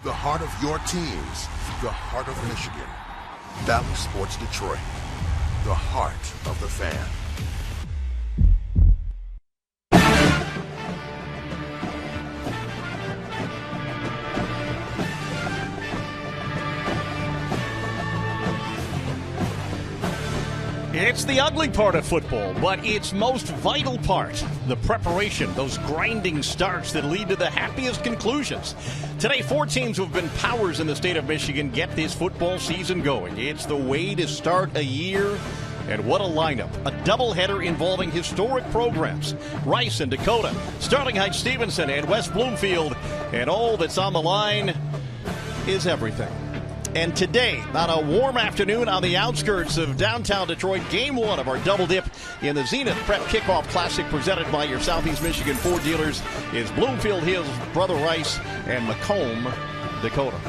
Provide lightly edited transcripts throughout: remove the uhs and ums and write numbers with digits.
The heart of your teams, the heart of Michigan. Bally Sports Detroit, the heart of the fan. It's the ugly part of football, but its most vital part, the preparation, those grinding starts that lead to the happiest conclusions. Today, 4 teams who have been powers in the state of Michigan get this football season going. It's the way to start a year, and what a lineup. A doubleheader involving historic programs. Rice and Dakota, Starling Heights Stevenson, and West Bloomfield, and all that's on the line is everything. And today, on a warm afternoon on the outskirts of downtown Detroit, Game 1 of our double dip in the Zenith Prep Kickoff Classic presented by your Southeast Michigan Ford dealers is Bloomfield Hills, Brother Rice, and Macomb Dakota.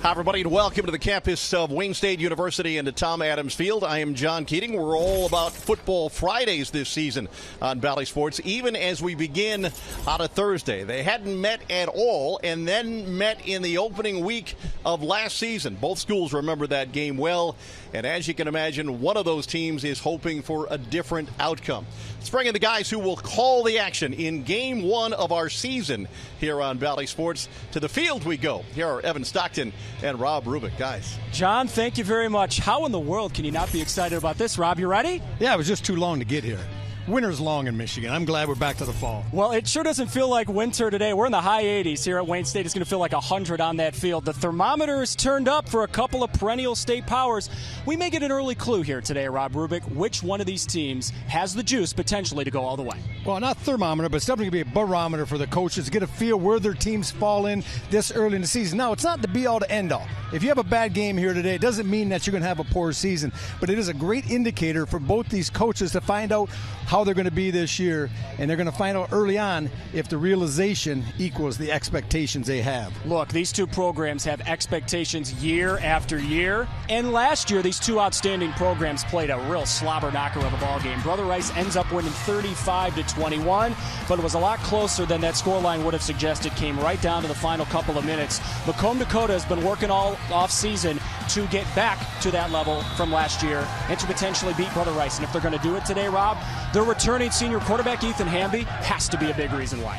Hi, everybody, and welcome to the campus of Wayne State University and to Tom Adams Field. I am John Keating. We're all about Football Fridays this season on Bally Sports, even as we begin on a Thursday. They hadn't met at all and then met in the opening week of last season. Both schools remember that game well, and as you can imagine, one of those teams is hoping for a different outcome. Let's bring in the guys who will call the action in Game 1 of our season here on Bally Sports. To the field we go. Here are Evan Stockton and Rob Rubick. Guys. John, thank you very much. How in the world can you not be excited about this? Rob, you ready? Yeah, it was just too long to get here. Winter's long in Michigan. I'm glad we're back to the fall. Well, it sure doesn't feel like winter today. We're in the high 80s here at Wayne State. It's going to feel like 100 on that field. The thermometer is turned up for a couple of perennial state powers. We may get an early clue here today, Rob Rubick. Which one of these teams has the juice potentially to go all the way? Well, not thermometer, but it's definitely going to be a barometer for the coaches to get a feel where their teams fall in this early in the season. Now, it's not the be-all to end-all. If you have a bad game here today, it doesn't mean that you're going to have a poor season, but it is a great indicator for both these coaches to find out how they're going to be this year, and they're going to find out early on if the realization equals the expectations they have. Look, these two programs have expectations year after year, and last year these two outstanding programs played a real slobber knocker of a ball game. Brother Rice ends up winning 35-21, but it was a lot closer than that scoreline would have suggested. Came right down to the final couple of minutes. Macomb Dakota has been working all off season to get back to that level from last year and to potentially beat Brother Rice. And if they're going to do it today, Rob, they're returning senior quarterback Ethan Hamby has to be a big reason why.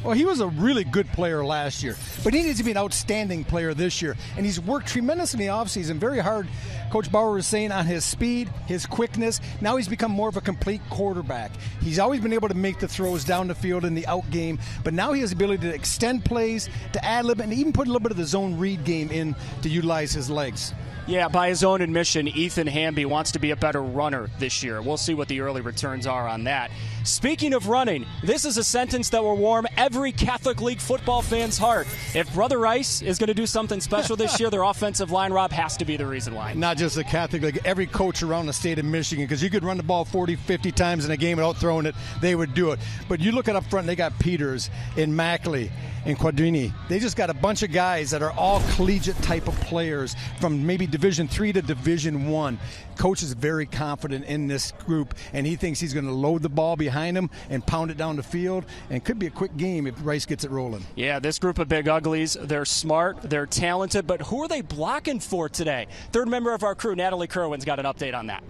Well, he was a really good player last year, but he needs to be an outstanding player this year. And he's worked tremendously in the offseason, very hard, Coach Bauer was saying, on his speed, his quickness. Now he's become more of a complete quarterback. He's always been able to make the throws down the field in the out game, but now he has the ability to extend plays, to ad-lib, and even put a little bit of the zone read game in to utilize his legs. Yeah, by his own admission, Ethan Hamby wants to be a better runner this year. We'll see what the early returns are on that. Speaking of running, this is a sentence that will warm every Catholic League football fan's heart. If Brother Rice is going to do something special this year, their offensive line, Rob, has to be the reason why. Not just the Catholic League, every coach around the state of Michigan, because you could run the ball 40, 50 times in a game without throwing it, they would do it. But you look at up front, they got Peters and Mackley and Quadrini. They just got a bunch of guys that are all collegiate type of players from maybe Division III to Division I. Coach is very confident in this group, and he thinks he's going to load the ball behind him and pound it down the field, and it could be a quick game if Rice gets it rolling. Yeah, this group of big uglies, they're smart, they're talented, but who are they blocking for today? Third member of our crew, Natalie Kerwin's got an update on that.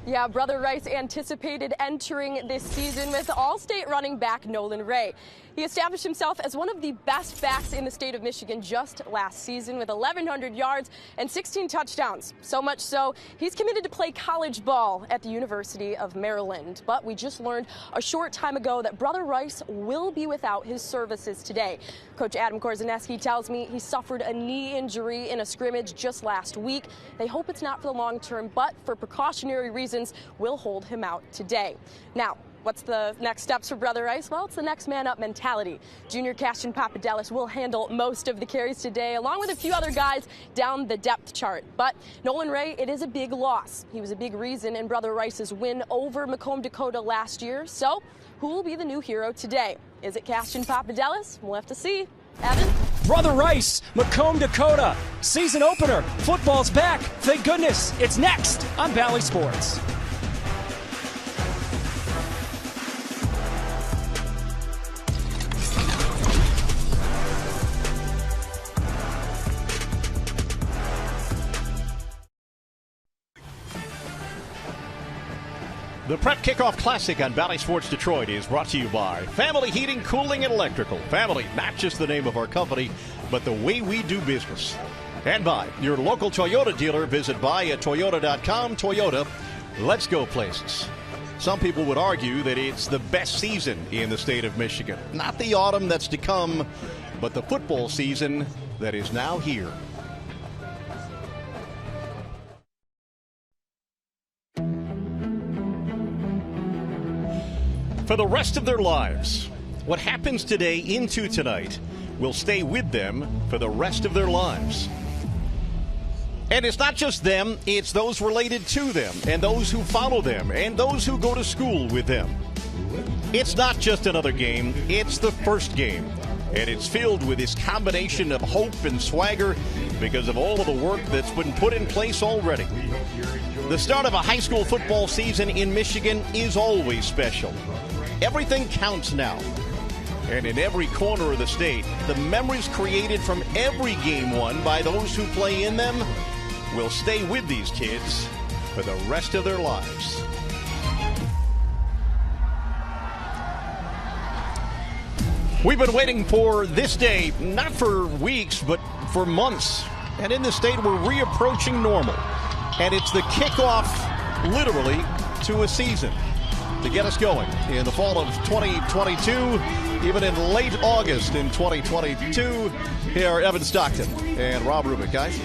Yeah, Brother Rice anticipated entering this season with All-State running back Nolan Ray. He established himself as one of the best backs in the state of Michigan just last season with 1,100 yards and 16 touchdowns. So much so, he's committed to play college ball at the University of Maryland. But we just learned a short time ago that Brother Rice will be without his services today. Coach Adam Korzaneski tells me he suffered a knee injury in a scrimmage just last week. They hope it's not for the long term, but for precautionary reasons, will hold him out today. Now, what's the next steps for Brother Rice? Well, it's the next man up mentality. Junior Caston Papadelis will handle most of the carries today, along with a few other guys down the depth chart. But Nolan Ray, it is a big loss. He was a big reason in Brother Rice's win over Macomb Dakota last year. So who will be the new hero today? Is it Caston Papadelis? We'll have to see. Evan? Brother Rice, Macomb Dakota, season opener. Football's back. Thank goodness. It's next on Bally Sports. The Prep Kickoff Classic on Bally Sports Detroit is brought to you by Family Heating, Cooling, and Electrical. Family, not just the name of our company, but the way we do business. And by your local Toyota dealer. Visit buyatoyota.com. Toyota, let's go places. Some people would argue that it's the best season in the state of Michigan. Not the autumn that's to come, but the football season that is now here. For the rest of their lives, what happens today into tonight will stay with them for the rest of their lives. And it's not just them, it's those related to them, and those who follow them, and those who go to school with them. It's not just another game, it's the first game. And it's filled with this combination of hope and swagger because of all of the work that's been put in place already. The start of a high school football season in Michigan is always special. Everything counts now. And in every corner of the state, the memories created from every game won by those who play in them will stay with these kids for the rest of their lives. We've been waiting for this day, not for weeks, but for months. And in the state, we're reapproaching normal. And it's the kickoff, literally, to a season to get us going in the fall of 2022, even in late August in 2022. Here are Evan Stockton and Rob Rubick, guys.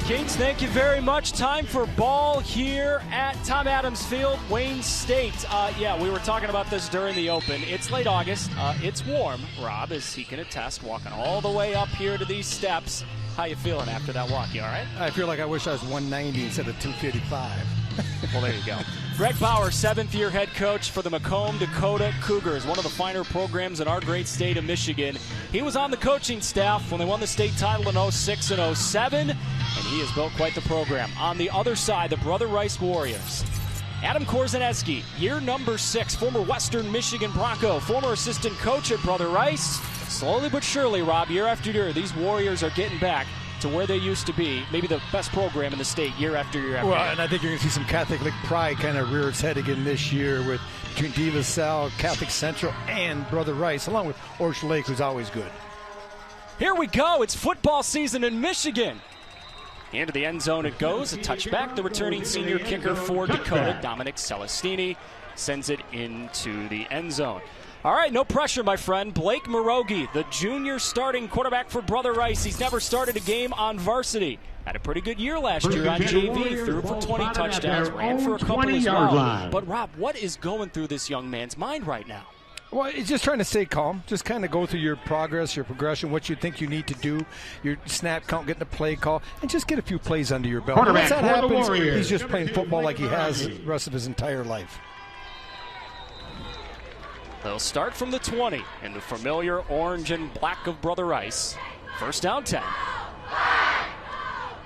Kings, thank you very much. Time for ball here at Tom Adams Field, Wayne State. Yeah, we were talking about this during the open. It's late August. It's warm, Rob, as he can attest, walking all the way up here to these steps. How you feeling after that walk? You all right? I feel like I wish I was 190 instead of 255. Well, there you go. Greg Bauer, seventh-year head coach for the Macomb Dakota Cougars, one of the finer programs in our great state of Michigan. He was on the coaching staff when they won the state title in 06 and 07, and he has built quite the program. On the other side, the Brother Rice Warriors. Adam Korzaneski, year number 6, former Western Michigan Bronco, former assistant coach at Brother Rice. Slowly but surely, Rob, year after year, these Warriors are getting back to where they used to be, maybe the best program in the state year after year after year. And I think you're going to see some Catholic pride kind of rear its head again this year with between De La Salle, Catholic Central, and Brother Rice, along with Orchard Lake, who's always good. Here we go. It's football season in Michigan. Into the end zone it goes. A touchback. The returning senior kicker for Dakota, Dominic Celestini, sends it into the end zone. All right, no pressure, my friend. Blake Morogi, the junior starting quarterback for Brother Rice. He's never started a game on varsity. Had a pretty good year last year on JV. Threw for 20 touchdowns, ran for a couple as well. But, Rob, what is going through this young man's mind right now? Well, he's just trying to stay calm. Just kind of go through your progress, your progression, what you think you need to do, your snap count, getting a play call, and just get a few plays under your belt. Once that happens, he's just playing football like he has the rest of his entire life. They'll start from the 20 in the familiar orange and black of Brother Rice. First down 10.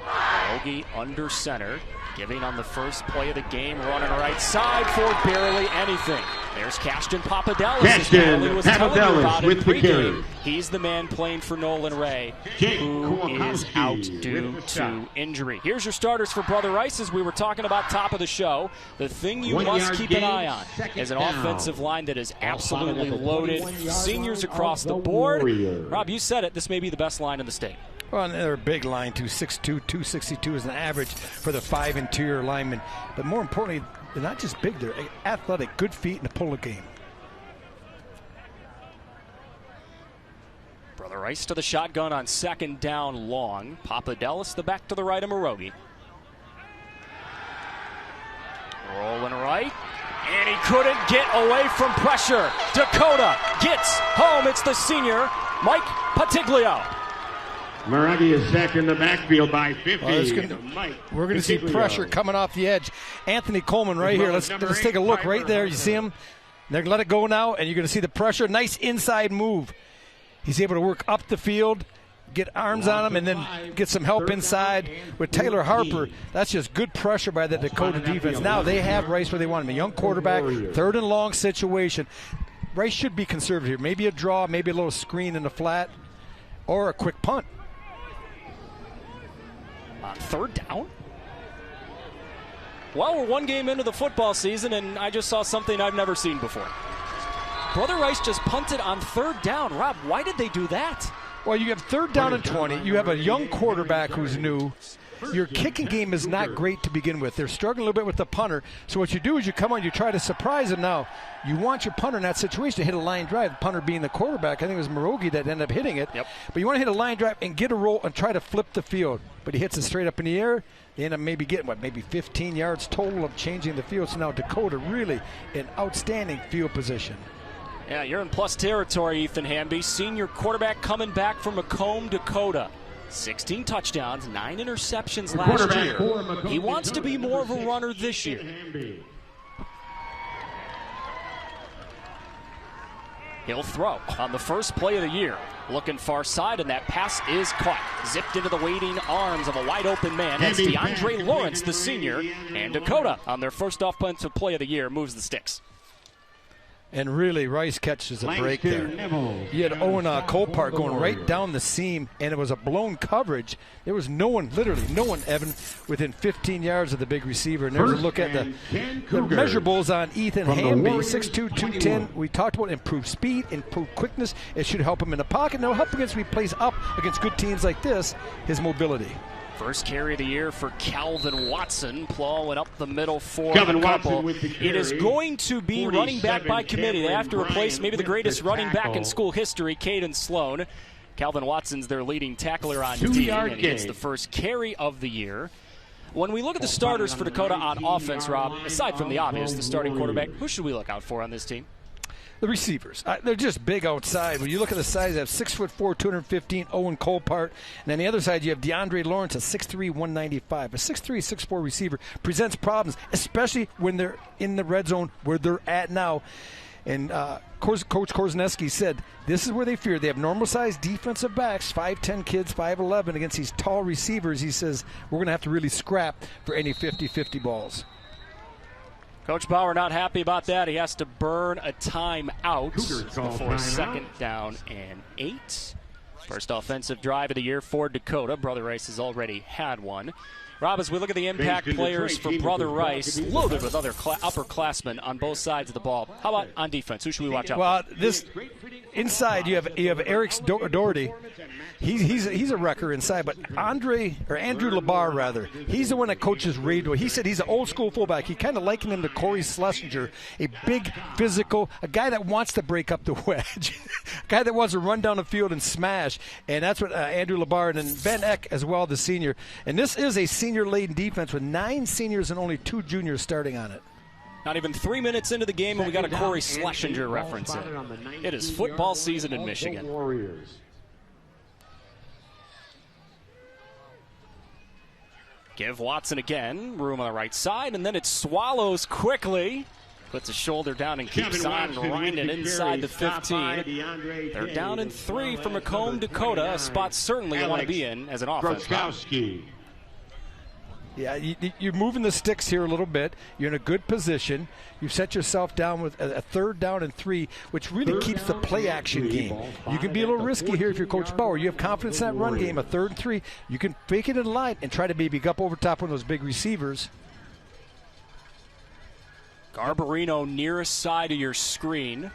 Morogi under center, giving on the first play of the game, running right side for barely anything. There's Cashton Papadelis. Cashton Papadelis with the carry. He's the man playing for Nolan Ray, who is out due to injury. Here's your starters for Brother Rice, as we were talking about top of the show. The thing you must keep an eye on is an offensive line that is absolutely loaded. Seniors across the board. Rob, you said it. This may be the best line in the state. Well, and they're a big line, too. 6'2", 262 is an average for the 5 interior linemen. But more importantly, they're not just big, they're athletic, good feet, and a pull a game. Brother Rice to the shotgun on second down long. Papadelis the back to the right of Morogi. Rolling right. And he couldn't get away from pressure. Dakota gets home. It's the senior, Mike Patiglio. Morogi is sacked in the backfield by 50. We're going to see pressure coming off the edge. Anthony Coleman right here. Let's take a look right there. You see him? They're going to let it go now, and you're going to see the pressure. Nice inside move. He's able to work up the field, get arms on him, and then get some help inside with Taylor Harper. That's just good pressure by the Dakota defense. Now they have Rice where they want him. A young quarterback, third and long situation. Rice should be conservative. Maybe a draw, maybe a little screen in the flat, or a quick punt. On third down, Well, we're one game into the football season, and I just saw something I've never seen before. Brother Rice just punted on 3rd down. Rob, why did they do that? Well, you have 3rd down and 20. You have a young quarterback who's new. Your kicking game is not great to begin with. They're struggling a little bit with the punter. So what you do is you come on, you try to surprise them. Now, you want your punter in that situation to hit a line drive, the punter being the quarterback. I think it was Morogi that ended up hitting it. Yep. But you want to hit a line drive and get a roll and try to flip the field. But he hits it straight up in the air. They end up maybe getting, maybe 15 yards total of changing the field. So now Dakota really in outstanding field position. Yeah, you're in plus territory, Ethan Hamby. Senior quarterback coming back from Macomb, Dakota. 16 touchdowns, 9 interceptions last year. He wants to be more of a runner this year. He'll throw on the first play of the year. Looking far side, and that pass is caught. Zipped into the waiting arms of a wide open man. That's DeAndre Lawrence, the senior. And Dakota, on their first offensive play of the year, moves the sticks. And really, Rice catches a break there. You had Owen Colpart going right down the seam, and it was a blown coverage. There was no one, literally no one, Evan, within 15 yards of the big receiver. And there's a look at the measurables on Ethan Hamby, 6'2", 210. We talked about improved speed, improved quickness. It should help him in the pocket. And it'll help against when he plays up against good teams like this, his mobility. First carry of the year for Calvin Watson, plowing up the middle for a couple. It is going to be running back by committee. They have to replace maybe the greatest running back in school history, Caden Sloan. Calvin Watson's their leading tackler on D, and he gets the first carry of the year. When we look at the starters for Dakota on offense, Rob, aside from the obvious, the starting quarterback, who should we look out for on this team? The receivers. They're just big outside. When you look at the size, they have 6'4", 215, Owen Colpart. And on the other side, you have DeAndre Lawrence, a 6'3", 195. A 6'3", 6'4 receiver presents problems, especially when they're in the red zone where they're at now. And Coach Korzeniewski said this is where they fear. They have normal-sized defensive backs, 5'10 kids, 5'11 against these tall receivers. He says we're going to have to really scrap for any 50-50 balls. Coach Bauer not happy about that. He has to burn a timeout before 2nd down and 8. First offensive drive of the year for Dakota. Brother Rice has already had one. Rob, as we look at the impact players for Brother Rice, loaded with other upperclassmen on both sides of the ball. How about on defense? Who should we watch out for? Well, this inside you have Eric Doherty. He's a wrecker inside, but Andrew Labar rather. He's the one that coaches Reed. He said he's an old school fullback. He kind of likened him to Corey Schlesinger, a big physical, a guy that wants to break up the wedge, a guy that wants to run down the field and smash. And that's what Andrew Labar and then Ben Eck as well, the senior. And this is a senior-laden defense with 9 seniors and only 2 juniors starting on it. Not even 3 minutes into the game, and we got a Corey Schlesinger reference in. It is football season in Michigan. Give Watson again, room on the right side, and then it swallows quickly. Puts a shoulder down and keeps on grinding inside the 15. They're down in 3 for Macomb Dakota, a spot certainly you want to be in as an offense. Yeah, you're moving the sticks here a little bit. You're in a good position. You've set yourself down with a 3rd down and 3, which really keeps the play action game. You can be a little risky here if you're Coach Bauer. You have confidence in that run game, a 3rd and 3. You can fake it in line and try to maybe up over top one of those big receivers. Garbarino nearest side of your screen.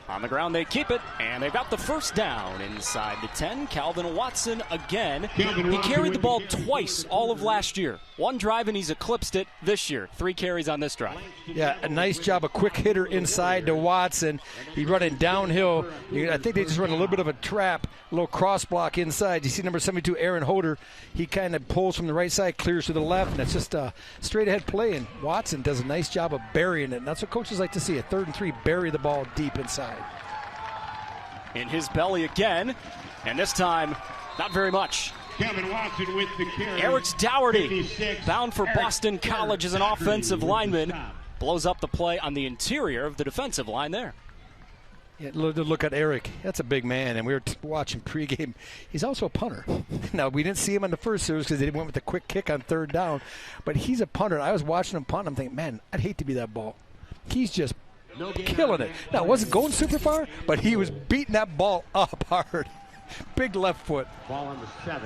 On the ground, they keep it, and they've got the first down inside the 10. Calvin Watson again. He carried the ball twice all of last year. One drive, and he's eclipsed it this year. 3 carries on this drive. Yeah, a nice job, a quick hitter inside to Watson. He's running downhill. I think they just run a little bit of a trap, a little cross block inside. You see number 72, Aaron Hoder. He kind of pulls from the right side, clears to the left, and it's just a straight-ahead play, and Watson does a nice job of burying it. And that's what coaches like to see, a 3rd and 3, bury the ball deep inside. In his belly again, and this time, not very much. Kevin Watson with the carry. Eric Dougherty, bound for Boston College as an offensive lineman, blows up the play on the interior of the defensive line there. Yeah, look at Eric. That's a big man, and we were watching pregame. He's also a punter. Now, we didn't see him in the first series because they went with the quick kick on 3rd down, but he's a punter. I was watching him punt, and I'm thinking, man, I'd hate to be that ball. He's just killing it. Now, it wasn't going super far, but he was beating that ball up hard. Big left foot. Ball on the 7.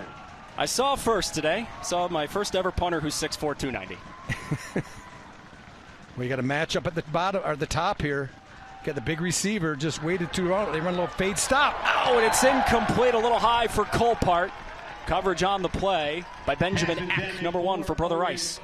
I saw first today. Saw my first ever punter who's 6'4", 290. We got a matchup at the bottom or the top here. Got the big receiver, just waited too long. They run a little fade stop. Oh, and it's incomplete, a little high for Colpart. Coverage on the play by Benjamin Eck, number 1 for Brother Rice.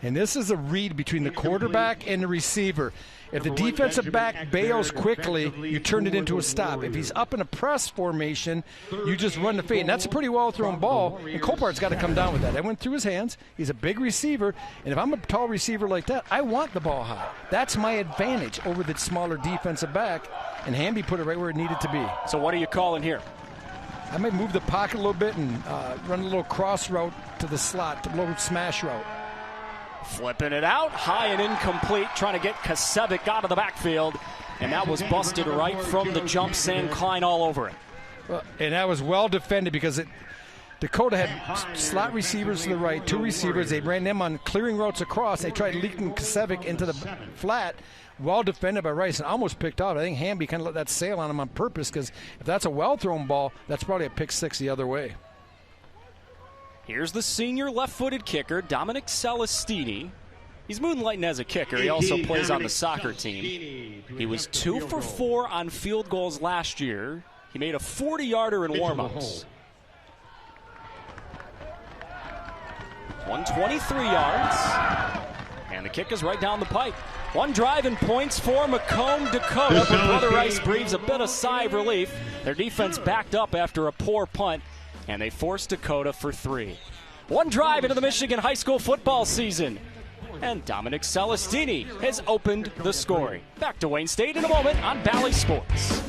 And this is a read between the quarterback and the receiver. If the defensive back bails quickly, you turn it into a stop. If he's up in a press formation, you just run the fade. And that's a pretty well-thrown ball, and Colpart's got to come down with that. That went through his hands. He's a big receiver, and if I'm a tall receiver like that, I want the ball high. That's my advantage over the smaller defensive back, and Hamby put it right where it needed to be. So what are you calling here? I might move the pocket a little bit and run a little cross route to the slot, a little smash route. Flipping it out, high and incomplete, trying to get Kasevic out of the backfield, and that was busted right from the jump. Sam Klein all over it. Well, and that was well defended because Dakota had slot receivers to the right, 2 receivers. They ran them on clearing routes across. They tried leaking Kasevic into the flat. Well defended by Rice and almost picked out. I think Hamby kind of let that sail on him on purpose because if that's a well-thrown ball, that's probably a pick 6 the other way. Here's the senior left-footed kicker, Dominic Celestini. He's moonlighting as a kicker. He also plays on the soccer team. He was 2 for 4 on field goals last year. He made a 40-yarder in warm-ups. 123 yards. And the kick is right down the pipe. 1 drive and points for Macomb Dakota, but Brother Rice breathes a bit of sigh of relief. Their defense backed up after a poor punt, and they forced Dakota for 3. 1 drive into the Michigan high school football season, and Dominic Celestini has opened the scoring. Back to Wayne State in a moment on Bally Sports.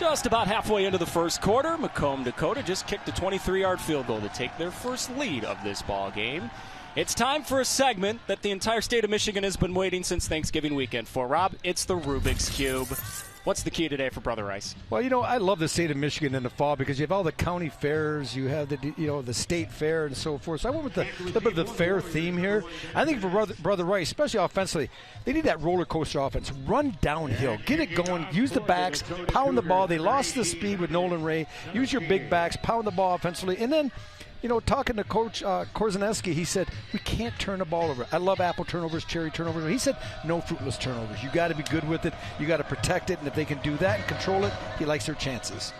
Just about halfway into the first quarter, Macomb Dakota just kicked a 23-yard field goal to take their first lead of this ball game. It's time for a segment that the entire state of Michigan has been waiting since Thanksgiving weekend for. Rob, it's the Rubik's Cube. What's the key today for Brother Rice? Well, you know, I love the state of Michigan in the fall because you have all the county fairs, you have the state fair and so forth. So I went with the fair theme here. I think for Brother Rice, especially offensively, they need that roller coaster offense. Run downhill, get it going, use the backs, pound the ball. They lost the speed with Nolan Ray. Use your big backs, pound the ball offensively, and then, you know, talking to Coach Korzaneski, he said, we can't turn the ball over. I love apple turnovers, cherry turnovers. He said, no fruitless turnovers. You got to be good with it. You got to protect it. And if they can do that and control it, he likes their chances.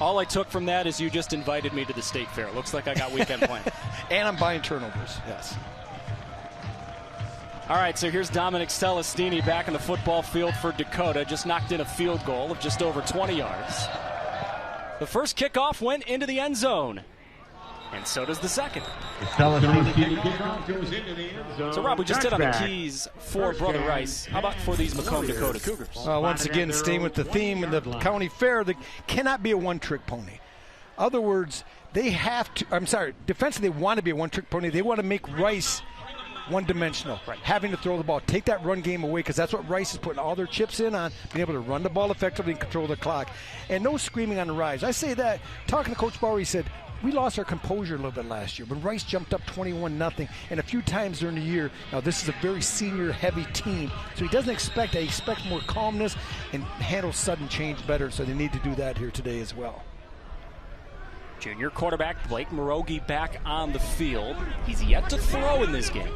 All I took from that is you just invited me to the state fair. Looks like I got weekend planned. And I'm buying turnovers, yes. All right, so here's Dominic Celestini back in the football field for Dakota. Just knocked in a field goal of just over 20 yards. The first kickoff went into the end zone. And so does the second. So, Rob, we just did on the keys for Brother Rice. How about for these Macomb Dakota Cougars? Once again, staying with the theme in the county fair, they cannot be a one-trick pony. In other words, they have to, defensively they want to be a one-trick pony. They want to make Rice one-dimensional, having to throw the ball. Take that run game away because that's what Rice is putting all their chips in on, being able to run the ball effectively and control the clock. And no screaming on the rise. I say that, talking to Coach Bauer, he said, we lost our composure a little bit last year when Rice jumped up 21-0, and a few times during the year. Now, this is a very senior-heavy team, so he doesn't expect that. He expects more calmness and handle sudden change better, so they need to do that here today as well. Junior quarterback Blake Morogi back on the field. He's yet to throw in this game.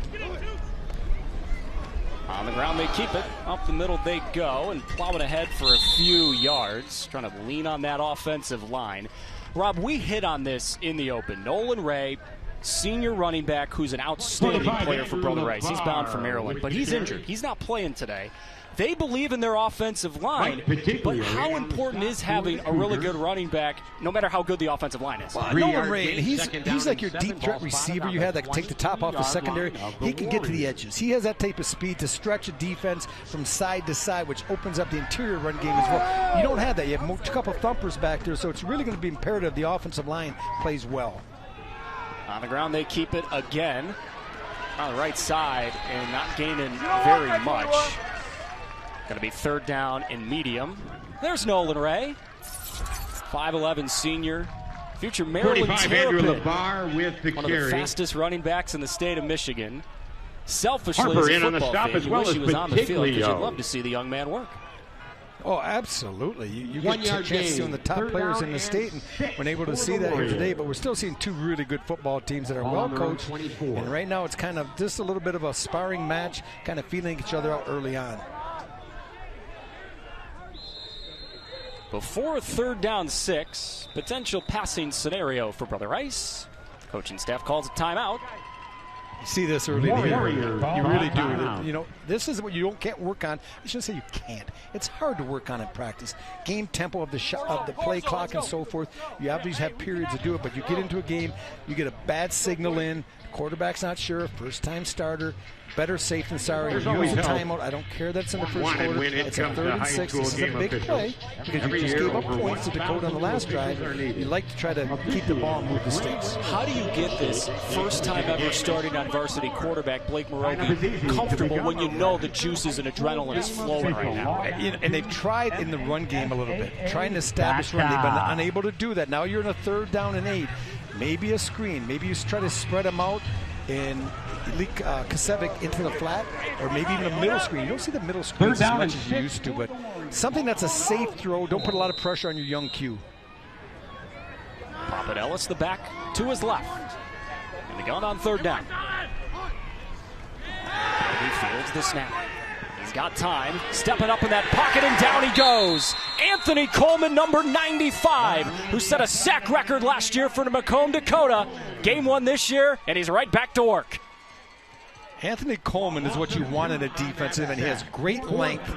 On the ground, they keep it. Up the middle they go, and plowing ahead for a few yards, trying to lean on that offensive line. Rob, we hit on this in the open. Nolan Ray, senior running back who's an outstanding player for Brother Rice. He's bound for Maryland, but he's injured. He's not playing today. They believe in their offensive line, but how important is having a really good running back, no matter how good the offensive line is? Nolan Ray, he's like your deep threat receiver you had that can take the top off the secondary. He can get to the edges. He has that type of speed to stretch a defense from side to side, which opens up the interior run game as well. You don't have that. You have a couple thumpers back there, so it's really going to be imperative the offensive line plays well. On the ground, they keep it again on the right side and not gaining very much. Going to be third down and medium. There's Nolan Ray, 5'11" senior, future Maryland Terrapin, one of the fastest running backs in the state of Michigan. Selfishly, as a football fan, you wish he was on the field because you'd love to see the young man work. Oh, absolutely. You get a chance to see one of the top players in the state, and we're able to see that here today. But we're still seeing two really good football teams that are well coached. And right now it's kind of just a little bit of a sparring match, kind of feeling each other out early on. Before 3rd down 6, potential passing scenario for Brother Rice. Coaching staff calls a timeout. You see this early in the year. You really do. You know, this is what you can't work on. I shouldn't say you can't. It's hard to work on in practice. Game tempo of the shot, of the play clock, and so forth. You obviously have periods to do it, but you get into a game, you get a bad signal in. Quarterback's not sure. First-time starter. Better safe than sorry. Use the timeout. I don't care that it's in the first quarter. It's a 3rd and 6. This is a big play because you just gave up points to Dakota on the last drive. You like to try to keep the ball and move the stakes. How do you get this first time ever starting on varsity quarterback Blake Morogi comfortable when you know the juices and adrenaline is flowing right now? And they've tried in the run game a little bit, trying to establish run. They've been unable to do that. Now you're in a 3rd down and 8. Maybe a screen. Maybe you try to spread them out and leak Kasevic into the flat, or maybe even a middle screen. You don't see the middle screen as much as you used to, but something that's a safe throw. Don't put a lot of pressure on your young Q. Poppet Ellis, the back to his left. And the gun on 3rd down. He fields the snap. He's got time. Stepping up in that pocket, and down he goes. Anthony Coleman, number 95, who set a sack record last year for Macomb Dakota. Game 1 this year, and he's right back to work. Anthony Coleman is what you want in a defensive, and he has great length.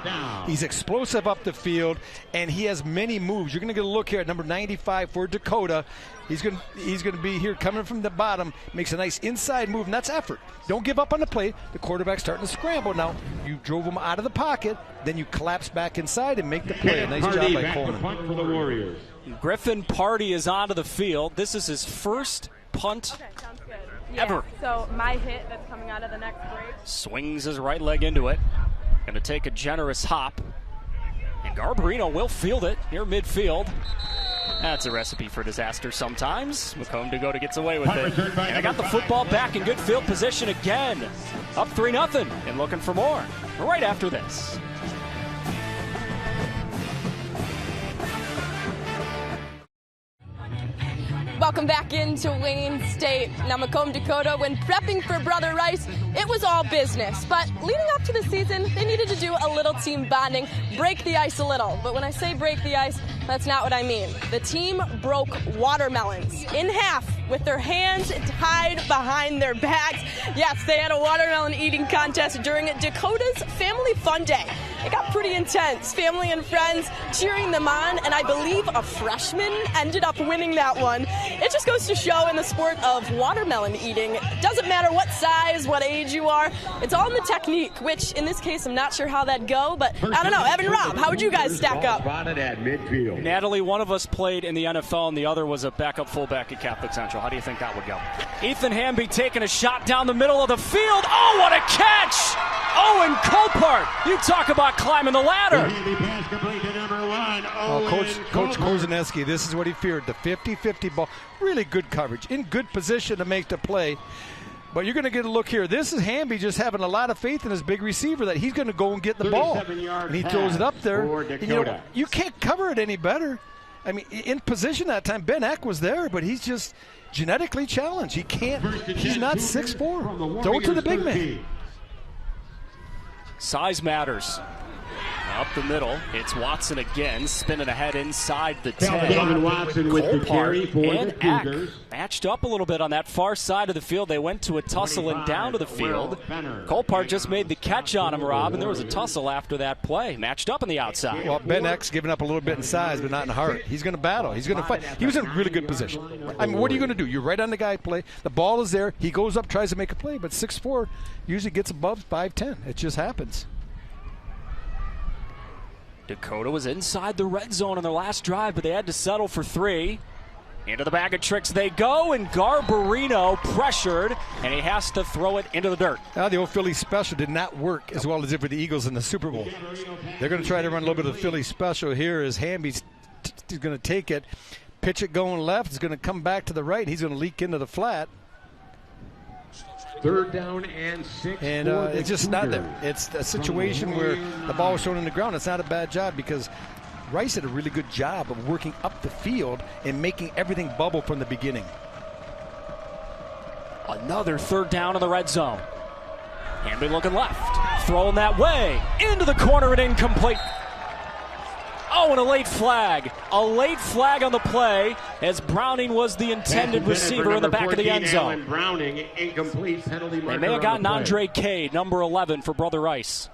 He's explosive up the field, and he has many moves. You're going to get a look here at number 95 for Dakota. He's going to be here coming from the bottom, makes a nice inside move, and that's effort. Don't give up on the play. The quarterback's starting to scramble now. You drove him out of the pocket, then you collapse back inside and make the play. A nice job by Coleman. For the Warriors. Griffin Party is onto the field. This is his first punt ever. So my hit that's coming out of the next break. Swings his right leg into it. Going to take a generous hop. And Garbarino will field it near midfield. That's a recipe for disaster sometimes. Macomb Dakota gets away with it. And I got the football back in good field position again. Up 3-0 and looking for more right after this. Welcome back into Wayne State. Now, Macomb Dakota, when prepping for Brother Rice, it was all business. But leading up to the season, they needed to do a little team bonding, break the ice a little. But when I say break the ice, that's not what I mean. The team broke watermelons in half with their hands tied behind their backs. Yes, they had a watermelon eating contest during Dakota's Family Fun Day. It got pretty intense. Family and friends cheering them on, and I believe a freshman ended up winning that one. It just goes to show in the sport of watermelon eating, it doesn't matter what size, what age you are, it's all in the technique, which in this case I'm not sure how that'd go, but I don't know. Evan, Rob, how would you guys stack up? Natalie, one of us played in the NFL and the other was a backup fullback at Catholic Central. How do you think that would go? Ethan Hamby taking a shot down the middle of the field. Oh, what a catch! Owen Colpart, you talk about climbing the ladder. Coach Kozaneski, this is what he feared, the 50-50 ball. Really good coverage, in good position to make the play. But you're going to get a look here. This is Hamby just having a lot of faith in his big receiver that he's going to go and get the ball. And he throws it up there. And you can't cover it any better. I mean, in position that time, Ben Eck was there, but he's just genetically challenged. He can't, he's not 6'4". Throw it to the big man. Size matters. Up the middle, it's Watson again, spinning ahead inside the 10. Evan Watson with the carry for the Cougars. Matched up a little bit on that far side of the field. They went to a tussle and down to the field. Colpart just made the catch on him, Rob, and there was a tussle after that play. Matched up on the outside. Well, Ben Eck's giving up a little bit in size, but not in heart. He's going to battle. He's going to fight. He was in really good position. I mean, what are you going to do? You're right on the guy play. The ball is there. He goes up, tries to make a play, but 6'4" usually gets above 5'10". It just happens. Dakota was inside the red zone on their last drive, but they had to settle for 3. Into the bag of tricks they go, and Garbarino pressured, and he has to throw it into the dirt. Now the old Philly special did not work as well as it for the Eagles in the Super Bowl. They're going to try to run a little bit of the Philly special here as Hamby's going to take it, pitch it going left. It's going to come back to the right. He's going to leak into the flat. 3rd down and 6. And it's just not there. It's a situation where the ball was thrown in the ground. It's not a bad job because Rice did a really good job of working up the field and making everything bubble from the beginning. Another 3rd down in the red zone. Hamby looking left. Throwing that way. Into the corner and incomplete. Oh, and a late flag. A late flag on the play as Browning was the intended receiver in the back of the end zone. Browning, incomplete, penalty marker. They may have gotten Andre Cade, number 11, for Brother Rice.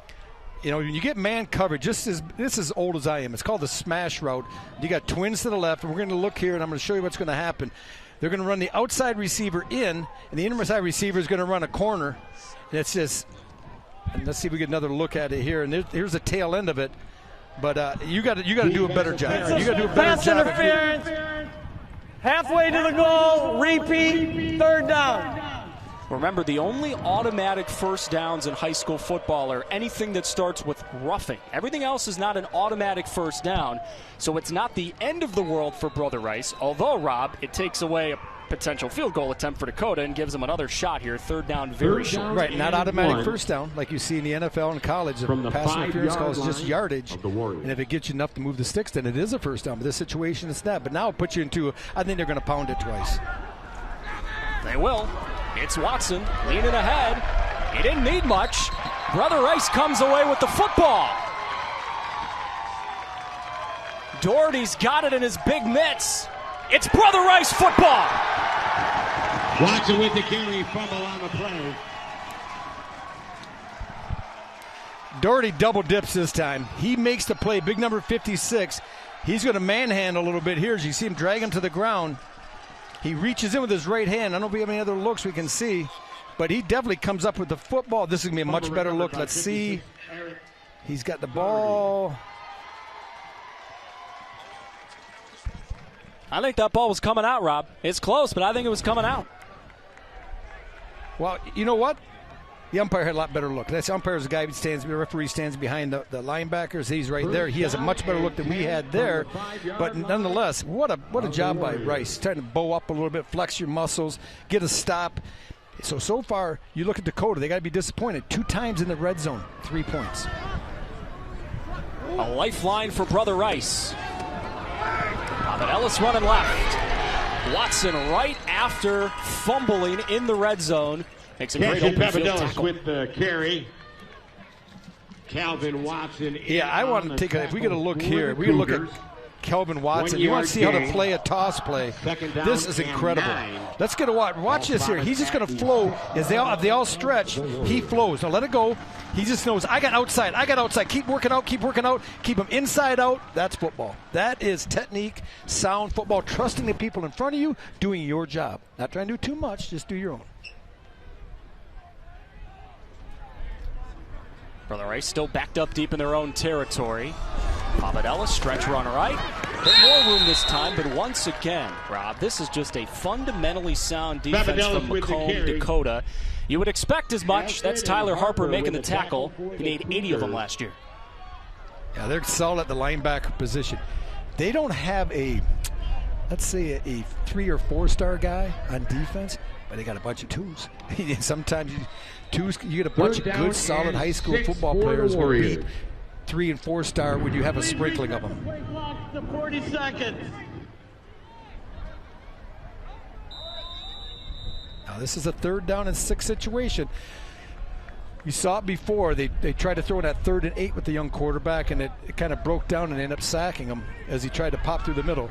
You know, when you get man coverage, this is as old as I am. It's called the smash route. You got twins to the left, and we're going to look here, and I'm going to show you what's going to happen. They're going to run the outside receiver in, and the inside receiver is going to run a corner. And it's just, and let's see if we get another look at it here. And here's the tail end of it. But you got to do a better job. You got to do a better job. Interference. Halfway to the goal. Repeat. 3rd down. Remember, the only automatic first downs in high school football are anything that starts with roughing. Everything else is not an automatic first down, so it's not the end of the world for Brother Rice. Although, Rob, it takes away a potential field goal attempt for Dakota and gives them another shot here. 3rd down, very short. Right, not automatic first down like you see in the NFL and college. From the pass interference call is just yardage, and if it gets you enough to move the sticks, then it is a first down. But this situation, it's not. But now it puts you into, I think they're going to pound it twice. They will. It's Watson leaning ahead. He didn't need much. Brother Rice comes away with the football. Doherty's got it in his big mitts. It's Brother Rice football. Watson with the carry, fumble on the play. Doherty double dips this time. He makes the play. Big number 56. He's going to manhandle a little bit here as you see him drag him to the ground. He reaches in with his right hand. I don't know if we have any other looks we can see, but he definitely comes up with the football. This is going to be a much better look. Let's see. He's got the ball. I think that ball was coming out, Rob. It's close, but I think it was coming out. Well, you know what? The umpire had a lot better look. That's the umpire's the guy who stands, the referee stands behind the linebackers. He's right there. He has a much better look than we had there. But nonetheless, what a job by Rice. Trying to bow up a little bit, flex your muscles, get a stop. So far, you look at Dakota, they got to be disappointed. 2 times in the red zone, 3 points. A lifeline for Brother Rice. But Ellis running left. Watson right after fumbling in the red zone. Makes a great open field tackle. With the carry. Calvin Watson. Yeah, I want to take if we get a look here, we can look at Calvin Watson. You want to see how to play a toss play. This is incredible. Let's get a watch. Watch this here. He's just going to flow. As they all stretch, he flows. Now let it go. He just knows, I got outside. Keep working out. Keep him inside out. That's football. That is technique, sound football, trusting the people in front of you, doing your job. Not trying to do too much, just do your own. Brother Rice still backed up deep in their own territory. Papadella, stretch run right. Bit more room this time, but once again, Rob, this is just a fundamentally sound defense from Macomb Dakota. You would expect as much. That's Tyler Harper making the tackle. He made 80 of them last year. Yeah, they're solid at the linebacker position. They don't have let's say a 3 or 4 star guy on defense, but they got a bunch of 2s. Sometimes you get a bunch of good, solid high school football players who beat 3 and 4 star when you have a sprinkling of them. 40 seconds. Now this is a 3rd down and 6 situation. You saw it before. They tried to throw in that 3rd and 8 with the young quarterback, and it kind of broke down and ended up sacking him as he tried to pop through the middle.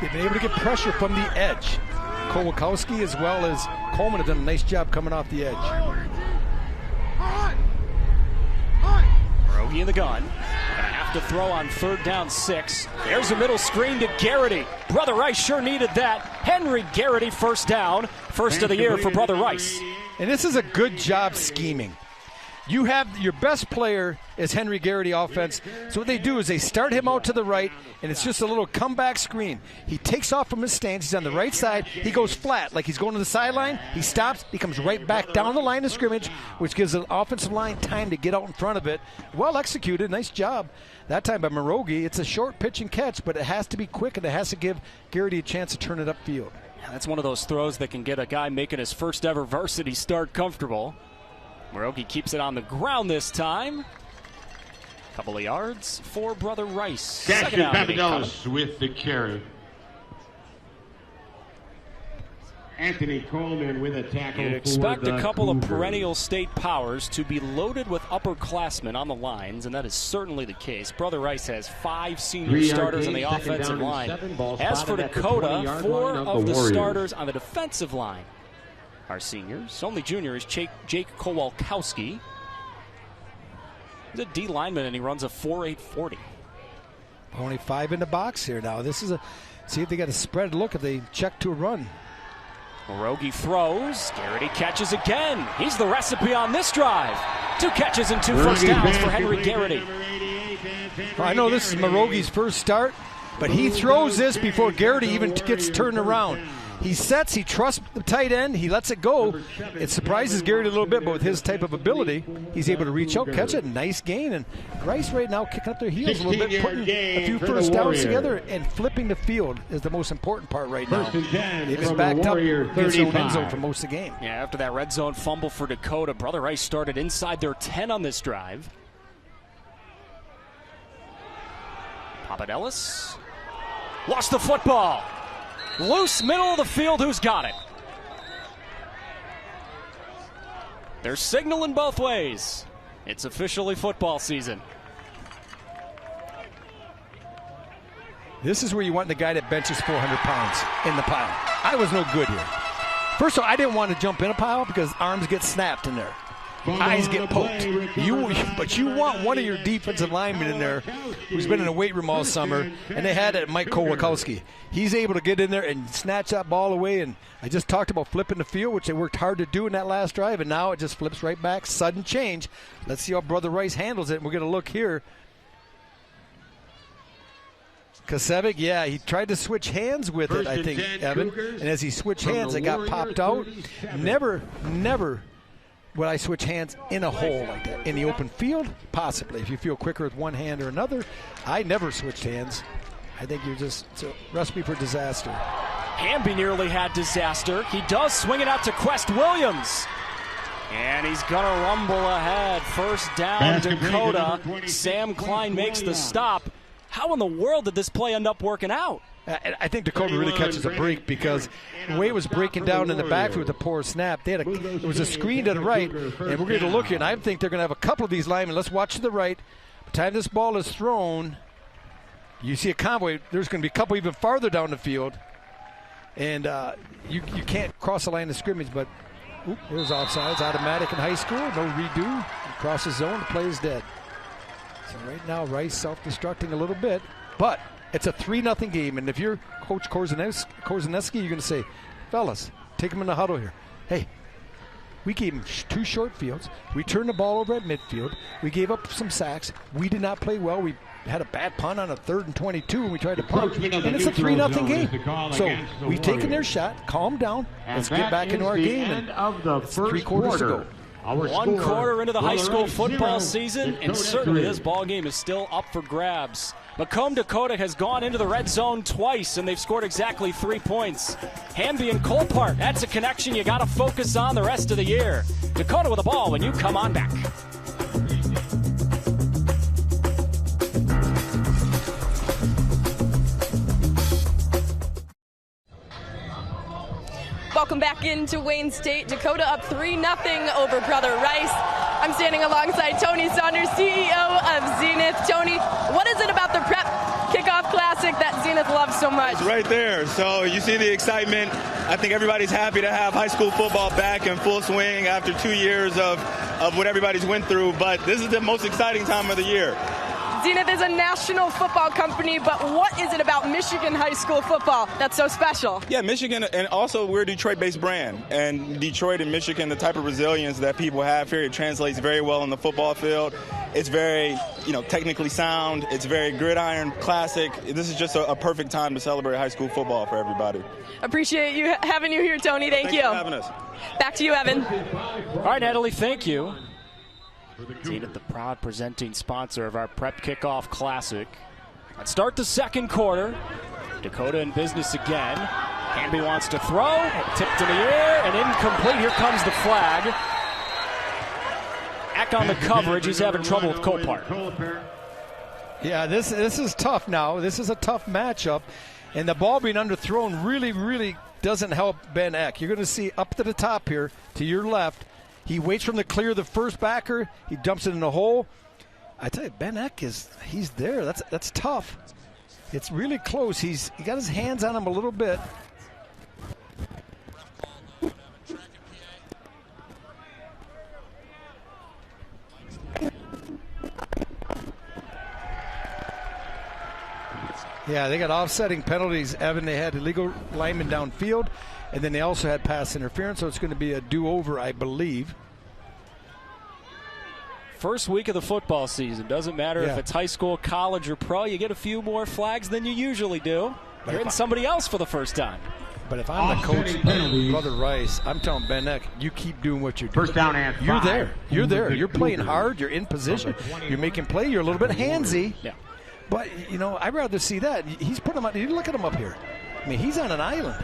They've been able to get pressure from the edge. Kowalkowski as well as Coleman have done a nice job coming off the edge. Rogie in the gun. Gonna have to throw on 3rd down 6. There's a middle screen to Garrity. Brother Rice sure needed that. Henry Garrity, 1st down. First of the year for Brother Rice. And this is a good job scheming. You have your best player is Henry Garrity offense. So what they do is they start him out to the right, and it's just a little comeback screen. He takes off from his stance. He's on the right side. He goes flat like he's going to the sideline. He stops. He comes right back down the line of scrimmage, which gives the offensive line time to get out in front of it. Well executed. Nice job. That time by Morogi. It's a short pitch and catch, but it has to be quick, and it has to give Garrity a chance to turn it upfield. That's one of those throws that can get a guy making his first ever varsity start comfortable. Morogi keeps it on the ground this time. Couple of yards for Brother Rice. Second Papadelis with the carry. Anthony Coleman with a tackle. You'd expect a couple Cougars. of perennial state powers to be loaded with upperclassmen on the lines, and that is certainly the case. Brother Rice has 5 senior starters on the offensive line. As for Dakota, 4 of the starters on the defensive line are seniors. Only junior is Jake Kowalkowski. He's a D lineman, and he runs a 4.840. Only 5 in the box here now. This is see if they got a spread look if they check to a run. Morogi throws. Garrity catches again. He's the recipe on this drive. 2 catches and 2 first downs for Henry Garrity. Well, I know this is Morogi's first start, but he throws this before Garrity even gets turned around. He sets, he trusts the tight end, he lets it go. It surprises Garrity a little bit, but with his type of ability, he's able to reach out, catch it, nice gain. And Rice right now kicking up their heels a little bit, putting a few first downs together and flipping the field is the most important part right now. They've been backed up against their own end zone for most of the game. Yeah, after that red zone fumble for Dakota, Brother Rice started inside their 10 on this drive. Papadelis lost the football. Loose middle of the field, who's got it? They're signaling both ways. It's officially football season. This is where you want the guy that benches 400 pounds in the pile. I was no good here. First of all, I didn't want to jump in a pile because arms get snapped in there. Eyes get poked. But you want one of your defensive linemen in there who's been in a weight room all summer, and they had it, Mike Kowalkowski. He's able to get in there and snatch that ball away, and I just talked about flipping the field, which they worked hard to do in that last drive, and now it just flips right back. Sudden change. Let's see how Brother Rice handles it, and we're going to look here. Kasevic, yeah, he tried to switch hands with it, I think, Evan, and as he switched hands, it got popped out. Never would I switch hands in a hole like that. In the open field, possibly. If you feel quicker with one hand or another, I never switched hands. I think it's a recipe for disaster. Hamby nearly had disaster. He does swing it out to Quest Williams. And he's going to rumble ahead. First down, Dakota. Sam Klein makes the stop. How in the world did this play end up working out? I think Dakota really catches a break because the way it was breaking down in the backfield with a poor snap, there was a screen to the right, and we're going to look here, and I think they're going to have a couple of these linemen. Let's watch to the right. By the time this ball is thrown, you see a convoy. There's going to be a couple even farther down the field, and you can't cross the line of scrimmage, but there's offsides. Automatic in high school, no redo. Across the zone, the play is dead. So right now, Rice self-destructing a little bit, but it's a 3-0 game, and if you're Coach Korzaneski, you're going to say, fellas, take him in the huddle here. Hey, we gave him 2 short fields. We turned the ball over at midfield. We gave up some sacks. We did not play well. We had a bad punt on a 3rd and 22, and we tried to punt, and it's a 3-0 game. So we've taken their shot. Calm down. Let's get back into our game, and it's 3 quarters to go. 1 quarter into the high school football season, and certainly this ball game is still up for grabs. Macomb Dakota has gone into the red zone twice, and they've scored exactly 3 points. Hamby and Colpart, that's a connection you got to focus on the rest of the year. Dakota with the ball when you come on back. Welcome back into Wayne State. Dakota up 3-0 over Brother Rice. I'm standing alongside Tony Saunders, CEO of Zenith. Tony, what is it about the Prep Kickoff Classic that Zenith loves so much? It's right there. So you see the excitement. I think everybody's happy to have high school football back in full swing after 2 years of what everybody's went through. But this is the most exciting time of the year. Zenith is a national football company, but what is it about Michigan high school football that's so special? Yeah, Michigan, and also we're a Detroit-based brand. And Detroit and Michigan, the type of resilience that people have here, it translates very well on the football field. It's very, technically sound. It's very gridiron, classic. This is just a perfect time to celebrate high school football for everybody. Appreciate you having you here, Tony. Thank you. Thanks for having us. Back to you, Evan. All right, Natalie, thank you. Zenith, the proud presenting sponsor of our Prep Kickoff Classic. Let's start the second quarter. Dakota in business again. Hamby wants to throw, tipped in the air, and incomplete. Here comes the flag. Eck on the coverage. He's having trouble with Copart. Yeah, this is tough now. This is a tough matchup. And the ball being underthrown really doesn't help Ben Eck. You're going to see up to the top here, to your left. He waits from the clear of the first backer. He dumps it in the hole. I tell you, Ben Eck he's there. That's tough. It's really close. He got his hands on him a little bit. Yeah, they got offsetting penalties, Evan. They had illegal linemen downfield, and then they also had pass interference, so it's going to be a do-over, I believe. First week of the football season. Doesn't matter if it's high school, college, or pro. You get a few more flags than you usually do. You're hitting somebody else for the first time. But if I'm the coach of Brother Rice, I'm telling Ben Eck, you keep doing what you're doing. First down and 5. You're there. You're there. You're playing hard. You're in position. You're making play. You're a little bit handsy. Yeah. But, you know, I'd rather see that. He's putting him out. You look at him up here. I mean, he's on an island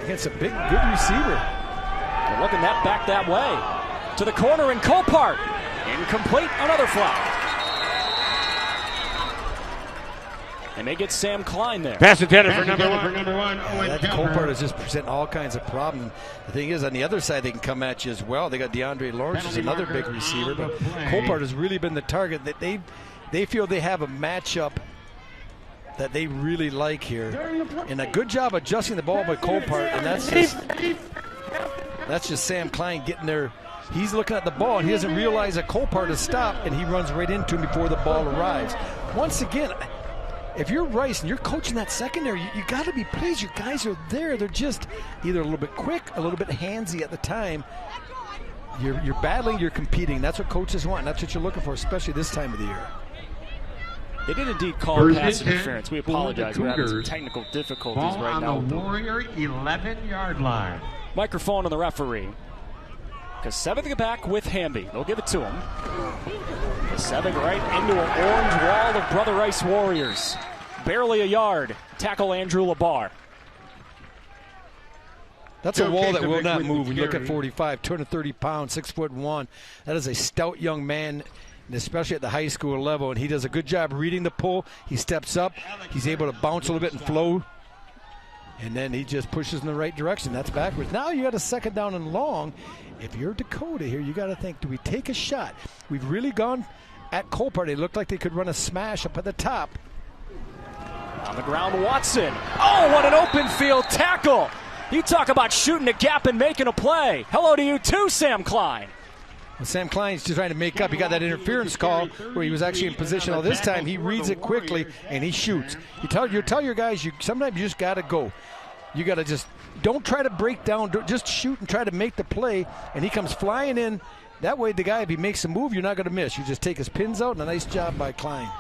against a big, good receiver. They're looking that back that way. To the corner and Copart. Incomplete. Another flag. They may get Sam Klein there. Pass intended for number one. That Copart is just presenting all kinds of problems. The thing is, on the other side, they can come at you as well. They got DeAndre Lawrence, who's another big receiver. But Copart has really been the target. That they feel they have a matchup that they really like here. And a good job adjusting the ball by Copart, and that's just Sam Klein getting there. He's looking at the ball, and he doesn't realize that Copart has stopped, and he runs right into him before the ball arrives. Once again, if you're Rice and you're coaching that secondary, you got to be pleased. Your guys are there. They're just either a little bit quick, a little bit handsy at the time. You're battling, you're competing. That's what coaches want, and that's what you're looking for, especially this time of the year. They did indeed call pass interference. We apologize. We're having some technical difficulties right now. On the Warrior 11-yard line. Microphone on the referee. Because seventh back with Hamby. They'll give it to him. The seven right into an orange wall of Brother Rice Warriors. Barely a yard. Tackle Andrew Labar. That's a wall that will not move. When you look at 45, 230 pounds, 6'1". That is a stout young man, and especially at the high school level. And he does a good job reading the pull. He steps up. He's able to bounce a little bit and flow. And then he just pushes in the right direction. That's backwards. Now you got a second down and long. If you're Dakota here, you got to think, do we take a shot? We've really gone at Copart. It looked like they could run a smash up at the top. On the ground, Watson. Oh, what an open field tackle. You talk about shooting a gap and making a play. Hello to you too, Sam Klein. Well, Sam Klein's just trying to make up. He got that interference call where he was actually in position. All this time, he reads it quickly and he shoots. You tell your guys, sometimes you just got to go. You got to just don't try to break down. Just shoot and try to make the play. And he comes flying in. That way, the guy, if he makes a move, you're not going to miss. You just take his pins out, and a nice job by Klein.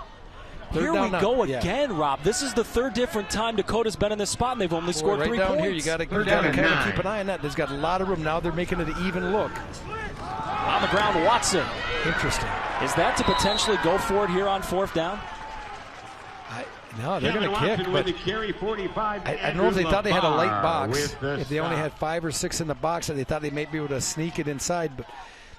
Here we go again, Rob. This is the third different time Dakota's been in this spot, and they've only scored 3 points. Right down here, you got to kind of keep an eye on that. There's got a lot of room. Now they're making it an even look. On the ground, Watson. Interesting. Is that to potentially go for it here on 4th down? No, they're going to kick, but I don't know if they thought they had a light box. If they only had 5 or 6 in the box, and they thought they might be able to sneak it inside. But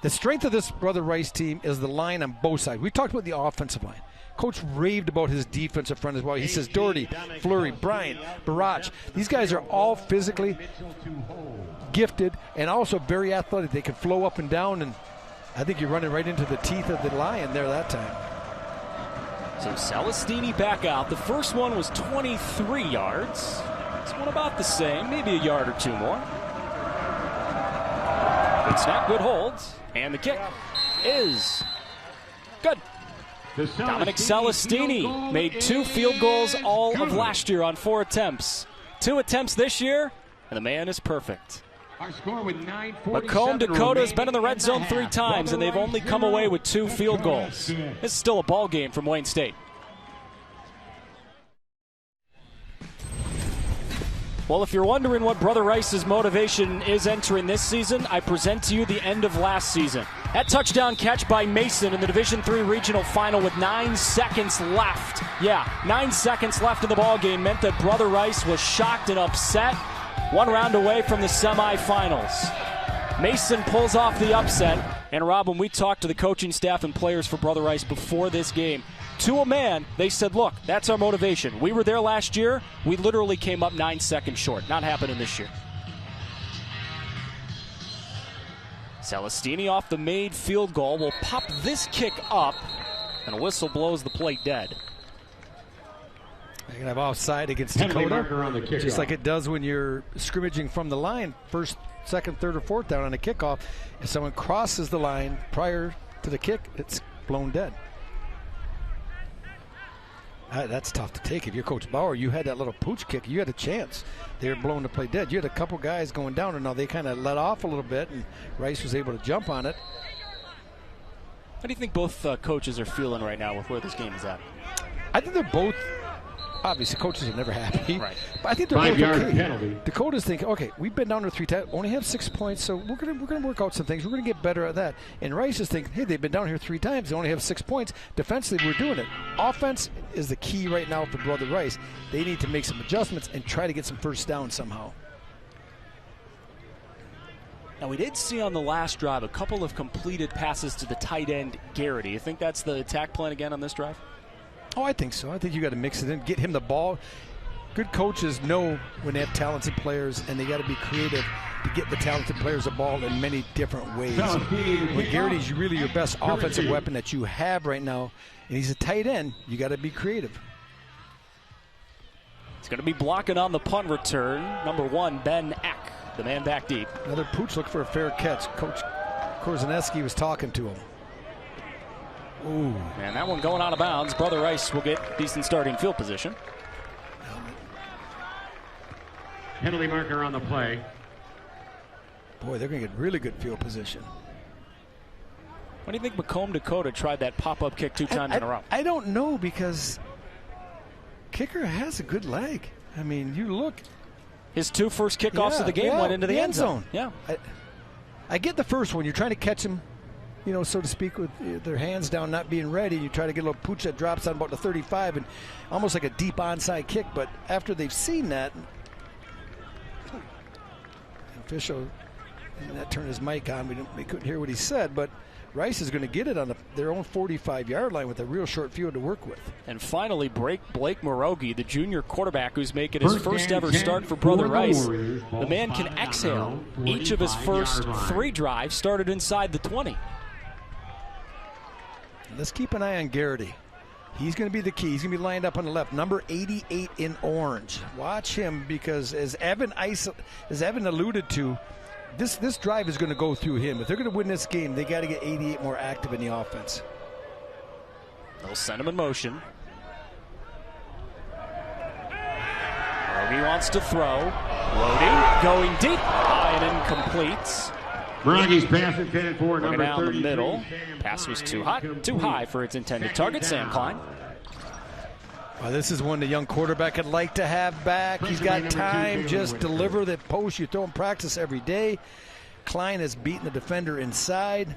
the strength of this Brother Rice team is the line on both sides. We talked about the offensive line. Coach raved about his defensive front as well. He says Doherty, Fleury, Bryant, Barach. These guys are all physically gifted and also very athletic. They can flow up and down, and I think you're running right into the teeth of the lion there that time. So Celestini back out. The first one was 23 yards. This one about the same, maybe a yard or 2 more. Good snap, good holds, and the kick is good. Dominic Celestini made 2 field goals all of last year on 4 attempts. 2 attempts this year, and the man is perfect. Macomb Dakota has been in the red zone 3 times, and they've only come away with 2 field goals. This is still a ball game from Wayne State. Well, if you're wondering what Brother Rice's motivation is entering this season, I present to you the end of last season. That touchdown catch by Mason in the Division III Regional Final with 9 seconds left. Yeah, 9 seconds left in the ball game meant that Brother Rice was shocked and upset. 1 round away from the semifinals. Mason pulls off the upset. And Rob, when we talked to the coaching staff and players for Brother Rice before this game, to a man, they said, look, that's our motivation. We were there last year. We literally came up 9 seconds short. Not happening this year. Celestini off the made field goal will pop this kick up, and a whistle blows the play dead. You're going to have offside against Dakota, just like it does when you're scrimmaging from the line, first, second, third, or fourth down on a kickoff. If someone crosses the line prior to the kick, it's blown dead. That's tough to take. If you're Coach Bauer, you had that little pooch kick, you had a chance. They were blown to play dead. You had a couple guys going down, and now they kind of let off a little bit, and Rice was able to jump on it. How do you think both coaches are feeling right now with where this game is at? I think they're both, obviously coaches are never happy, right. But I think they're both 5-yard okay. penalty. Dakota's thinking, okay, we've been down there 3 times, only have 6 points, so we're gonna work out some things. We're gonna get better at that. And Rice is thinking, hey, they've been down here 3 times, they only have 6 points. Defensively, we're doing it. Offense is the key right now for Brother Rice. They need to make some adjustments and try to get some first down somehow. Now, we did see on the last drive a couple of completed passes to the tight end, Garrity. You think that's the attack plan again on this drive? Oh, I think so. I think you got to mix it in, get him the ball. Good coaches know when they have talented players, and they got to be creative to get the talented players the ball in many different ways. When Garrity's really your best offensive weapon that you have right now, and he's a tight end, you got to be creative. He's going to be blocking on the punt return. Number 1, Ben Eck, the man back deep. Another pooch look for a fair catch. Coach Korzaneski was talking to him. Ooh. And that one going out of bounds. Brother Rice will get decent starting field position. Penalty marker on the play. Boy, they're going to get really good field position. What do you think Macomb Dakota tried that pop-up kick 2 times in a row? I don't know, because kicker has a good leg. I mean, you look. His 2 first kickoffs of the game went into the end zone. Yeah. I get the first one. You're trying to catch him, you know, so to speak, with their hands down, not being ready. You try to get a little pooch that drops on about the 35 and almost like a deep onside kick. But after they've seen that, the official that turned his mic on. We couldn't hear what he said, but Rice is going to get it on their own 45-yard line with a real short field to work with. And finally, Blake Morogi, the junior quarterback who's making his first ever start for Brother Rice. The man can exhale. Each of his first 3 drives started inside the 20. Let's keep an eye on Garrity. He's going to be the key. He's going to be lined up on the left. Number 88 in orange. Watch him, because as Evan alluded to, this drive is going to go through him. If they're going to win this game, they got to get 88 more active in the offense. They'll send him in motion. Roby wants to throw. Loading, going deep, high and incomplete. Meragi's pass intended for number down 33. the middle. Pass was too high for its intended target. Sam Klein. Well, this is one the young quarterback would like to have back. He's got time. Just deliver the post you throw in practice every day. Klein has beaten the defender inside.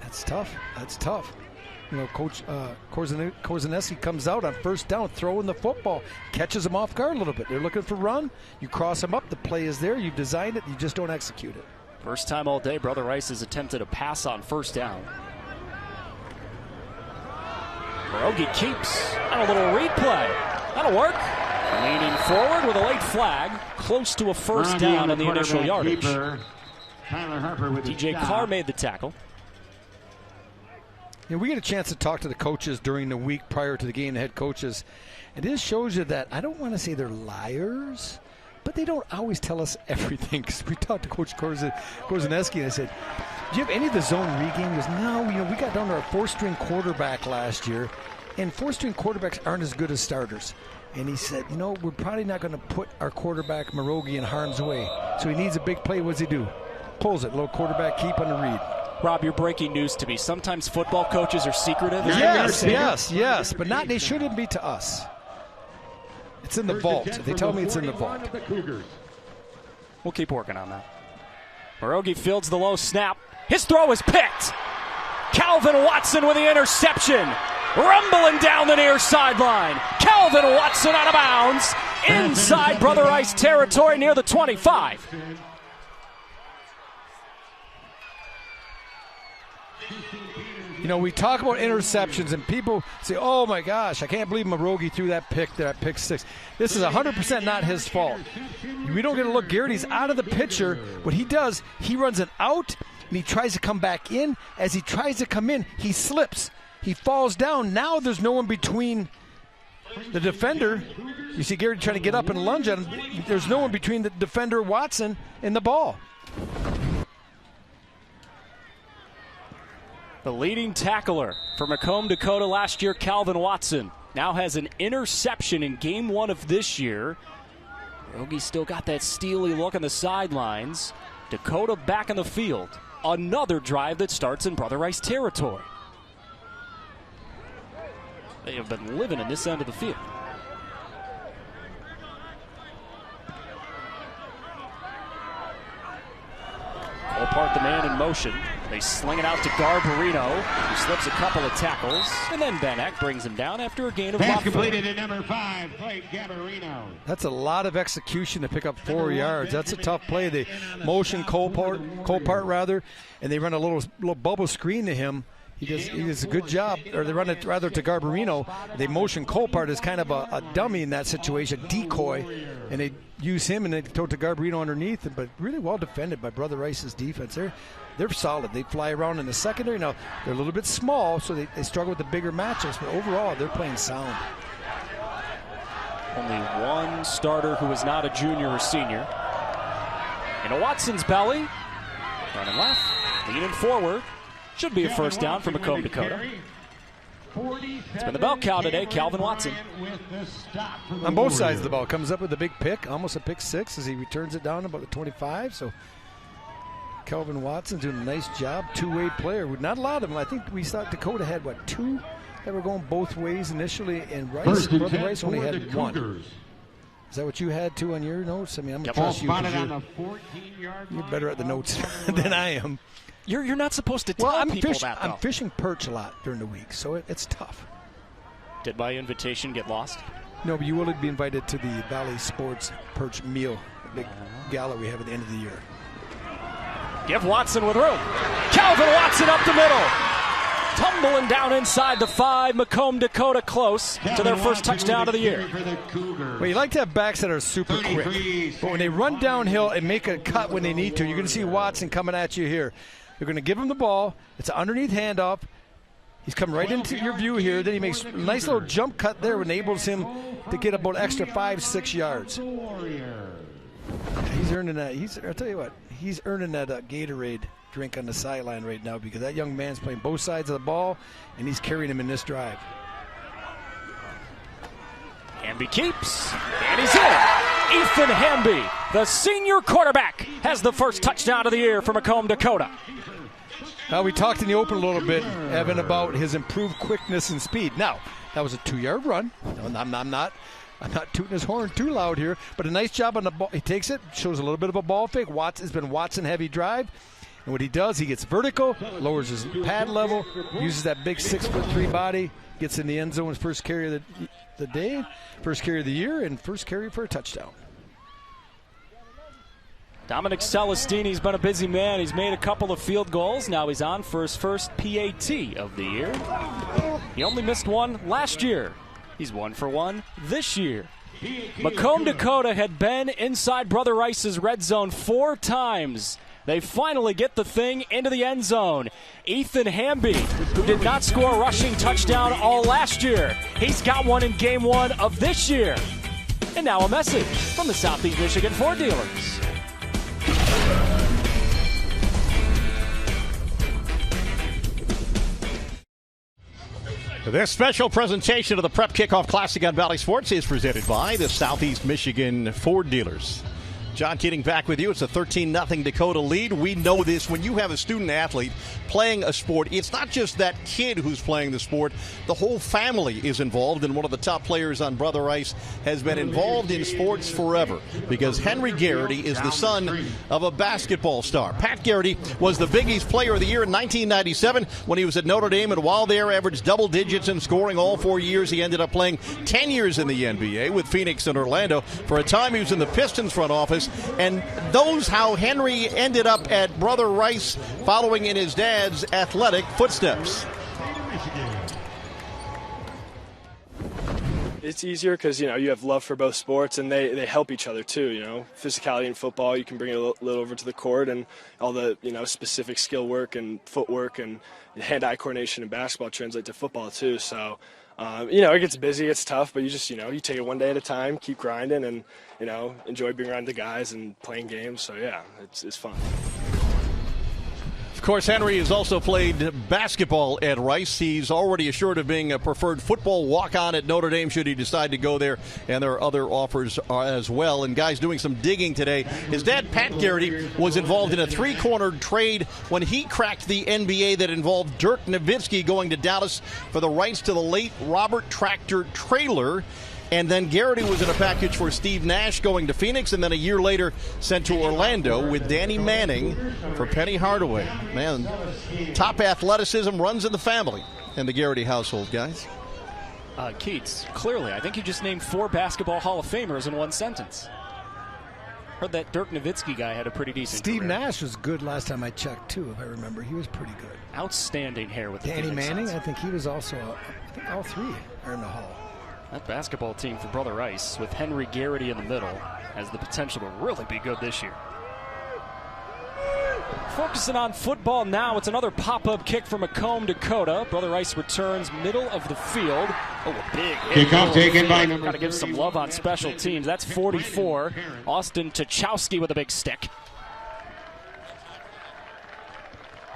That's tough. That's tough. You know, Coach Korzaneski comes out on first down, throwing the football, catches him off guard a little bit. They're looking for run. You cross him up. The play is there. You've designed it. You just don't execute it. First time all day, Brother Rice has attempted a pass on first down. Morogi keeps on a little replay. That'll work. Leaning forward with a late flag, close to a first down in the initial yardage. DJ Carr made the tackle. You know, we get a chance to talk to the coaches during the week prior to the game, the head coaches, and this shows you that I don't want to say they're liars, but they don't always tell us everything. Because we talked to Coach Korzaneski, and I said, "Do you have any of the zone read game?" He goes, "No, you know, we got down to our 4-string quarterback last year, and 4-string quarterbacks aren't as good as starters." And he said, "You know, we're probably not going to put our quarterback Morogi in harm's way. So he needs a big play. What does he do? Pulls it, little quarterback keep on the read." Rob, you're breaking news to me. Sometimes football coaches are secretive. Yes, but not. They shouldn't be to us. It's in the vault. They tell me it's in the vault. We'll keep working on that. Pierogi fields the low snap. His throw is picked. Calvin Watson with the interception. Rumbling down the near sideline. Calvin Watson out of bounds. Inside Brother Rice territory near the 25. You know, we talk about interceptions, and people say, oh, my gosh, I can't believe Pierogi threw that pick six. This is 100% not his fault. We don't get a look. Garrity's out of the picture. What he does, he runs it out, and he tries to come back in. As he tries to come in, he slips. He falls down. Now there's no one between the defender. You see Garrity trying to get up and lunge at him. There's no one between the defender, Watson, and the ball. The leading tackler for Macomb Dakota last year, Calvin Watson, now has an interception in game 1 of this year. Pierogi still got that steely look on the sidelines. Dakota back in the field. Another drive that starts in Brother Rice territory. They have been living in this end of the field. Colpart, the man in motion. They sling it out to Garbarino, who slips a couple of tackles, and then Benek brings him down after a gain of pass completed at number 5, Blake Garbarino. That's a lot of execution to pick up 4 yards. That's a tough play. They motion Colpart rather, and they run a little bubble screen to him. He does a good job, or they run it rather to Garbarino. They motion Colpart as kind of a dummy in that situation, decoy, and they use him and they throw it to Garbarino underneath. But really well defended by Brother Rice's defense. They're solid. They fly around in the secondary. Now, they're a little bit small, so they struggle with the bigger matchups, but overall, they're playing sound. Only one starter who is not a junior or senior. Into Watson's belly. Running left, leaning forward. Should be a first down for Macomb Dakota. It's been the bell cow today, Calvin Watson. On both sides of the ball. Comes up with a big pick, almost a pick six as he returns it down about the 25. So Calvin Watson doing a nice job. Two-way player. Not a lot of them. I think we thought Dakota had, two that were going both ways initially, and Brother Rice only had one. Is that what you had, too, on your notes? I mean, I'm going to trust you. You're better at the notes than I am. You're not supposed to tell people that, though. I'm fishing perch a lot during the week, so it's tough. Did my invitation get lost? No, but you will be invited to the Bally Sports Perch Meal, the big gala we have at the end of the year. Give Watson with room. Calvin Watson up the middle. Tumbling down inside the 5. Macomb Dakota close to their first touchdown of the year. Well, you like to have backs that are super quick. But when they run downhill and make a cut when they need to, you're going to see Watson coming at you here. You're going to give him the ball. It's an underneath handoff. He's coming right into your view here. Then he makes a nice little jump cut there, enables him to get about extra 5-6 yards. He's earning that. I'll tell you what, he's earning that Gatorade drink on the sideline right now because that young man's playing both sides of the ball, and he's carrying him in this drive. Hamby keeps, and he's in. Ethan Hamby, the senior quarterback, has the first touchdown of the year for Macomb Dakota. We talked in the open a little bit, Evan, about his improved quickness and speed. Now, that was a 2-yard run. I'm not tooting his horn too loud here, but a nice job on the ball. He takes it, shows a little bit of a ball fake. It's been Watson-heavy drive. And what he does, he gets vertical, lowers his pad level, uses that big 6'3" body, gets in the end zone, his first carry of the day, first carry of the year, and first carry for a touchdown. Dominic Celestini's been a busy man. He's made a couple of field goals. Now he's on for his first PAT of the year. He only missed one last year. He's 1 for 1 this year. Macomb Dakota had been inside Brother Rice's red zone 4 times. They finally get the thing into the end zone. Ethan Hamby, who did not score a rushing touchdown all last year. He's got one in game 1 of this year. And now a message from the Southeast Michigan Ford dealers. This special presentation of the Prep Kickoff Classic on Bally Sports is presented by the Southeast Michigan Ford dealers. John Keating back with you. It's a 13-0 Dakota lead. We know this. When you have a student athlete playing a sport, it's not just that kid who's playing the sport. The whole family is involved, and one of the top players on Brother Rice has been involved in sports forever because Henry Garrity is the son of a basketball star. Pat Garrity was the Big East Player of the Year in 1997 when he was at Notre Dame, and while there averaged double digits in scoring all 4 years, he ended up playing 10 years in the NBA with Phoenix and Orlando. For a time, he was in the Pistons front office. And those how Henry ended up at Brother Rice following in his dad's athletic footsteps. It's easier because, you have love for both sports, and they help each other too. Physicality in football, you can bring it a little over to the court, and all the, specific skill work and footwork and hand-eye coordination in basketball translate to football too. So, it gets busy, it's tough, but you just, you take it one day at a time, keep grinding, and, enjoy being around the guys and playing games. So, yeah, it's fun. Of course, Henry has also played basketball at Rice. He's already assured of being a preferred football walk-on at Notre Dame should he decide to go there, and there are other offers as well. And guys doing some digging today. His dad, Pat Garrity, was involved in a three-cornered trade when he cracked the NBA that involved Dirk Nowitzki going to Dallas for the rights to the late Robert Tractor Trailer. And then Garrity was in a package for Steve Nash going to Phoenix, and then a year later sent to Orlando with Danny Manning for Penny Hardaway. Man, top athleticism runs in the family in the Garrity household, guys. Keats, clearly, I think you just named 4 basketball Hall of Famers in one sentence. Heard that Dirk Nowitzki guy had a pretty decent Steve career. Nash was good last time I checked, too, if I remember. He was pretty good. Outstanding hair with the Danny Manning, I think he was also, I think all 3 are in the Hall. That basketball team for Brother Rice with Henry Garrity in the middle has the potential to really be good this year. Focusing on football now, it's another pop-up kick from Macomb Dakota. Brother Rice returns middle of the field. Oh, a big hit. Kickoff taken by number. Got to give some love on special teams. That's 44. Austin Tchaikovsky with a big stick.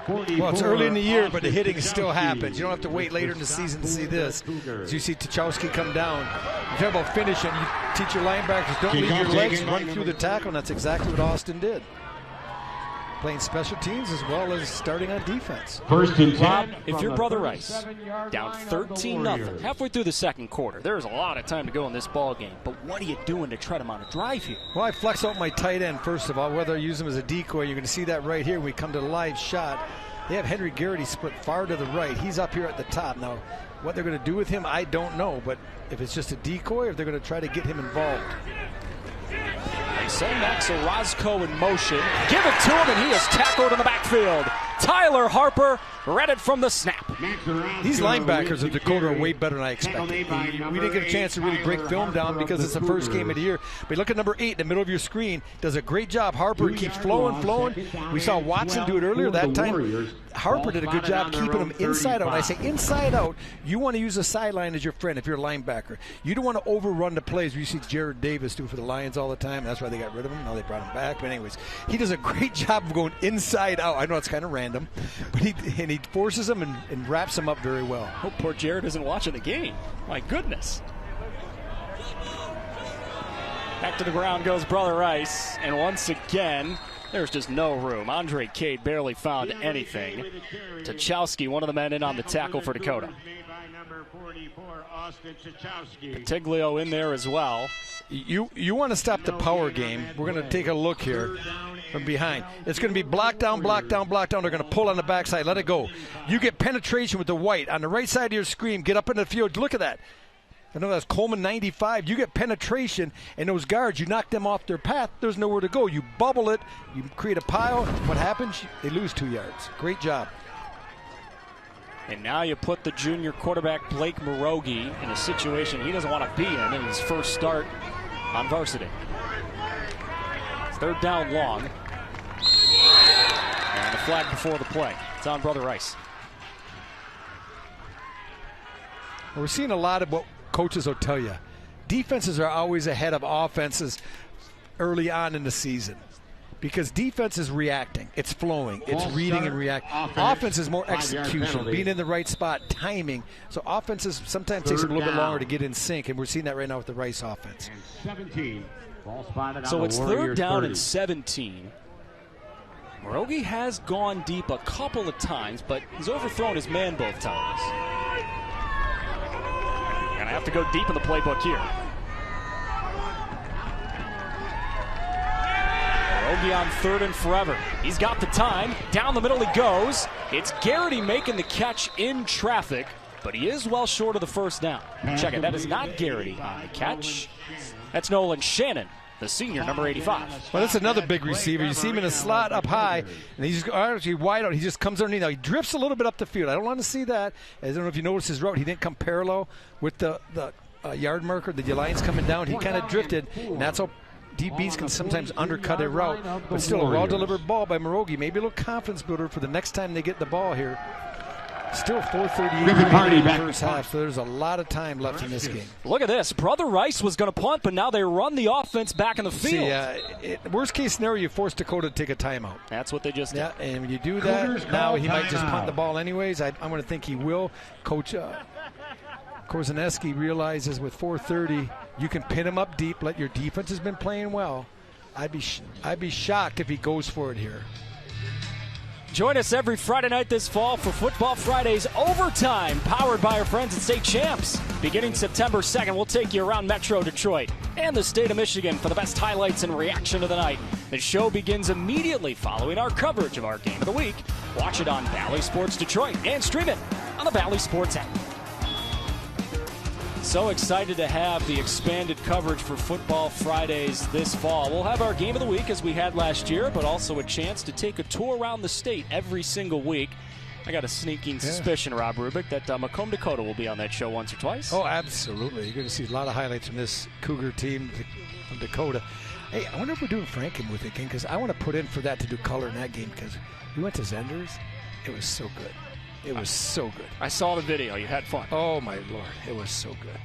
Well, it's early in the year, but the hitting still happens. You don't have to wait later in the season to see this. As you see Tchaikovsky come down. You talk about finishing, you teach your linebackers, don't leave your legs, run through the tackle, and that's exactly what Austin did. Playing special teams as well as starting on defense. First and 10. Rob, if you're Brother Rice, down 13-0, halfway through the second quarter, there's a lot of time to go in this ball game. But what are you doing to try to mount a drive here? Well, I flex out my tight end, first of all, whether I use him as a decoy. You're going to see that right here when we come to the live shot. They have Henry Garrity split far to the right. He's up here at the top. Now, what they're going to do with him, I don't know. But if it's just a decoy, or if they're going to try to get him involved. They send Max Orozco in motion. Give it to him, and he is tackled in the backfield. Tyler Harper read it from the snap. These linebackers of Dakota are way better than I expected. We didn't get a chance to really break film down because it's the first game of the year. But look at number 8 in the middle of your screen. Does a great job. Harper keeps flowing. We saw Watson do it earlier. That time, Harper did a good job keeping him inside out. When I say inside out, you want to use the sideline as your friend if you're a linebacker. You don't want to overrun the plays. You see Jared Davis do for the Lions all the time. That's why they got rid of him. Now they brought him back. But anyways, he does a great job of going inside out. I know it's kind of random, but he forces him and wraps him up very well. Hope poor Jared isn't watching the game. My goodness. Back to the ground goes Brother Rice, and once again, there's just no room. Andre Cade barely found anything. Tchaikovsky, one of the men in on the tackle for Dakota. Patiglio in there as well. You want to stop the power game. We're going to take a look here from behind. It's going to be block down. They're going to pull on the backside. Let it go. You get penetration with the white. On the right side of your screen, get up in the field. Look at that. I know that's Coleman 95. You get penetration, and those guards, you knock them off their path. There's nowhere to go. You bubble it. You create a pile. What happens? They lose 2 yards. Great job. And now you put the junior quarterback Blake Morogi in a situation he doesn't want to be in his first start on varsity. 3rd down long. And the flag before the play. It's on Brother Rice. We're seeing a lot of what coaches will tell you. Defenses are always ahead of offenses early on in the season. Because defense is reacting. It's flowing. It's reading and reacting. Offense is more execution, being in the right spot, timing. So offenses sometimes takes a little bit longer to get in sync, and we're seeing that right now with the Rice offense. So it's third down and 17. Murogi has gone deep a couple of times, but he's overthrown his man both times. Gonna have to go deep in the playbook here. Murogi on third and forever. He's got the time. Down the middle he goes. It's Garrity making the catch in traffic, but he is well short of the first down. Check it. That is not Garrity on the catch. That's Nolan Shannon, the senior, number 85. Well, that's another big receiver. You see him in a slot up high, and he's actually wide out. He just comes underneath. Now, he drifts a little bit up the field. I don't want to see that. I don't know if you noticed his route. He didn't come parallel with the yard marker. The line's coming down. He kind of drifted, and that's how DBs can sometimes undercut a route. But still, a well-delivered ball by Murogi. Maybe a little confidence builder for the next time they get the ball here. Still 4:38 in the first half, so there's a lot of time left in this game. Look at this. Brother Rice was going to punt, but now they run the offense back in the field. See, worst case scenario, you force Dakota to take a timeout. That's what they just did. Yeah, and when you do that, now he might just punt the ball anyways. I'm going to think he will. Coach Korzaneski realizes with 4:30, you can pin him up deep. Let your defense has been playing well. I'd be shocked if he goes for it here. Join us every Friday night this fall for Football Fridays Overtime, powered by our friends at State Champs. Beginning September 2nd, we'll take you around Metro Detroit and the state of Michigan for the best highlights and reaction of the night. The show begins immediately following our coverage of our game of the week. Watch it on Bally Sports Detroit and stream it on the Bally Sports app. So excited to have the expanded coverage for Football Fridays this fall. We'll have our game of the week as we had last year, but also a chance to take a tour around the state every single week. I got a sneaking suspicion, Rob Rubick, that Macomb Dakota will be on that show once or twice. Oh, absolutely. You're going to see a lot of highlights from this Cougar team from Dakota. Hey, I wonder if we're doing Franken with it again, because I want to put in for that to do color in that game, because we went to Zender's. It was so good. It was so good. I saw the video. You had fun. Oh, my Lord. It was so good.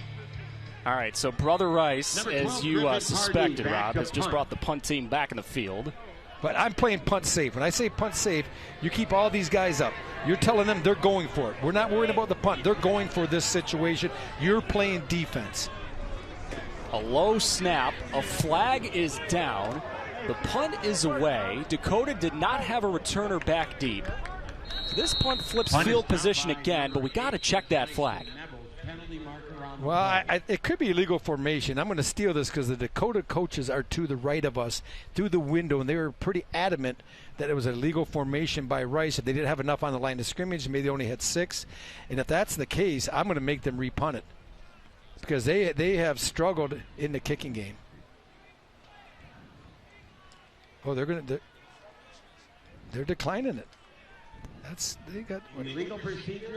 All right, so Brother Rice, as you suspected, Rob, has just brought the punt team back in the field. But I'm playing punt safe. When I say punt safe, you keep all these guys up. You're telling them they're going for it. We're not worried about the punt. They're going for this situation. You're playing defense. A low snap. A flag is down. The punt is away. Dakota did not have a returner back deep. So this punt flips field position again, but we got to check that flag. Well, it could be illegal formation. I'm going to steal this because the Dakota coaches are to the right of us through the window, and they were pretty adamant that it was a legal formation by Rice. If they didn't have enough on the line of scrimmage, maybe they only had 6. And if that's the case, I'm going to make them repunt it because they have struggled in the kicking game. Oh, they're declining it.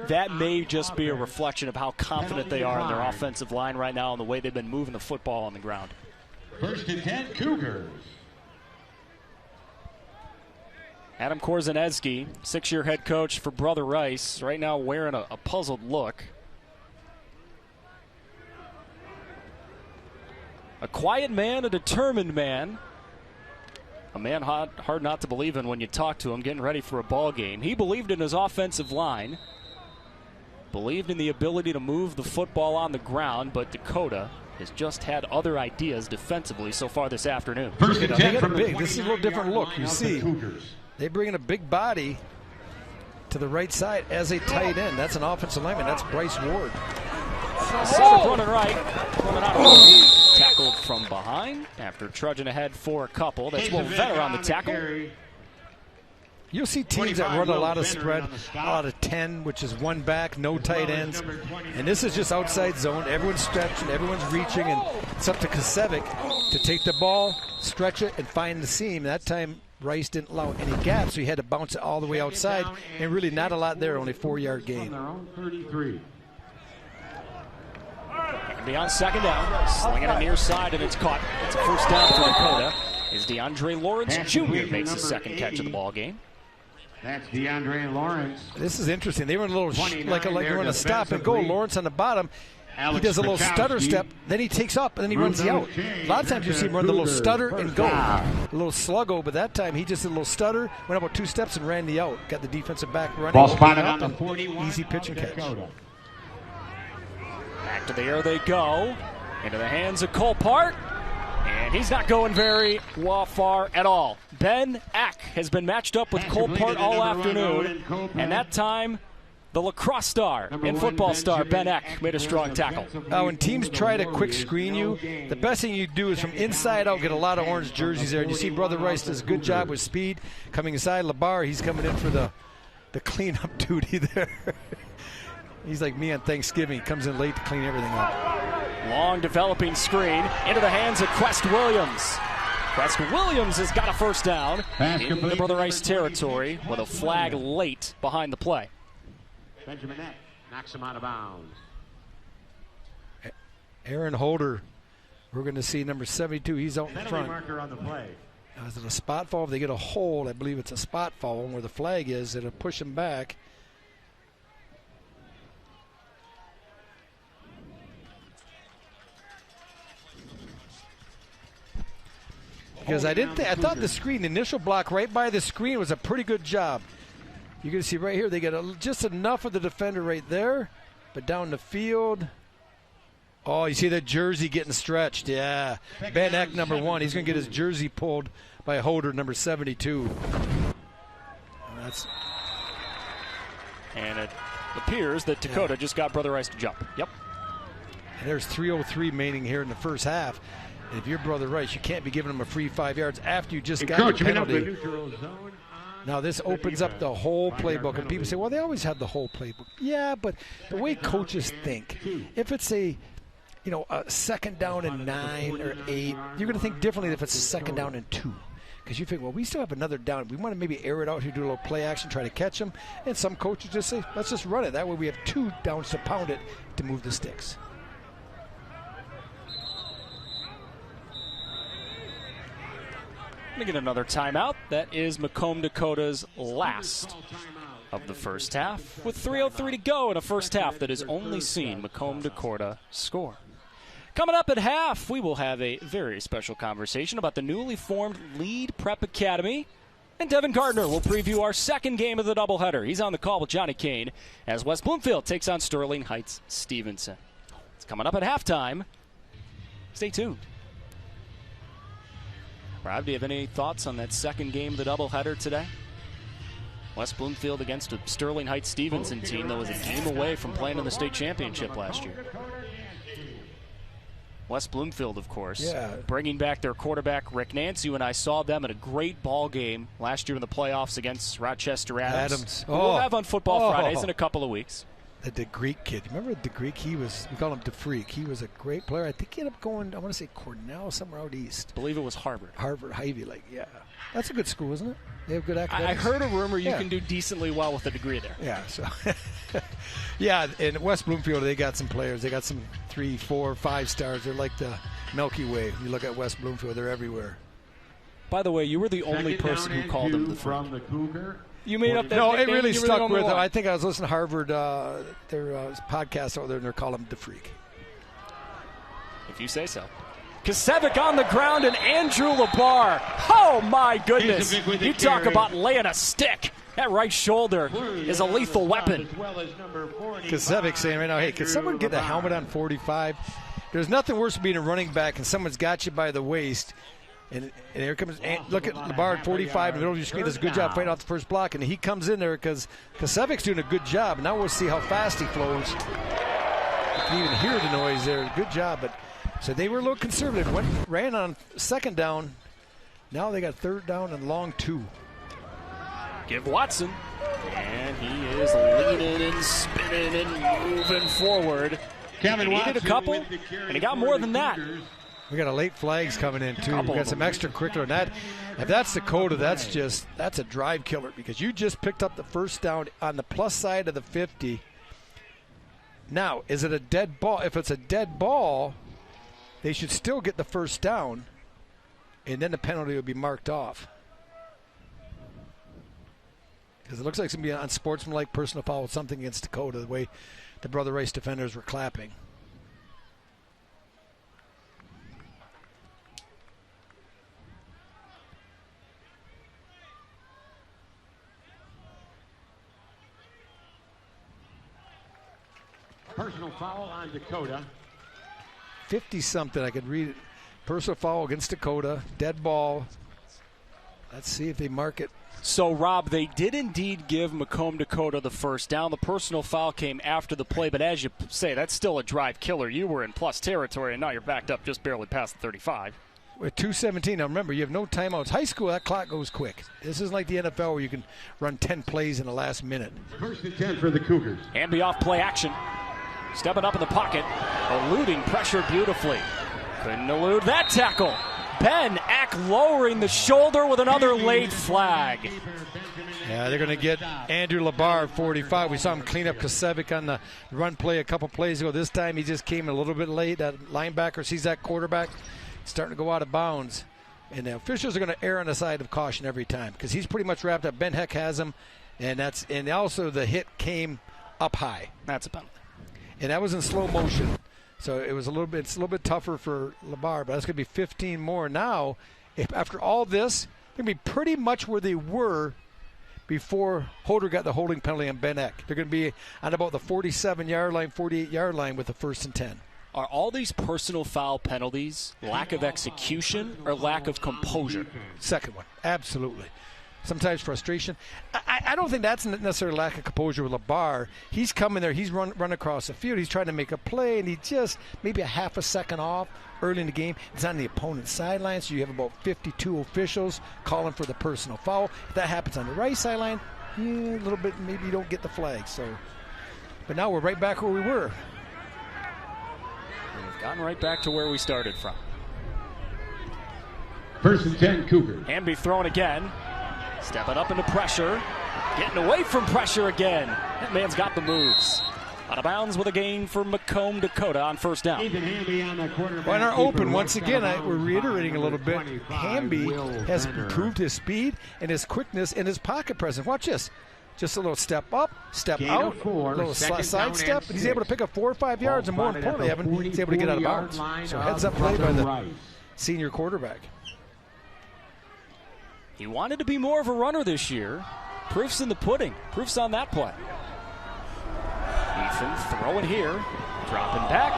That may just be a reflection of how confident they are in their offensive line right now and the way they've been moving the football on the ground. 1st and 10, Cougars. Adam Korzaneski, 6-year head coach for Brother Rice, right now wearing a puzzled look. A quiet man, a determined man. A man hard not to believe in when you talk to him, getting ready for a ball game. He believed in his offensive line, believed in the ability to move the football on the ground, but Dakota has just had other ideas defensively so far this afternoon. This is a little different look. You see, they bring in a big body to the right side as a tight end. That's an offensive lineman. That's Bryce Ward. Running right, running out. Tackled from behind after trudging ahead for a couple. That's Will Vetter on the tackle. You'll see teams that run a lot of spread, a lot of 10, which is one back, no tight ends. And this is just outside zone. Everyone's stretching, everyone's reaching, and it's up to Kasevic to take the ball, stretch it, and find the seam. That time, Rice didn't allow any gaps, so he had to bounce it all the way outside, and really not a lot there, only 4-yard gain. Be on 2nd down, slinging it near side, and it's caught. It's a 1st down for Dakota as DeAndre Lawrence Jr. makes his 2nd catch of the ball game. That's DeAndre Lawrence. This is interesting. They run a little like you run a stop and go. Lawrence on the bottom. He does a little stutter step, then he takes up, and then he runs the out. A lot of times you see him run the little stutter and go. A little sluggo, but that time he just did a little stutter, went about 2 steps and ran the out. Got the defensive back running. Ball spotted on the 41. Easy pitch and catch. Back to the air they go. Into the hands of Colpart. And he's not going very far at all. Ben Eck has been matched up with Colpart all afternoon, and that time the lacrosse star and football star Ben Eck made a strong tackle. When teams try to quick screen you, the best thing you do is from inside out get a lot of orange jerseys there. And you see Brother Rice does a good job with speed. Coming inside Labar, he's coming in for the cleanup duty there. He's like me on Thanksgiving. He comes in late to clean everything up. Long developing screen into the hands of Quest Williams. Quest Williams has got a first down in the Brother Rice territory with a flag late behind the play. Benjamin Eck knocks him out of bounds. Aaron Holder, we're going to see number 72. He's out in front. Marker on the play. Now, is it a spot foul? If they get a hold, I believe it's a spot foul. And where the flag is, it'll push him back. Because I thought the screen, the initial block right by the screen was a pretty good job. You can see right here, they get just enough of the defender right there, but down the field. Oh, you see that jersey getting stretched. Yeah. Ben Eck, number 1. He's going to get his jersey pulled by Holder, number 72. And it appears that Dakota just got Brother Rice to jump. Yep. And there's 3:03 remaining here in the first half. And if you're Brother Rice, you can't be giving him a free 5 yards after you just got the penalty. Now this opens up the whole playbook, and people say, well, they always have the whole playbook. Yeah, but the way coaches think, if it's a second down and 9 or 8, you're going to think differently if it's a second down and 2. Because you think, well, we still have another down. We want to maybe air it out here, do a little play action, try to catch them. And some coaches just say, let's just run it. That way we have 2 downs to pound it to move the sticks. Going to get another timeout. That is Macomb Dakota's last of the first half, with 3:03 to go in a first half that has only seen Macomb Dakota score. Coming up at half, we will have a very special conversation about the newly formed Lead Prep Academy. And Devin Gardner will preview our second game of the doubleheader. He's on the call with Johnny Kane as West Bloomfield takes on Sterling Heights Stevenson. It's coming up at halftime. Stay tuned. Rob, do you have any thoughts on that second game of the doubleheader today? West Bloomfield against a Sterling Heights Stevenson team that was a game away from playing in the state championship last year. West Bloomfield, of course, bringing back their quarterback, Rick Nance. You and I saw them at a great ball game last year in the playoffs against Rochester Adams. We'll have on Football Fridays in a couple of weeks. The Greek kid. Remember the Greek? We call him DeFreak. He was a great player. I think he ended up going, I want to say Cornell, somewhere out east. I believe it was Harvard. Ivy League, yeah. That's a good school, isn't it? They have good academics. I heard a rumor you can do decently well with a degree there. Yeah, so. Yeah, in West Bloomfield, they got some players. They got some 3, 4, 5 stars. They're like the Milky Way. You look at West Bloomfield, they're everywhere. By the way, you were the only person who called him the Freak. The Cougar. You made up that No, nickname? it really stuck with them. I I think I was listening to Harvard, their podcast over there, and they're calling him DeFreak. If you say so. Kasevic on the ground and Andrew Labar. Oh, my goodness. You talk about laying a stick. That right shoulder is a lethal weapon. Kasevic saying right now, hey, can someone get a helmet on 45? There's nothing worse than being a running back and someone's got you by the waist. And here comes, look at Labar at 45 in the middle of your screen. Does a good job fighting off the first block. And he comes in there because Kasevic's doing a good job. Now we'll see how fast he flows. You can even hear the noise there. Good job. But so they were a little conservative. Ran on second down. Now they got third down and long 2. Give Watson. And he is leaning and spinning and moving forward. He needed a couple, and he got more than that. We got a late flags coming in, too. We got some extracurricular. And if that's Dakota, that's a drive killer because you just picked up the first down on the plus side of the 50. Now, is it a dead ball? If it's a dead ball, they should still get the first down, and then the penalty will be marked off. Because it looks like it's going to be an unsportsmanlike personal foul with something against Dakota, the way the Brother Rice defenders were clapping. Personal foul on Dakota. 50-something, I could read it. Personal foul against Dakota. Dead ball. Let's see if they mark it. So, Rob, they did indeed give Macomb Dakota the first down. The personal foul came after the play, but as you say, that's still a drive killer. You were in plus territory, and now you're backed up just barely past the 35. With 2:17, now remember, you have no timeouts. High school, that clock goes quick. This isn't like the NFL where you can run 10 plays in the last minute. 1st and 10 for the Cougars. Hamby off play action. Stepping up in the pocket. Eluding pressure beautifully. Couldn't elude that tackle. Ben Eck lowering the shoulder with another late flag. Yeah, they're going to get Andrew Labar, 45. We saw him clean up Kosevic on the run play a couple plays ago. This time he just came a little bit late. That linebacker sees that quarterback starting to go out of bounds. And the officials are going to err on the side of caution every time because he's pretty much wrapped up. Ben Heck has him, and also the hit came up high. That's a penalty. And that was in slow motion. So it's a little bit tougher for Labar, but that's going to be 15 more. Now, after all this, they're going to be pretty much where they were before Holder got the holding penalty on Ben Eck. They're going to be on about the 47-yard line, 48-yard line with the 1st and 10. Are all these personal foul penalties lack of execution or lack of composure? Second one, absolutely. Sometimes frustration. I don't think that's necessarily lack of composure with Labar. He's coming there. He's run across the field. He's trying to make a play, and he just maybe a half a second off early in the game. It's on the opponent's sideline, so you have about 52 officials calling for the personal foul. If that happens on the right sideline, a little bit, maybe you don't get the flag. So, but now we're right back where we were. We've gotten right back to where we started from. 1st and 10 Cougars. Hamby throwing again. Stepping up into pressure. Getting away from pressure again. That man's got the moves. Out of bounds with a gain for Macomb Dakota on 1st down. Well, in our open, once again, we're reiterating a little bit. Hamby has improved his speed and his quickness and his pocket presence. Watch this. Just a little step up, step out, a little side step, and he's able to pick up 4 or 5 yards, and more importantly, Evan, he's able to get out of bounds. So heads up play by the senior quarterback. He wanted to be more of a runner this year. Proof's in the pudding. Proof's on that play. Ethan throwing here. Dropping back.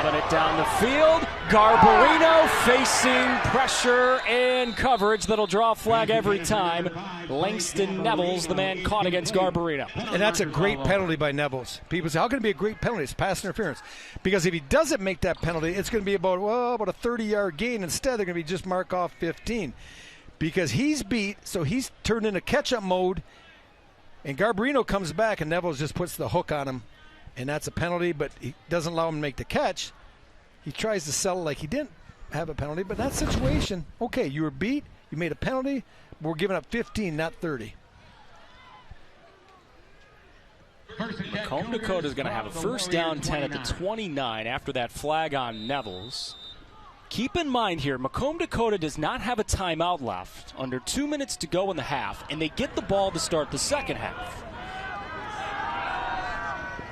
Lobbing it down the field. Garbarino facing pressure and coverage that'll draw a flag every time. Langston Nevels, the man caught against Garbarino. And that's a great penalty by Nevels. People say, how can it be a great penalty? It's pass interference. Because if he doesn't make that penalty, it's going to be about a 30-yard gain. Instead, they're going to be just mark off 15. Because he's beat, so he's turned into catch-up mode, and Garbarino comes back, and Nevels just puts the hook on him, and that's a penalty, but he doesn't allow him to make the catch. He tries to sell it like he didn't have a penalty, but in that situation, okay, you were beat, you made a penalty, but we're giving up 15, not 30. Macomb Dakota is going to have a 1st down 10 at the 29 after that flag on Nevels. Keep in mind here, Macomb Dakota does not have a timeout left. Under 2 minutes to go in the half, and they get the ball to start the second half.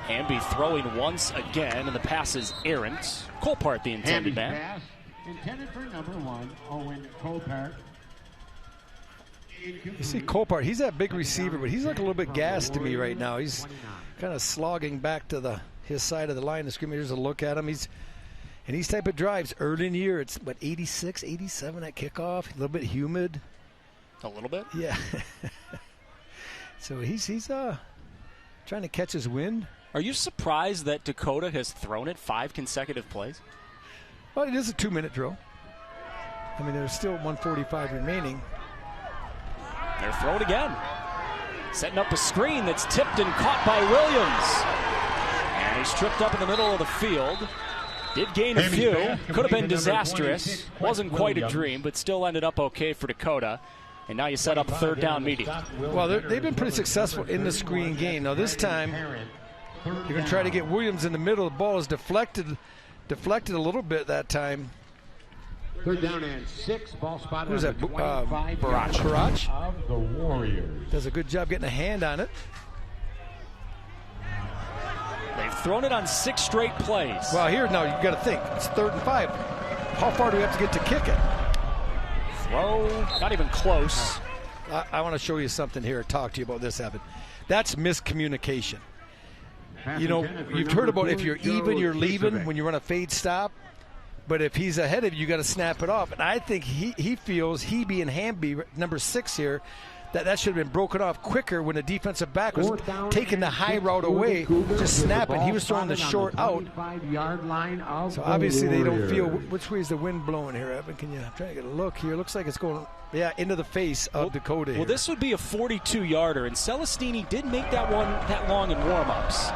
Hamby throwing once again, and the pass is errant. Colpart, the intended man. Pass intended for number 1, Owen Colpart. You see Colpart, he's that big receiver, but he's like a little bit gassed to me right now. He's kind of slogging back to his side of the line of scrimmage. Here's a look at him. And these type of drives, early in the year, it's, 86, 87 at kickoff, a little bit humid. A little bit? Yeah. So he's trying to catch his wind. Are you surprised that Dakota has thrown it 5 consecutive plays? Well, it is a 2-minute drill. I mean, there's still 1:45 remaining. They're throwing again. Setting up a screen that's tipped and caught by Williams. And he's tripped up in the middle of the field. Did gain a few. Could have been disastrous. Wasn't quite a dream, but still ended up okay for Dakota. And now you set up 3rd down medium. Well, they've been pretty successful in the screen game. Now this time, you're going to try to get Williams in the middle. The ball is deflected a little bit that time. 3rd down and 6. Ball spotted. Who's that? Barach of the Warriors. Does a good job getting a hand on it. They've thrown it on 6 straight plays. Well, here now you've got to think. It's 3rd and 5. How far do we have to get to kick it? Throw, not even close. I want to show you something here. Talk to you about this, Evan. That's miscommunication. You know, you've heard about if you're even, you're leaving when you run a fade stop. But if he's ahead of you, you got to snap it off. And I think he feels, he being Hamby, number 6 here, that should have been broken off quicker when the defensive back was taking the high route away, just snapping. He was throwing the short out. So obviously they don't feel. Which way is the wind blowing here, Evan? I'm trying to get a look here. Looks like it's going, into the face of Dakota here. Well, this would be a 42-yarder, and Celestini did make that one that long in warm-ups.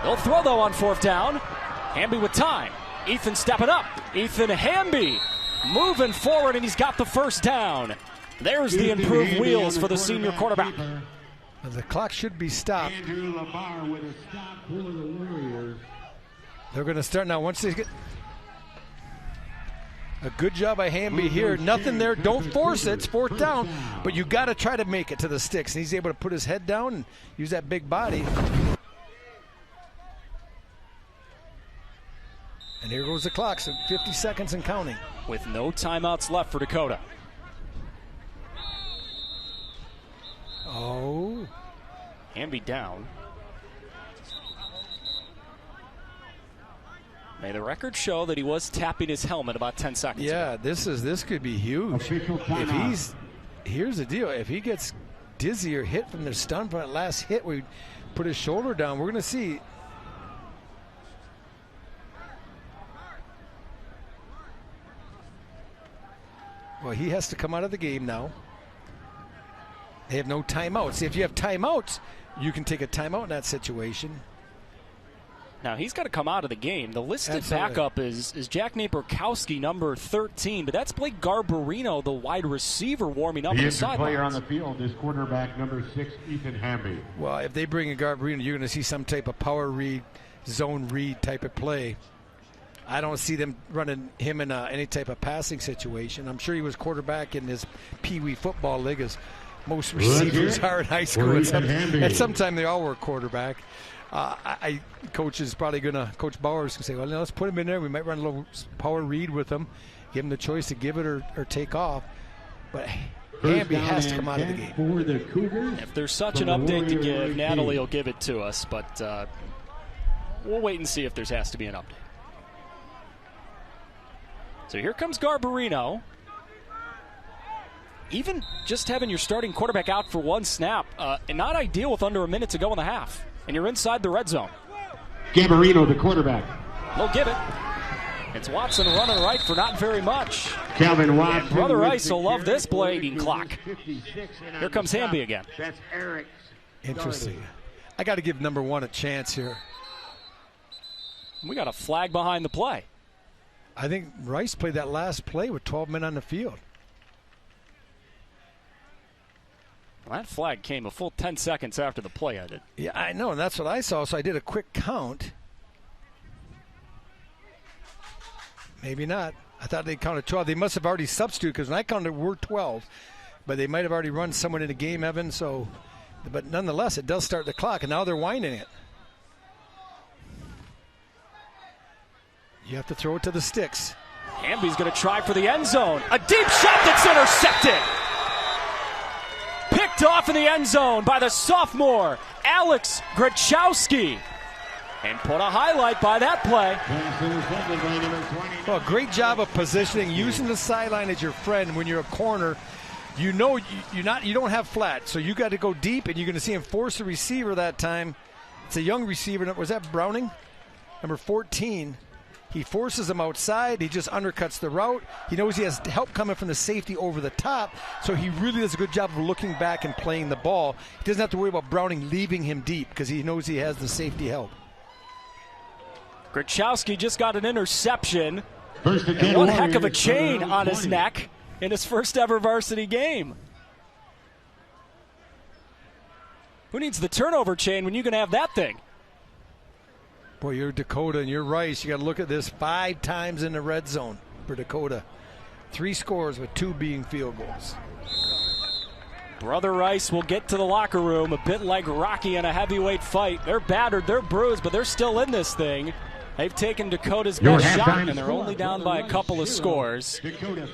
They'll throw, though, on 4th down. Hamby with time. Ethan stepping up. Ethan Hamby moving forward, and he's got the first down. There's the improved wheels for the senior quarterback. The clock should be stopped. They're going to start now. Once they get a good job by Hamby here. Nothing there. Don't force it. It's 4th down. But you got to try to make it to the sticks. And he's able to put his head down and use that big body. And here goes the clock. So 50 seconds and counting. With no timeouts left for Dakota. Oh. Hamby down. May the record show that he was tapping his helmet about 10 seconds ago. This could be huge. Here's the deal. If he gets dizzy or hit from the stun from that last hit where he put his shoulder down, we're going to see. Well, he has to come out of the game now. They have no timeouts. If you have timeouts, you can take a timeout in that situation. Now, he's got to come out of the game. The listed backup is Jack Naperkowski, number 13, but that's Blake Garbarino, the wide receiver, warming up on the sidelines. The player on the field is quarterback number 6, Ethan Hamby. Well, if they bring in Garbarino, you're going to see some type of power read, zone read type of play. I don't see them running him in any type of passing situation. I'm sure he was quarterback in his Pee Wee football league, as most receivers are in high school. At some time, they all were quarterback. Coach Bowers can say, well, let's put him in there. We might run a little power read with him, give him the choice to give it or take off. But Hamby has to come out of the game. For the Cougars, if there's such an update to give, Natalie will give it to us. But we'll wait and see if there has to be an update. So here comes Garbarino. Even just having your starting quarterback out for one snap, not ideal with under a minute to go in the half. And you're inside the red zone. Garbarino, the quarterback. They'll give it. It's Watson running right for not very much. Calvin Watson. And Brother Rice will love this blading clock. Here comes Hamby again. That's Eric. Interesting. I got to give number 1 a chance here. We got a flag behind the play. I think Rice played that last play with 12 men on the field. Well, that flag came a full 10 seconds after the play ended. Yeah, I know, and that's what I saw, so I did a quick count. Maybe not. I thought they counted 12. They must have already substituted, because when I counted, we're 12. But they might have already run someone in the game, Evan, so. But nonetheless, it does start the clock, and now they're winding it. You have to throw it to the sticks. Hamby's going to try for the end zone. A deep shot that's intercepted. Picked off in the end zone by the sophomore, Alex Grachowski. And put a highlight by that play. Well, great job of positioning, using the sideline as your friend when you're a corner. You know you don't have flat, so you got to go deep, and you're going to see him force the receiver that time. It's a young receiver. Was that Browning? Number 14. He forces him outside. He just undercuts the route. He knows he has help coming from the safety over the top, so he really does a good job of looking back and playing the ball. He doesn't have to worry about Browning leaving him deep because he knows he has the safety help. Grachowski just got an interception. And one heck of a chain on his neck in his first ever varsity game. Who needs the turnover chain when you can have that thing? Boy, you're Dakota and you're Rice. You got to look at this 5 times in the red zone for Dakota. 3 scores with 2 being field goals. Brother Rice will get to the locker room a bit like Rocky in a heavyweight fight. They're battered, they're bruised, but they're still in this thing. They've taken Dakota's best shot, and they're only down by a couple of scores.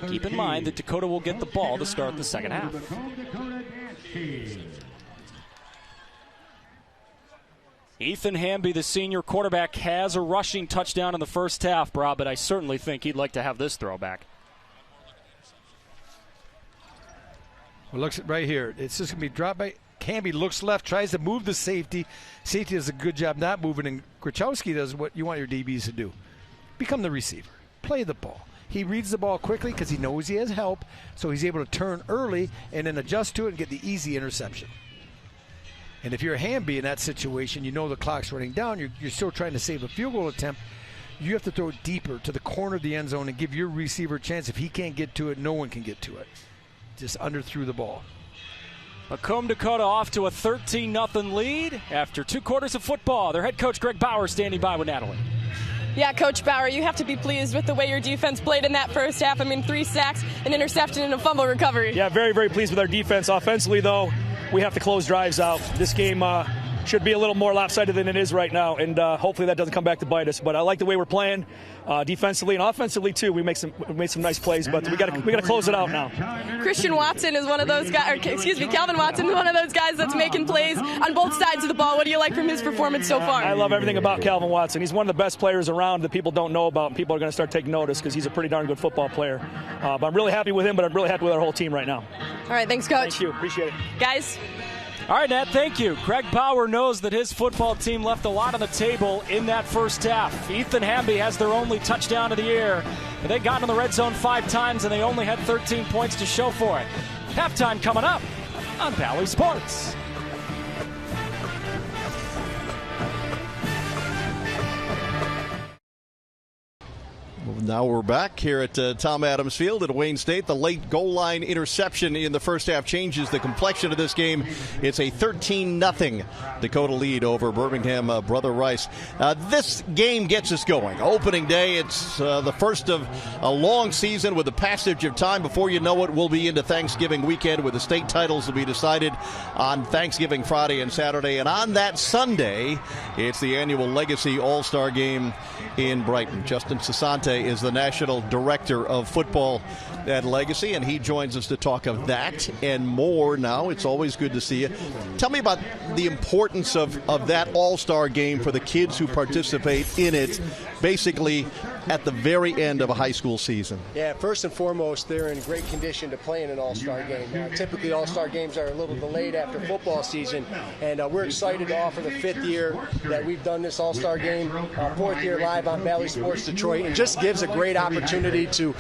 Keep in mind that Dakota will get the ball to start the second half. Ethan Hamby, the senior quarterback, has a rushing touchdown in the first half, Rob, but I certainly think he'd like to have this throwback. Well, looks right here. It's just going to be dropped by Hamby. Looks left, tries to move the safety. Safety does a good job not moving, and Grachowski does what you want your DBs to do. Become the receiver. Play the ball. He reads the ball quickly because he knows he has help, so he's able to turn early and then adjust to it and get the easy interception. And if you're a Hamby in that situation, you know the clock's running down, you're still trying to save a field goal attempt, you have to throw it deeper to the corner of the end zone and give your receiver a chance. If he can't get to it, no one can get to it. Just underthrew the ball. Macomb Dakota off to a 13-0 lead after 2 quarters of football. Their head coach Greg Bauer standing by with Natalie. Yeah, Coach Bauer, you have to be pleased with the way your defense played in that first half. I mean, 3 sacks, an interception, and a fumble recovery. Yeah, very, very pleased with our defense. Offensively, though, we have to close drives out. This game should be a little more lopsided than it is right now, and hopefully that doesn't come back to bite us. But I like the way we're playing defensively and offensively too. We made some nice plays, but we got to close it out now. Christian Watson is one of those guys, Calvin Watson is one of those guys that's making plays on both sides of the ball. What do you like from his performance so far? I love everything about Calvin Watson. He's one of the best players around that people don't know about, and people are going to start taking notice because he's a pretty darn good football player. But I'm really happy with him, but I'm really happy with our whole team right now. All right, thanks, Coach. Thank you. Appreciate it. Guys. All right, Nat, thank you. Greg Bauer knows that his football team left a lot on the table in that first half. Ethan Hamby has their only touchdown of the year. They got in the red zone 5 times, and they only had 13 points to show for it. Halftime coming up on Bally Sports. Now we're back here at Tom Adams Field at Wayne State. The late goal line interception in the first half changes the complexion of this game. It's a 13-0 Dakota lead over Birmingham Brother Rice. This game gets us going. Opening day, it's the first of a long season. With the passage of time, before you know it, we'll be into Thanksgiving weekend, with the state titles to be decided on Thanksgiving Friday and Saturday. And on that Sunday, it's the annual Legacy All-Star Game in Brighton. Justin Sassante is the National Director of Football at Legacy, and he joins us to talk of that and more now. It's always good to see you. Tell me about the importance of that All-Star Game for the kids who participate in it, basically at the very end of a high school season. Yeah, first and foremost, they're in great condition to play in an All-Star game. Typically, All-Star games are a little delayed after football season, and we're excited to offer the 5th year that we've done this All-Star game, 4th year live on Bally Sports Detroit, and just gives a great opportunity to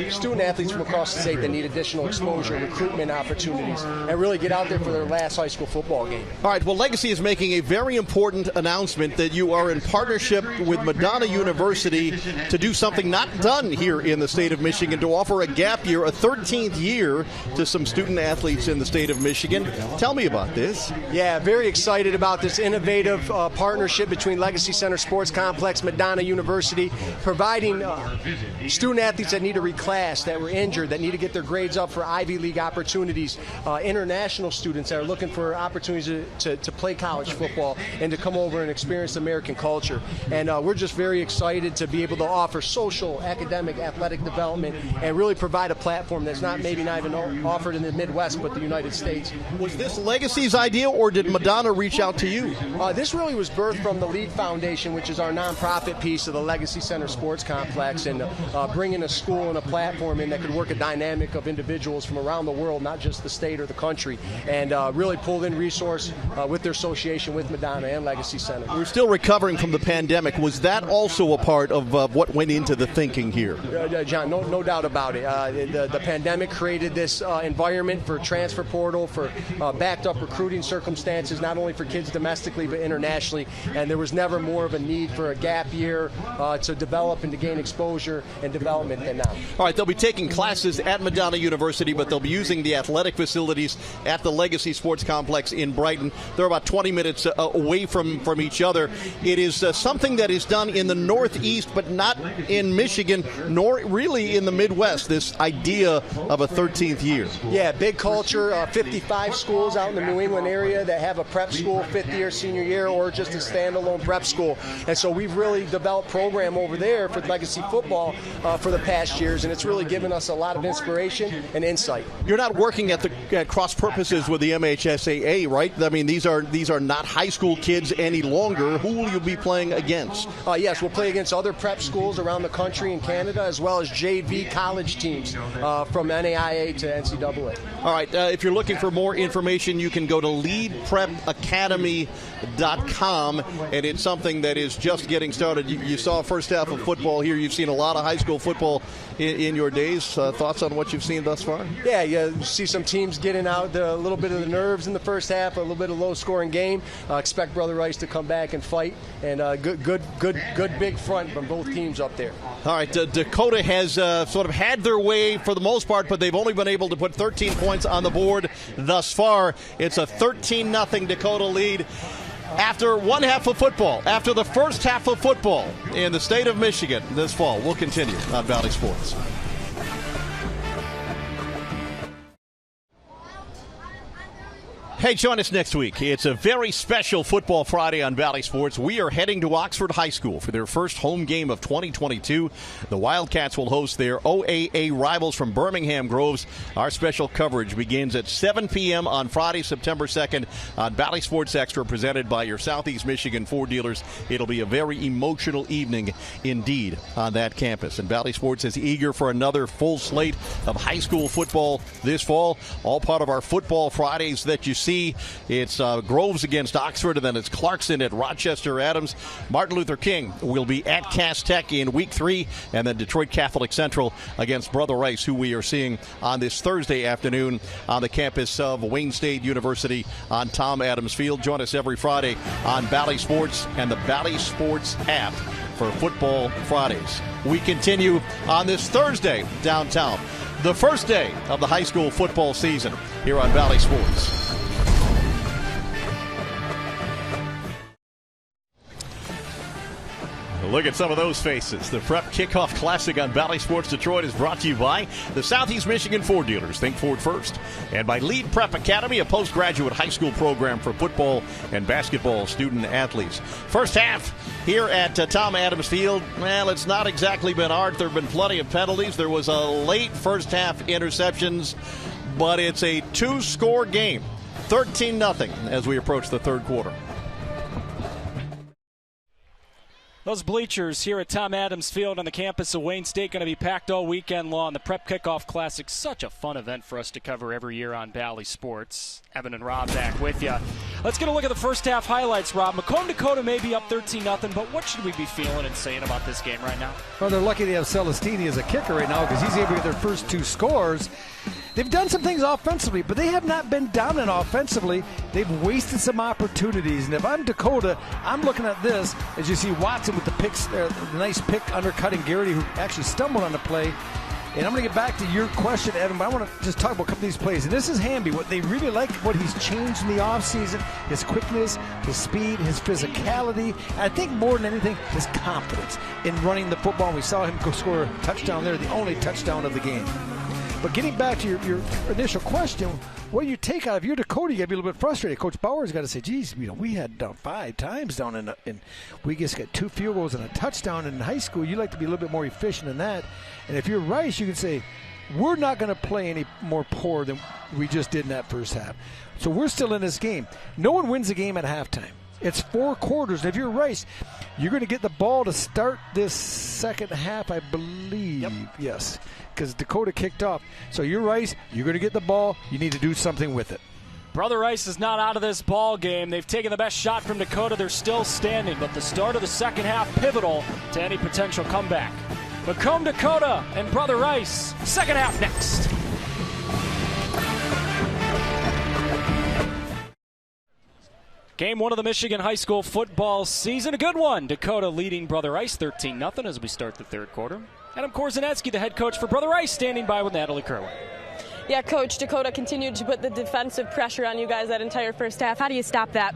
student athletes from across the state that need additional exposure, recruitment opportunities, and really get out there for their last high school football game. All right, well, Legacy is making a very important announcement that you are in partnership with Madonna University to do something not done here in the state of Michigan, to offer a gap year, a 13th year, to some student athletes in the state of Michigan. Tell me about this. Yeah, very excited about this innovative partnership between Legacy Center Sports Complex, Madonna University, providing student athletes that need to reclass, that were injured, that need to get their grades up for Ivy League opportunities, international students that are looking for opportunities to play college football and to come over and experience American culture. And we're just very excited to be able to offer social, academic, athletic development and really provide a platform that's not even offered in the Midwest but the United States. Was this Legacy's idea, or did Madonna reach out to you? This really was birthed from the Lead Foundation, which is our nonprofit piece of the Legacy Center Sports Complex, and bringing a school and a platform in that could work a dynamic of individuals from around the world, not just the state or the country, and really pulled in resource with their association with Madonna and Legacy Center. We're still recovering from the pandemic. Was that also a part of what went into the thinking here? John, no doubt about it. The pandemic created this environment for transfer portal, for backed up recruiting circumstances, not only for kids domestically but internationally, and there was never more of a need for a gap year to develop and to gain exposure and development than now. All right, they'll be taking classes at Madonna University, but they'll be using the athletic facilities at the Legacy Sports Complex in Brighton. They're about 20 minutes away from each other. It is something that is done in the Northeast, but not in Michigan, nor really in the Midwest, this idea of a 13th year. Yeah, big culture, 55 schools out in the New England area that have a prep school, fifth year, senior year, or just a standalone prep school. And so we've really developed a program over there for legacy football for the past years, and it's really given us a lot of inspiration and insight. You're not working at cross purposes with the MHSAA, right? I mean, these are not high school kids any longer. Who will you be playing against? Yes, we'll play against other prep schools around the country in Canada, as well as JV college teams from NAIA to NCAA. All right, if you're looking for more information, you can go to leadprepacademy.com, and it's something that is just getting started. You saw first half of football here. You've seen a lot of high school football in your days. Thoughts on what you've seen thus far? Yeah, you see some teams getting out a little bit of the nerves in the first half, a little bit of low-scoring game. Expect Brother Rice to come back and fight, and good big front from both teams up there. All right, Dakota has sort of had their way for the most part, but they've only been able to put 13 points on the board thus far. It's a 13-0 Dakota lead. After one half of football, after the first half of football in the state of Michigan this fall. We'll continue on Bally Sports. Hey, join us next week. It's a very special Football Friday on Bally Sports. We are heading to Oxford High School for their first home game of 2022. The Wildcats will host their OAA rivals from Birmingham Groves. Our special coverage begins at 7 p.m. on Friday, September 2nd on Bally Sports Extra, presented by your Southeast Michigan Ford dealers. It'll be a very emotional evening indeed on that campus. And Bally Sports is eager for another full slate of high school football this fall. All part of our Football Fridays that you see. It's Groves against Oxford, and then it's Clarkson at Rochester Adams. Martin Luther King will be at Cass Tech in Week 3, and then Detroit Catholic Central against Brother Rice, who we are seeing on this Thursday afternoon on the campus of Wayne State University on Tom Adams Field. Join us every Friday on Bally Sports and the Bally Sports app for Football Fridays. We continue on this Thursday downtown, the first day of the high school football season here on Bally Sports. Look at some of those faces. The Prep Kickoff Classic on Bally Sports Detroit is brought to you by the Southeast Michigan Ford dealers. Think Ford first. And by Lead Prep Academy, a postgraduate high school program for football and basketball student athletes. First half here at Tom Adams Field. Well, it's not exactly been art. There have been plenty of penalties. There was a late first half interceptions, but it's a two-score game. 13-0 as we approach the third quarter. Those bleachers here at Tom Adams Field on the campus of Wayne State going to be packed all weekend long. The Prep Kickoff Classic, such a fun event for us to cover every year on Bally Sports. Evan and Rob back with you. Let's get a look at the first half highlights, Rob. Macomb Dakota may be up 13-0, but what should we be feeling and saying about this game right now? Well, they're lucky they have Celestini as a kicker right now because he's able to get their first two scores. They've done some things offensively, but they have not been dominant offensively. They've wasted some opportunities. And if I'm Dakota, I'm looking at this as you see Watson with the picks, the nice pick undercutting Garrity, who actually stumbled on the play. And I'm going to get back to your question, Evan, but I want to just talk about a couple of these plays. And this is Hamby. What they really like, what he's changed in the offseason, his quickness, his speed, his physicality. And I think more than anything, his confidence in running the football. We saw him go score a touchdown there, the only touchdown of the game. But getting back to your initial question, what do you take out of your Dakota? You got to be a little bit frustrated. Coach Bauer's got to say, geez, we had down 5 times down in we just got 2 field goals and a touchdown in high school. You like to be a little bit more efficient than that. And if you're Rice, you can say, we're not going to play any more poor than we just did in that first half. So we're still in this game. No one wins the game at halftime. It's 4 quarters. And if you're Rice, you're going to get the ball to start this second half, I believe. Yep. Yes, because Dakota kicked off. So you're Rice. You're going to get the ball. You need to do something with it. Brother Rice is not out of this ball game. They've taken the best shot from Dakota. They're still standing, but the start of the second half pivotal to any potential comeback. Macomb Dakota and Brother Rice. Second half next. Game 1 of the Michigan high school football season. A good one. Dakota leading Brother Rice 13-0 as we start the third quarter. Adam Korzeniecki, the head coach for Brother Rice, standing by with Natalie Kerwin. Yeah, Coach, Dakota continued to put the defensive pressure on you guys that entire first half. How do you stop that?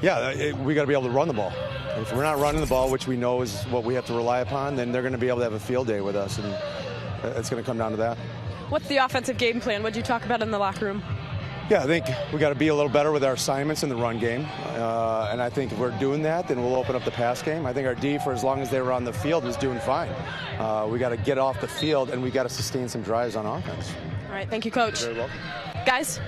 Yeah, we got to be able to run the ball. If we're not running the ball, which we know is what we have to rely upon, then they're going to be able to have a field day with us, and it's going to come down to that. What's the offensive game plan? What did you talk about in the locker room? Yeah, I think we got to be a little better with our assignments in the run game, and I think if we're doing that, then we'll open up the pass game. I think our D, for as long as they were on the field, was doing fine. We got to get off the field, and we got to sustain some drives on offense. All right, thank you, Coach. You're very welcome. Guys.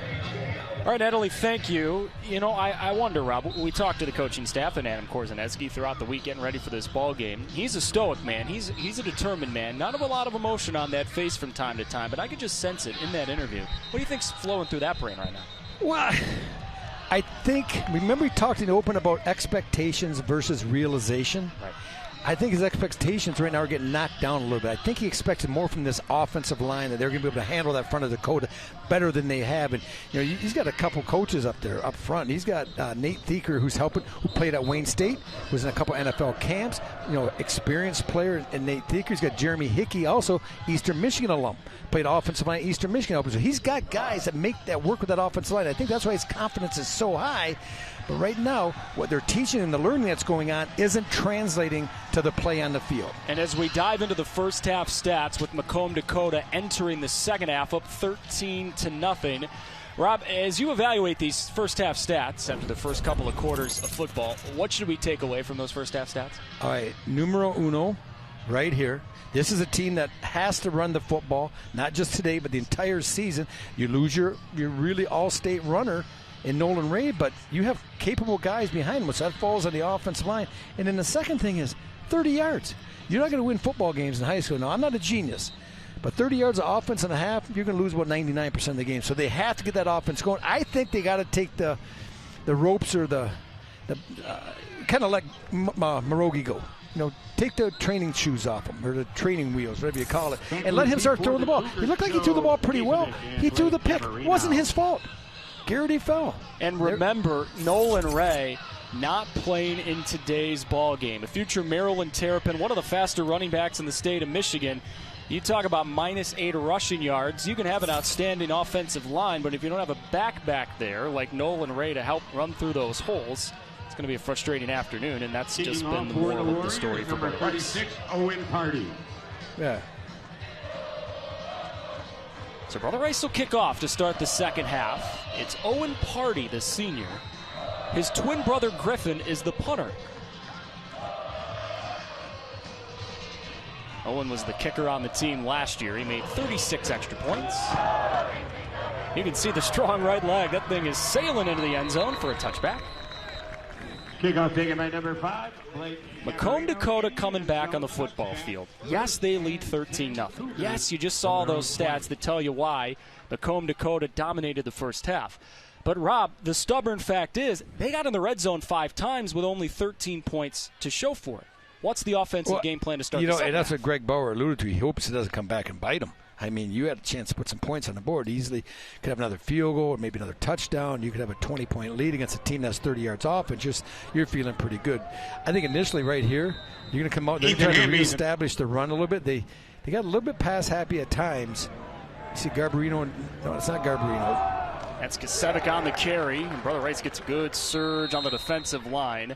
All right, Natalie, thank you. You know, I wonder, Rob, we talked to the coaching staff and Adam Korzenetsky throughout the week getting ready for this ball game. He's a stoic man. He's a determined man. Not a lot of emotion on that face from time to time, but I could just sense it in that interview. What do you think's flowing through that brain right now? Well, I think, remember we talked in the open about expectations versus realization? Right. I think his expectations right now are getting knocked down a little bit. I think he expected more from this offensive line, that they're going to be able to handle that front of Dakota better than they have. And you know, he's got a couple coaches up there up front. He's got Nate Thieker, who's helping, who played at Wayne State, was in a couple NFL camps. You know, experienced player in Nate Thieker. He's got Jeremy Hickey, also Eastern Michigan alum, played offensive line at Eastern Michigan. So he's got guys that work with that offensive line. I think that's why his confidence is so high. But right now, what they're teaching and the learning that's going on isn't translating to the play on the field. And as we dive into the first half stats with Macomb Dakota entering the second half up 13-0, Rob, as you evaluate these first half stats after the first couple of quarters of football, what should we take away from those first half stats? All right, numero uno, right here. This is a team that has to run the football, not just today, but the entire season. You lose your really all-state runner in Nolan Ray, but you have capable guys behind him, so that falls on the offensive line. And then the second thing is 30 yards. You're not going to win football games in high school. Now, I'm not a genius, but 30 yards of offense and a half, you're going to lose about 99% of the game. So they have to get that offense going. I think they got to take the ropes or the kind of let Morogi go. You know, take the training shoes off him, or the training wheels, whatever you call it, and let him start throwing the ball. He looked like he threw the ball pretty well. He threw the pick. It wasn't his fault. Garrity fell. And remember, Nolan Ray not playing in today's ball game. A future Maryland Terrapin, one of the faster running backs in the state of Michigan. You talk about -8 rushing yards. You can have an outstanding offensive line, but if you don't have a back there like Nolan Ray to help run through those holes, it's going to be a frustrating afternoon, and that's just been the moral of the story for Brother Rice. Owen Party. Yeah. So Brother Rice will kick off to start the second half. It's Owen Party, the senior. His twin brother Griffin is the punter. Owen was the kicker on the team last year. He made 36 extra points. You can see the strong right leg. That thing is sailing into the end zone for a touchback. Kickoff taken by number 5. Macomb Dakota coming back on the football field. Yes, they lead 13-0. Yes, you just saw those stats that tell you why Macomb Dakota dominated the first half. But, Rob, the stubborn fact is they got in the red zone 5 times with only 13 points to show for it. What's the offensive game plan to start the second and that's half? what Greg Bauer alluded to. He hopes it doesn't come back and bite him. I mean, you had a chance to put some points on the board. Easily could have another field goal or maybe another touchdown. You could have a 20-point lead against a team that's 30 yards off, and just you're feeling pretty good. I think initially right here, you're going to come out. They're trying to reestablish the run a little bit. They got a little bit pass happy at times. You see Garbarino. No, it's not Garbarino. That's Kasevic on the carry. And Brother Rice gets a good surge on the defensive line.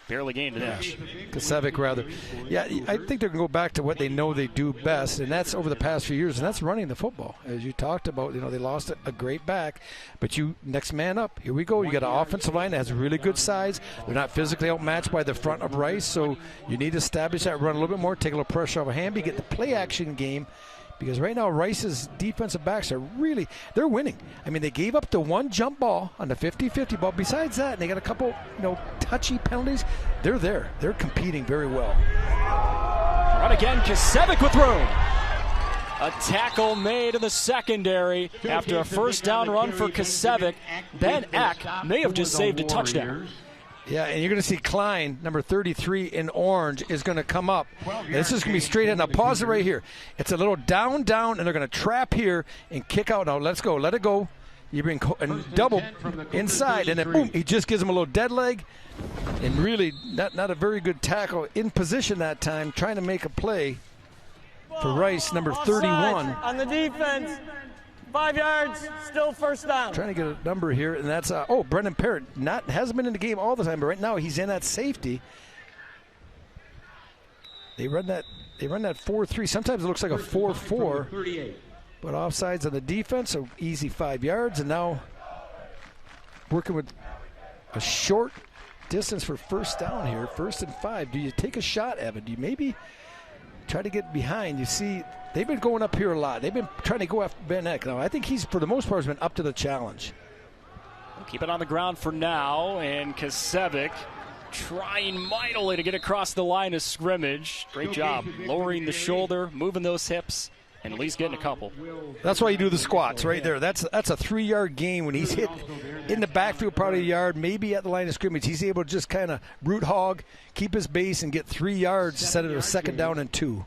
Barely gained an inch. Kasevic, rather. Yeah, I think they're going to go back to what they know they do best, and that's over the past few years, and that's running the football. As you talked about, they lost a great back, but you next man up. Here we go. You got an offensive line that has really good size. They're not physically outmatched by the front of Rice, so you need to establish that run a little bit more, take a little pressure off of Hamby, get the play action game. Because right now, Rice's defensive backs they're winning. I mean, they gave up the one jump ball on the 50-50 ball. Besides that, and they got a couple, touchy penalties. They're there. They're competing very well. Run again, Kasevic with room. A tackle made in the secondary after a first down run for Kasevic. Ben Eck may have just saved a touchdown. Yeah, and you're going to see Klein, number 33 in orange, is going to come up. And this is going to be straight in. Now, pause it right here. It's a little down, and they're going to trap here and kick out. Now, let's go. Let it go. You bring and double inside, and then, boom, he just gives him a little dead leg. And really not a very good tackle in position that time, trying to make a play for Rice, number 31. On the defense. 5 yards, still first down. Trying to get a number here, and that's Brendan Parrott. Hasn't been in the game all the time, but right now he's in at safety. They run that 4-3. Sometimes it looks like a 4-4. But offsides on the defense, so easy 5 yards. And now working with a short distance for first down here, 1st and 5. Do you take a shot, Evan? Do you maybe try to get behind? You see, they've been going up here a lot. They've been trying to go after Ben Eck. Now, I think he's, for the most part, has been up to the challenge. We'll keep it on the ground for now, and Kasevic trying mightily to get across the line of scrimmage. Great job lowering the shoulder, moving those hips, and at least getting a couple. That's why you do the squats right there. That's a 3-yard gain when he's hit in the backfield, probably a yard, maybe at the line of scrimmage. He's able to just kind of root hog, keep his base, and get 3 yards instead of a 2nd down and 2.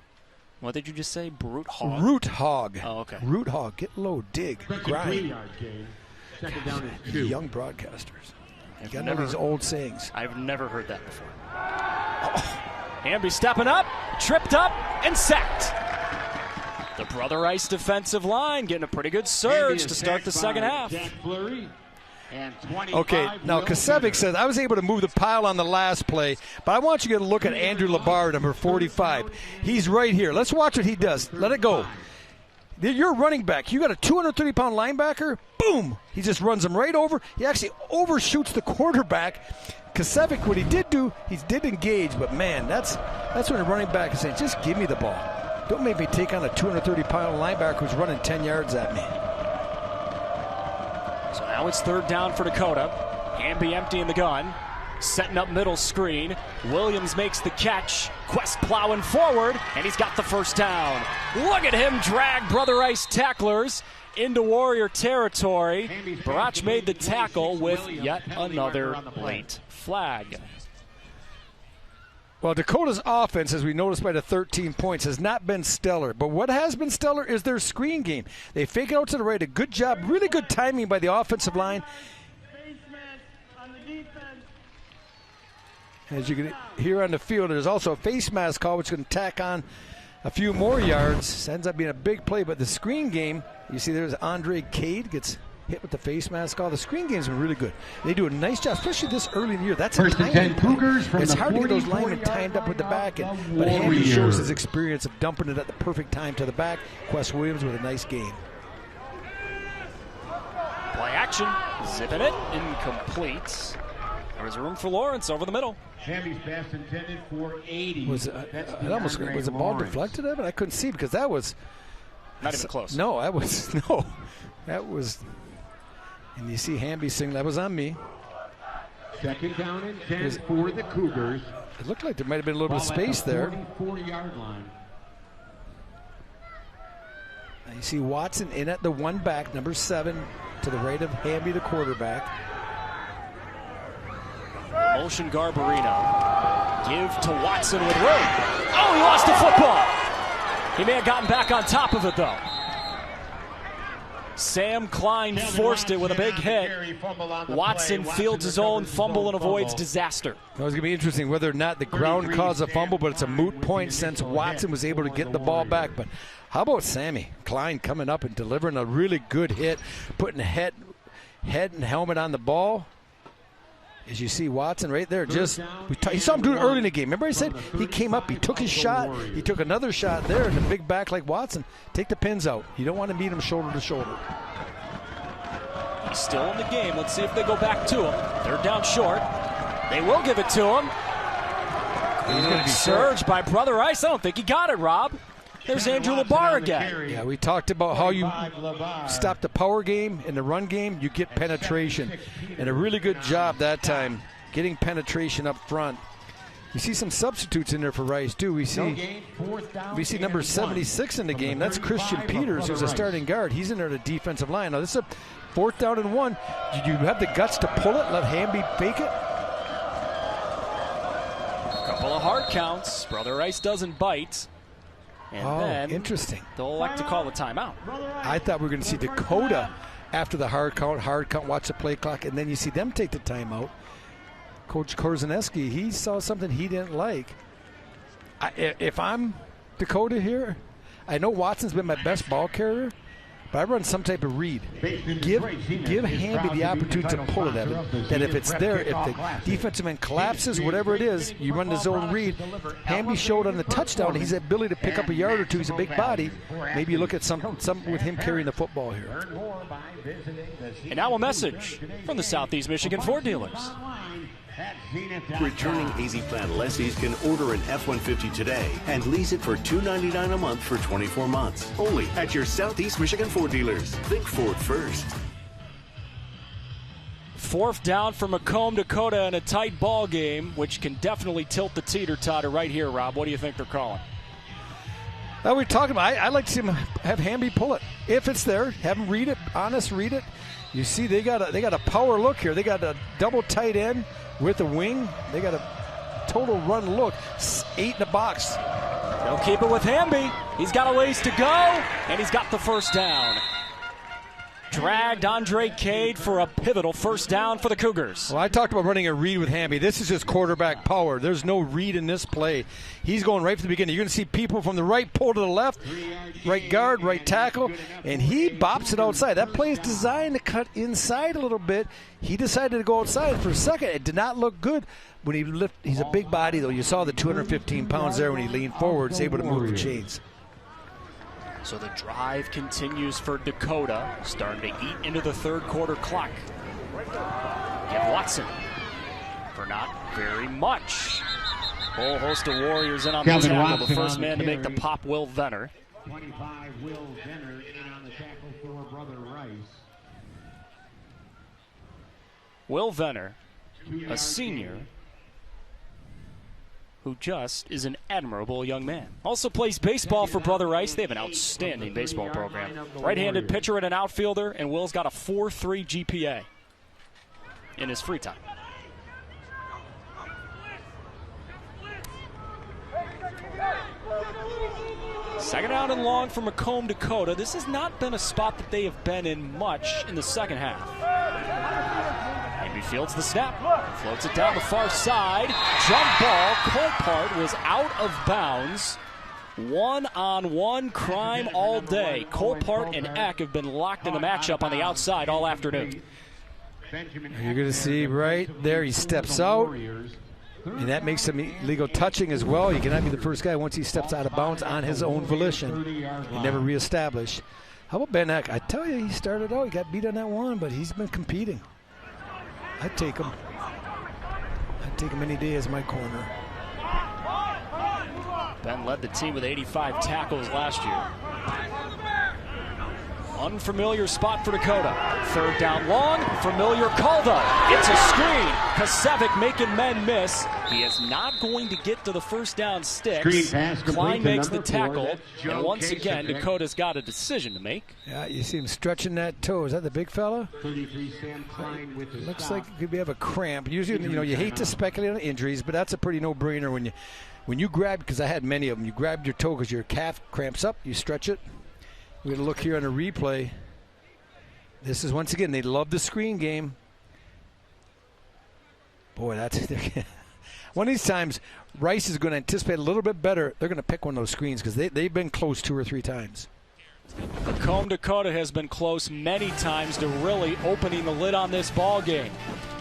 What did you just say? Root hog? Root hog. Oh, okay. Root hog. Get low, dig, grind. 3-yard gain. 2nd down and 2. Young broadcasters. You got to know these old sayings. I've never heard that before. Oh. Hamby stepping up, tripped up, and sacked. The Brother Rice defensive line getting a pretty good surge to start the second half. Okay, now Kasevic says, I was able to move the pile on the last play, but I want you to look at Andrew Labar, number 45. He's right here. Let's watch what he does. Let it go. You're a running back. You got a 230-pound linebacker. Boom! He just runs him right over. He actually overshoots the quarterback. Kasevic, what he did do, he did engage, but man, that's when a running back is saying, just give me the ball. Don't make me take on a 230-pound linebacker who's running 10 yards at me. So now it's 3rd down for Dakota. Hamby emptying the gun. Setting up middle screen. Williams makes the catch. Quest plowing forward, and he's got the first down. Look at him drag Brother Rice tacklers into Warrior territory. Barach made the tackle with yet another late flag. Well, Dakota's offense, as we noticed by the 13 points, has not been stellar. But what has been stellar is their screen game. They fake it out to the right. A good job, really good timing by the offensive line. As you can hear on the field, there's also a face mask call, which can tack on a few more yards. Ends up being a big play, but the screen game, you see there's Andre Cade gets hit with the face mask call. The screen game's been really good. They do a nice job, especially this early in the year. That's First and 10 Cougars from it's the hard to get those 44 linemen timed up with the back, but Warrior. Hamby shows his experience of dumping it at the perfect time to the back. Quest Williams with a nice gain. Play action, zipping it, incomplete. There's room for Lawrence over the middle. Hamby's pass intended for 80. Was the ball deflected, Evan? I couldn't see because that was not even close. No, that was. And you see Hamby sing, that was on me. 2nd down and 10 for the Cougars. It looked like there might have been a little bit of space there. 40-yard line. Now you see Watson in at the one back, number 7, to the right of Hamby, the quarterback. Motion Garbarino. Give to Watson with room. Oh, he lost the football. He may have gotten back on top of it, though. Sam Klein forced it with a big hit. Watson fields his own fumble and avoids disaster. It was going to be interesting whether or not the ground caused a fumble, but it's a moot point since Watson was able to get the ball back. But how about Sammy Klein coming up and delivering a really good hit, putting head and helmet on the ball? As you see Watson right there, you saw him do it early in the game. Remember I said he came up, he took his shot, he took another shot there, and a big back like Watson, take the pins out. You don't want to meet him shoulder to shoulder. He's still in the game. Let's see if they go back to him. They're down short. They will give it to him. He's going to be surged by Brother Rice. I don't think he got it, Rob. There's Andrew Labar again. Yeah, we talked about how you stop the power game and the run game, you get penetration. And a really good job that time getting penetration up front. You see some substitutes in there for Rice, too. We see number 76 in the game. That's Christian Peters, who's a starting guard. He's in there at the defensive line. Now, this is a 4th down and 1. Did you have the guts to pull it, let Hamby fake it? A couple of hard counts. Brother Rice doesn't bite. And then interesting. They'll elect to call a timeout. I thought we were going to see Dakota after the hard count, watch the play clock, and then you see them take the timeout. Coach Korzaneski, he saw something he didn't like. If I'm Dakota here, I know Watson's been my best ball carrier, but I run some type of read. Give Hamby the opportunity to pull it, Evan. That if it's there, if the defensive end collapses, whatever it is, you run the zone read. Hamby showed on the touchdown his ability to pick up a yard or two. He's a big body. Maybe you look at some with him carrying the football here. And now a message from the Southeast Michigan Ford dealers. Returning AZ Plan lessees can order an F-150 today and lease it for $299 a month for 24 months. Only at your Southeast Michigan Ford dealers. Think Ford first. 4th down for Macomb Dakota in a tight ball game, which can definitely tilt the teeter-totter right here, Rob. What do you think they're calling? We're talking about. I'd like to see him have Hamby pull it if it's there. Have him read it, honest read it. You see, they got a power look here. They got a double tight end with a wing. They got a total run look. 8 in the box. They'll keep it with Hamby. He's got a ways to go, and he's got the first down. Dragged Andre Cade for a pivotal first down for the Cougars. Well, I talked about running a read with Hamby. This is just quarterback power. There's no read in this play. He's going right from the beginning. You're going to see people from the right pull to the left, right guard, right tackle, and he bops it outside. That play is designed to cut inside a little bit. He decided to go outside for a second. It did not look good when he lifted. He's a big body, though. You saw the 215 pounds there when he leaned forward. He's able to move the chains. So the drive continues for Dakota, starting to eat into the third quarter clock. Give Watson for not very much. Whole host of Warriors in on the tackle. The first man to make the pop, Will Venner. 25, Will Venner in on the tackle for Brother Rice. Will Venner, a senior who just is an admirable young man. Also plays baseball for Brother Rice. They have an outstanding baseball program. Right-handed pitcher and an outfielder, and Will's got a 4.3 GPA in his free time. Second down and long for Macomb Dakota. This has not been a spot that they have been in much in the second half. Hamby fields the snap, floats it down the far side. Jump ball. Colpart was out of bounds. One-on-one crime all day. Colpart and Eck have been locked in a matchup on the outside all afternoon. You're going to see right there he steps out, and that makes him illegal touching as well. He cannot be the first guy once he steps out of bounds on his own volition and never reestablished. How about Ben Eck? I tell you, he started out, he got beat on that one, but he's been competing. I'd take him. I'd take him any day as my corner. Ben led the team with 85 tackles last year. Unfamiliar spot for Dakota. Third down long, familiar call though. It's a screen. Kasevic making men miss. He is not going to get to the first down sticks. Klein makes the tackle, and once again, Dakota's got a decision to make. Yeah, you see him stretching that toe. Is that the big fella? 33 Sam Klein with the looks like he could have a cramp. Usually, you hate to speculate on injuries, but that's a pretty no-brainer when you grab, because I had many of them, you grab your toe because your calf cramps up, you stretch it. We're going to look here on a replay. This is, once again, they love the screen game. Boy, that's one of these times, Rice is going to anticipate a little bit better. They're going to pick one of those screens because they've been close 2 or 3 times. Macomb Dakota has been close many times to really opening the lid on this ball game.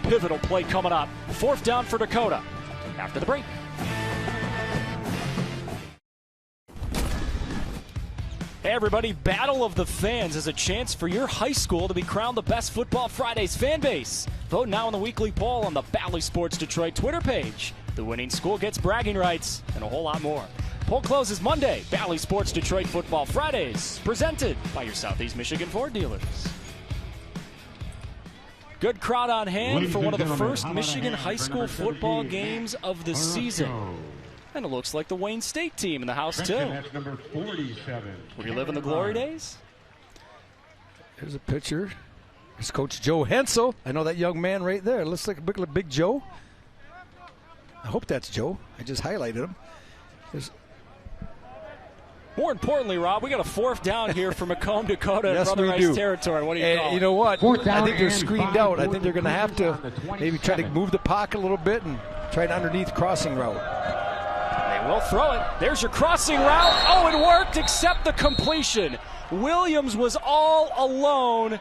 Pivotal play coming up. 4th down for Dakota after the break. Hey everybody, Battle of the Fans is a chance for your high school to be crowned the best Football Fridays fan base. Vote now in the weekly poll on the Bally Sports Detroit Twitter page. The winning school gets bragging rights and a whole lot more. Poll closes Monday. Bally Sports Detroit Football Fridays, presented by your Southeast Michigan Ford dealers. Good crowd on hand for one of the first Michigan high school football games of the season. And it looks like the Wayne State team in the house, too. That's number 47. Were you living the glory days? Here's a picture. There's Coach Joe Hensel. I know that young man right there. Looks like a big Joe. I hope that's Joe. I just highlighted him. More importantly, Rob, we got a 4th down here for Macomb Dakota in Yes, Brother Rice territory. What do you call it? You know what? I think they're screened out. I think they're going to have to maybe try to move the pocket a little bit and try an underneath crossing route. They will throw it. There's your crossing route. Oh, it worked, except the completion. Williams was all alone,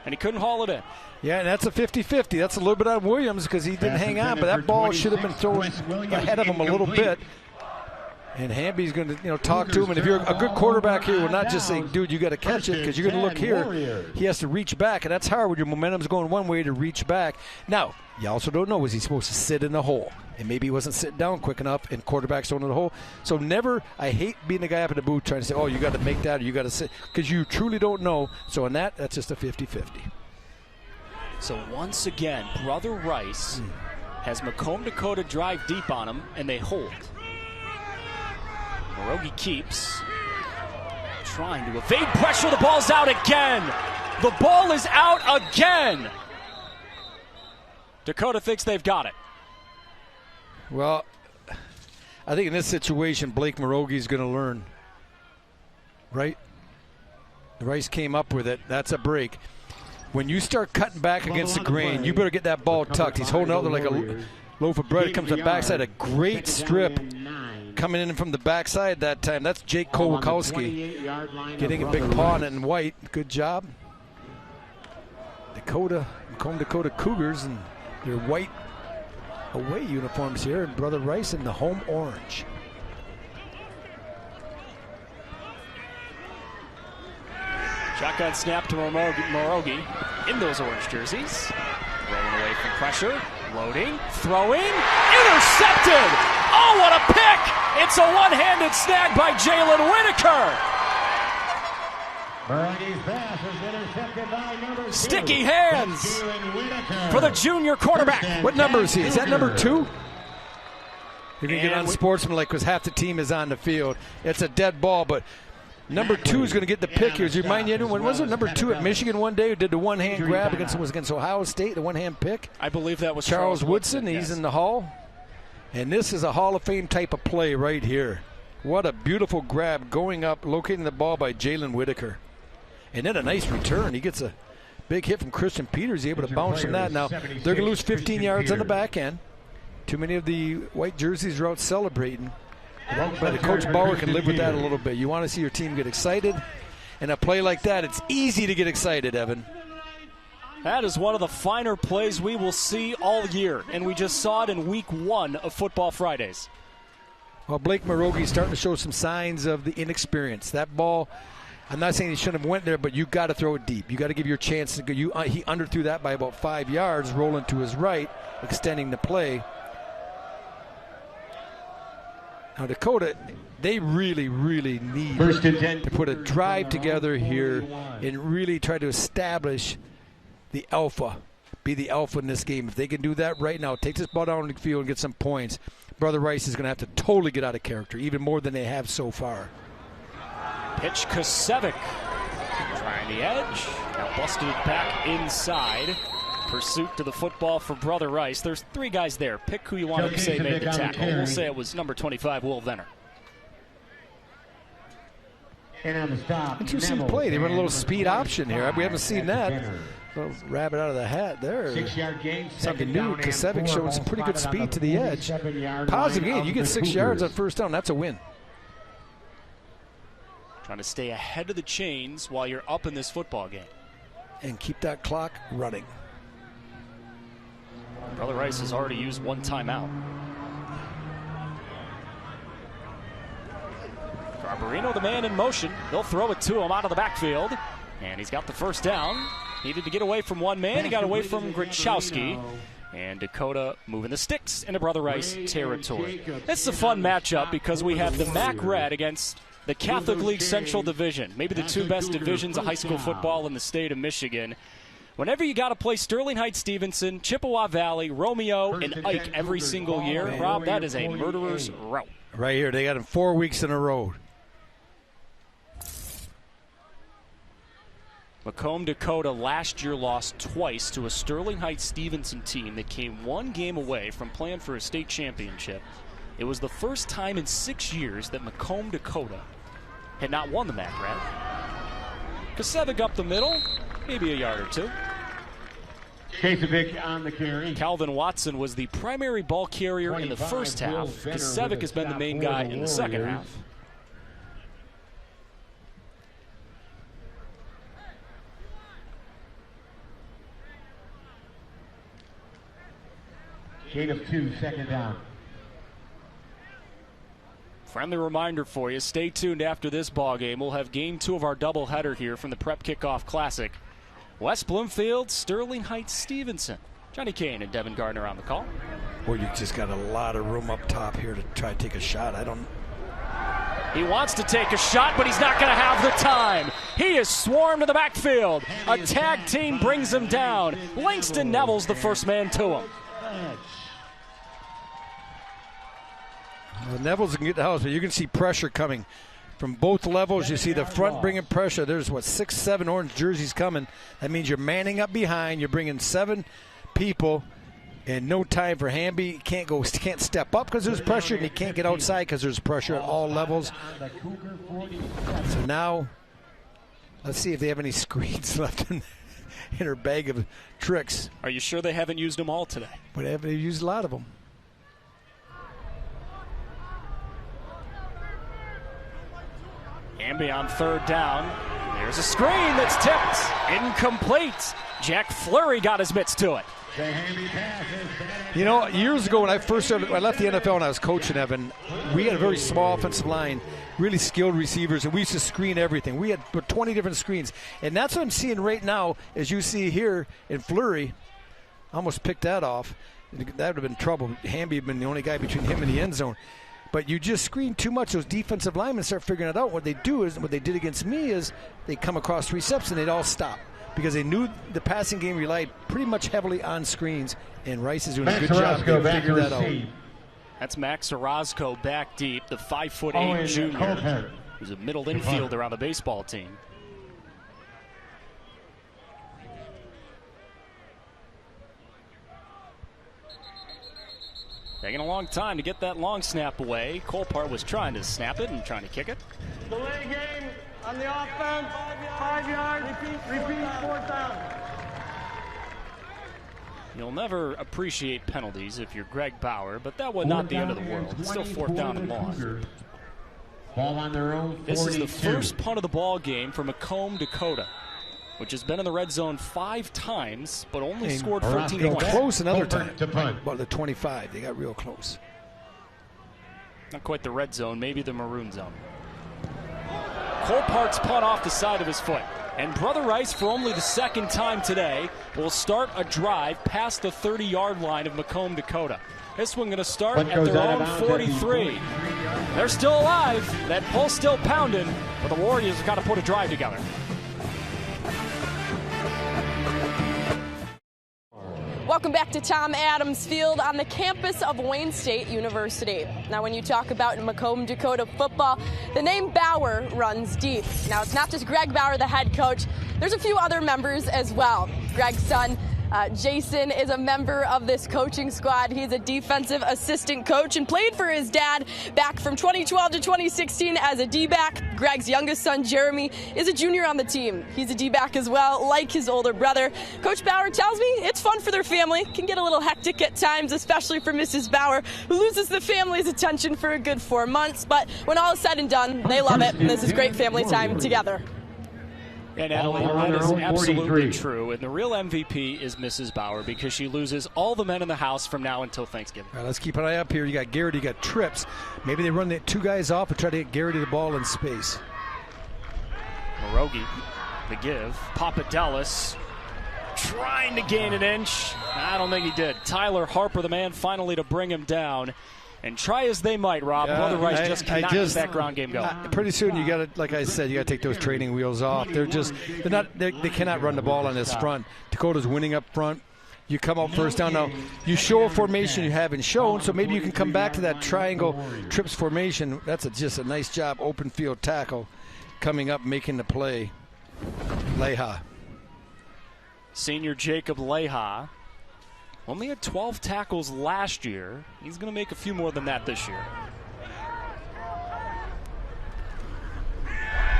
and he couldn't haul it in. Yeah, and that's a 50-50. That's a little bit on Williams because he didn't hang on, but that ball should have been thrown ahead of him a little bit. And Hamby's going to, talk to him. And if you're a good quarterback here, we're not just saying, dude, you got to catch it, because you're going to look here. He has to reach back, and that's hard when your momentum's going one way to reach back. Now, you also don't know, was he supposed to sit in the hole? And maybe he wasn't sitting down quick enough, and quarterbacks don't in the hole. So never, I hate being the guy up in the booth trying to say, oh, you got to make that or you got to sit, because you truly don't know. So in that's just a 50-50. So once again, Brother Rice has Macomb Dakota drive deep on him, and they hold. Morogi keeps trying to evade pressure. The ball's out again. The ball is out again. Dakota thinks they've got it. Well, I think in this situation, Blake Morogi's going to learn, right? Rice came up with it. That's a break. When you start cutting back against the grain, you better get that ball tucked. He's holding out there like a loaf of bread. It comes to the backside. A great strip coming in from the backside that time. That's Jake Kowalkowski getting a big paw on it in white. Good job. Macomb Dakota Cougars and their white away uniforms here, and Brother Rice in the home orange. Shotgun snap to Morogi in those orange jerseys. Rolling away from pressure, loading, throwing, intercepted! Oh, what a pick! It's a one-handed snag by Jalen Whitaker. Sticky hands for the junior quarterback. What number is he? Is that number 2? You're going to get unsportsmanlike because half the team is on the field. It's a dead ball, but number 2 is going to get the pick here. Does you remind anyone, was it number 2 at Michigan one day who did the one-hand grab against Ohio State, the one-hand pick? I believe that was Charles Woodson. He's in the Hall. And this is a Hall of Fame type of play right here. What a beautiful grab going up, locating the ball by Jalen Whitaker. And then a nice return. He gets a big hit from Christian Peters. He's able to bounce from that. Now, they're going to lose 15 yards on the back end. Too many of the white jerseys are out celebrating. But Coach Bauer can live with that a little bit. You want to see your team get excited. And a play like that, it's easy to get excited, Evan. That is one of the finer plays we will see all year. And we just saw it in week 1 of Football Fridays. Well, Blake Morogi's starting to show some signs of the inexperience. That ball, I'm not saying he shouldn't have went there, but you got to throw it deep. You got to give your chance to go. He underthrew that by about 5 yards, rolling to his right, extending the play. Now Dakota, they really, really need to put a drive together here and really try to establish the alpha, be the alpha in this game. If they can do that right now, take this ball down the field and get some points, Brother Rice is going to have to totally get out of character, even more than they have so far. Pitch Kasevic trying the edge. Now busted it back inside. Pursuit to the football for Brother Rice. There's 3 guys there. Pick who you want to say made the tackle. We'll say it was number 25, Will Venner. Interesting play. They run a little speed option here. We haven't seen that. Little rabbit out of the hat there. 6-yard gain. Something new. Kasevic showing some pretty good speed to the edge. Positive gain. You get 6 yards on first down. That's a win. Trying to stay ahead of the chains while you're up in this football game. And keep that clock running. Brother Rice has already used 1 timeout. Garbarino, the man in motion. They'll throw it to him out of the backfield. And he's got the first down. Needed to get away from one man. He got away from Grichowski. And Dakota moving the sticks into Brother Rice territory. It's a fun matchup because we have the MAC Red against the Catholic League Central Division. Maybe the 2 best divisions of high school football in the state of Michigan. Whenever you got to play Sterling Heights Stevenson, Chippewa Valley, Romeo, and Ike every single year, Rob, that is a murderer's route. Right here, they got him 4 weeks in a row. Macomb Dakota last year lost twice to a Sterling Heights Stevenson team that came 1 game away from playing for a state championship. It was the first time in 6 years that Macomb Dakota had not won the MAC Red. Kasevic up the middle, maybe a yard or 2. Kasevic on the carry. Calvin Watson was the primary ball carrier in the first half. Kasevic has been the main guy in the second half. Gain of 2, second down. Friendly reminder for you, stay tuned after this ball game. We'll have game 2 of our doubleheader here from the Prep Kickoff Classic. West Bloomfield, Sterling Heights, Stevenson. Johnny Kane and Devin Gardner on the call. Well, you just got a lot of room up top here to try to take a shot. He wants to take a shot, but he's not going to have the time. He is swarmed to the backfield. A tag team brings him down. Langston Neville's the first man to him. Well, Neville's can get the house, but you can see pressure coming from both levels. You see the front bringing pressure. There's, 6, 7 orange jerseys coming. That means you're manning up behind. You're bringing 7 people, and no time for Hamby. Can't step up because there's pressure, and he can't get outside because there's pressure at all levels. So now, let's see if they have any screens left in her bag of tricks. Are you sure they haven't used them all today? But they've used a lot of them. Hamby on third down. There's a screen that's tipped. Incomplete. Jack Fleury got his mitts to it. You know, years ago when I left the NFL and I was coaching, Evan, we had a very small offensive line, really skilled receivers, and we used to screen everything. We had 20 different screens. And that's what I'm seeing right now, as you see here in Fleury. Almost picked that off. That would have been trouble. Hamby had been the only guy between him and the end zone. But you just screen too much. Those defensive linemen start figuring it out. What they do is, what they did against me is they come across 3 steps and they'd all stop because they knew the passing game relied pretty much heavily on screens, and Rice is doing a good job to figure that out. That's Max Orozco back deep, the 5'8" junior who's a middle infielder on the baseball team. Taking a long time to get that long snap away. Colpart was trying to snap it and trying to kick it. Delay game on the offense, 5 yards, repeat, 4th down. You'll never appreciate penalties if you're Greg Bauer, but that was not the end of the world. It's still 4th down and long. Ball on their own 42. This is the first punt of the ball game for Macomb Dakota, which has been in the red zone 5 times, but only scored 14 points. Close another time. About the 25. They got real close. Not quite the red zone, maybe the maroon zone. Colpart's punt off the side of his foot. And Brother Rice, for only the 2nd time today, will start a drive past the 30-yard line of Macomb Dakota. This one going to start at their own 43. They're still alive. That pulse still pounding, but the Warriors have got to put a drive together. Welcome back to Tom Adams Field on the campus of Wayne State University. Now, when you talk about Macomb Dakota football, the name Bauer runs deep. Now, it's not just Greg Bauer, the head coach. There's a few other members as well. Greg's son, Jason, is a member of this coaching squad. He's a defensive assistant coach and played for his dad back from 2012 to 2016 as a D-back. Greg's youngest son, Jeremy, is a junior on the team. He's a D-back as well, like his older brother. Coach Bauer tells me it's fun for their family. Can get a little hectic at times, especially for Mrs. Bauer, who loses the family's attention for a good 4 months. But when all is said and done, they love it, and this is great family time together. And Natalie, that is absolutely true. And the real MVP is Mrs. Bauer because she loses all the men in the house from now until Thanksgiving. All right, let's keep an eye up here. You got Garrett, you got Trips. Maybe they run the 2 guys off and try to get Garrett the ball in space. Morogi, the give. Papadelis trying to gain an inch. I don't think he did. Tyler Harper, the man, finally to bring him down. And try as they might, Rob, Brother Rice just cannot get that ground game going. Pretty soon you got to, like I said, you got to take those training wheels off. They cannot run the ball on this front. Dakota's winning up front. You come out first down. Now, you show a formation you haven't shown, so maybe you can come back to that triangle trips formation. That's just a nice job, open field tackle coming up, making the play. Leha. Senior Jacob Leha. Only had 12 tackles last year. He's going to make a few more than that this year.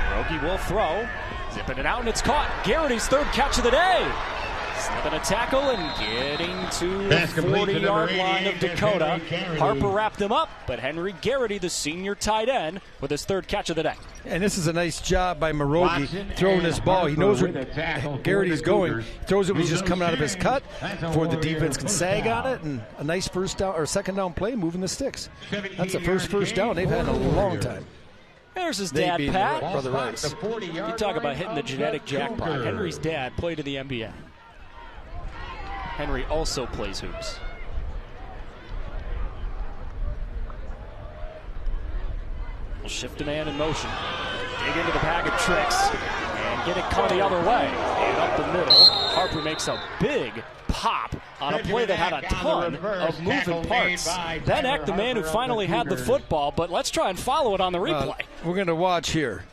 Hiroki will throw. Zipping it out, and it's caught. Garrity's 3rd catch of the day. Slipping a tackle and getting to the 40-yard line of Dakota. Harper wrapped him up, but Henry Garrity, the senior tight end, with his third catch of the day. And this is a nice job by Marogi throwing this ball. He knows where Garrity's going. He throws it when he's just coming out of his cut before the defense can sag on it, and a nice first down or second down play moving the sticks. That's the first down they've had in a long time. There's his dad, Pat. Brother Rice. You talk about hitting the genetic jackpot. Henry's dad played in the NBA. Henry also plays hoops. We'll shift a man in motion. Dig into the bag of tricks and get it coming the other way. And up the middle, Harper makes a big pop on a play that had a ton of moving parts. Ben Eck, the man who finally had the football, but let's try and follow it on the replay. We're going to watch here.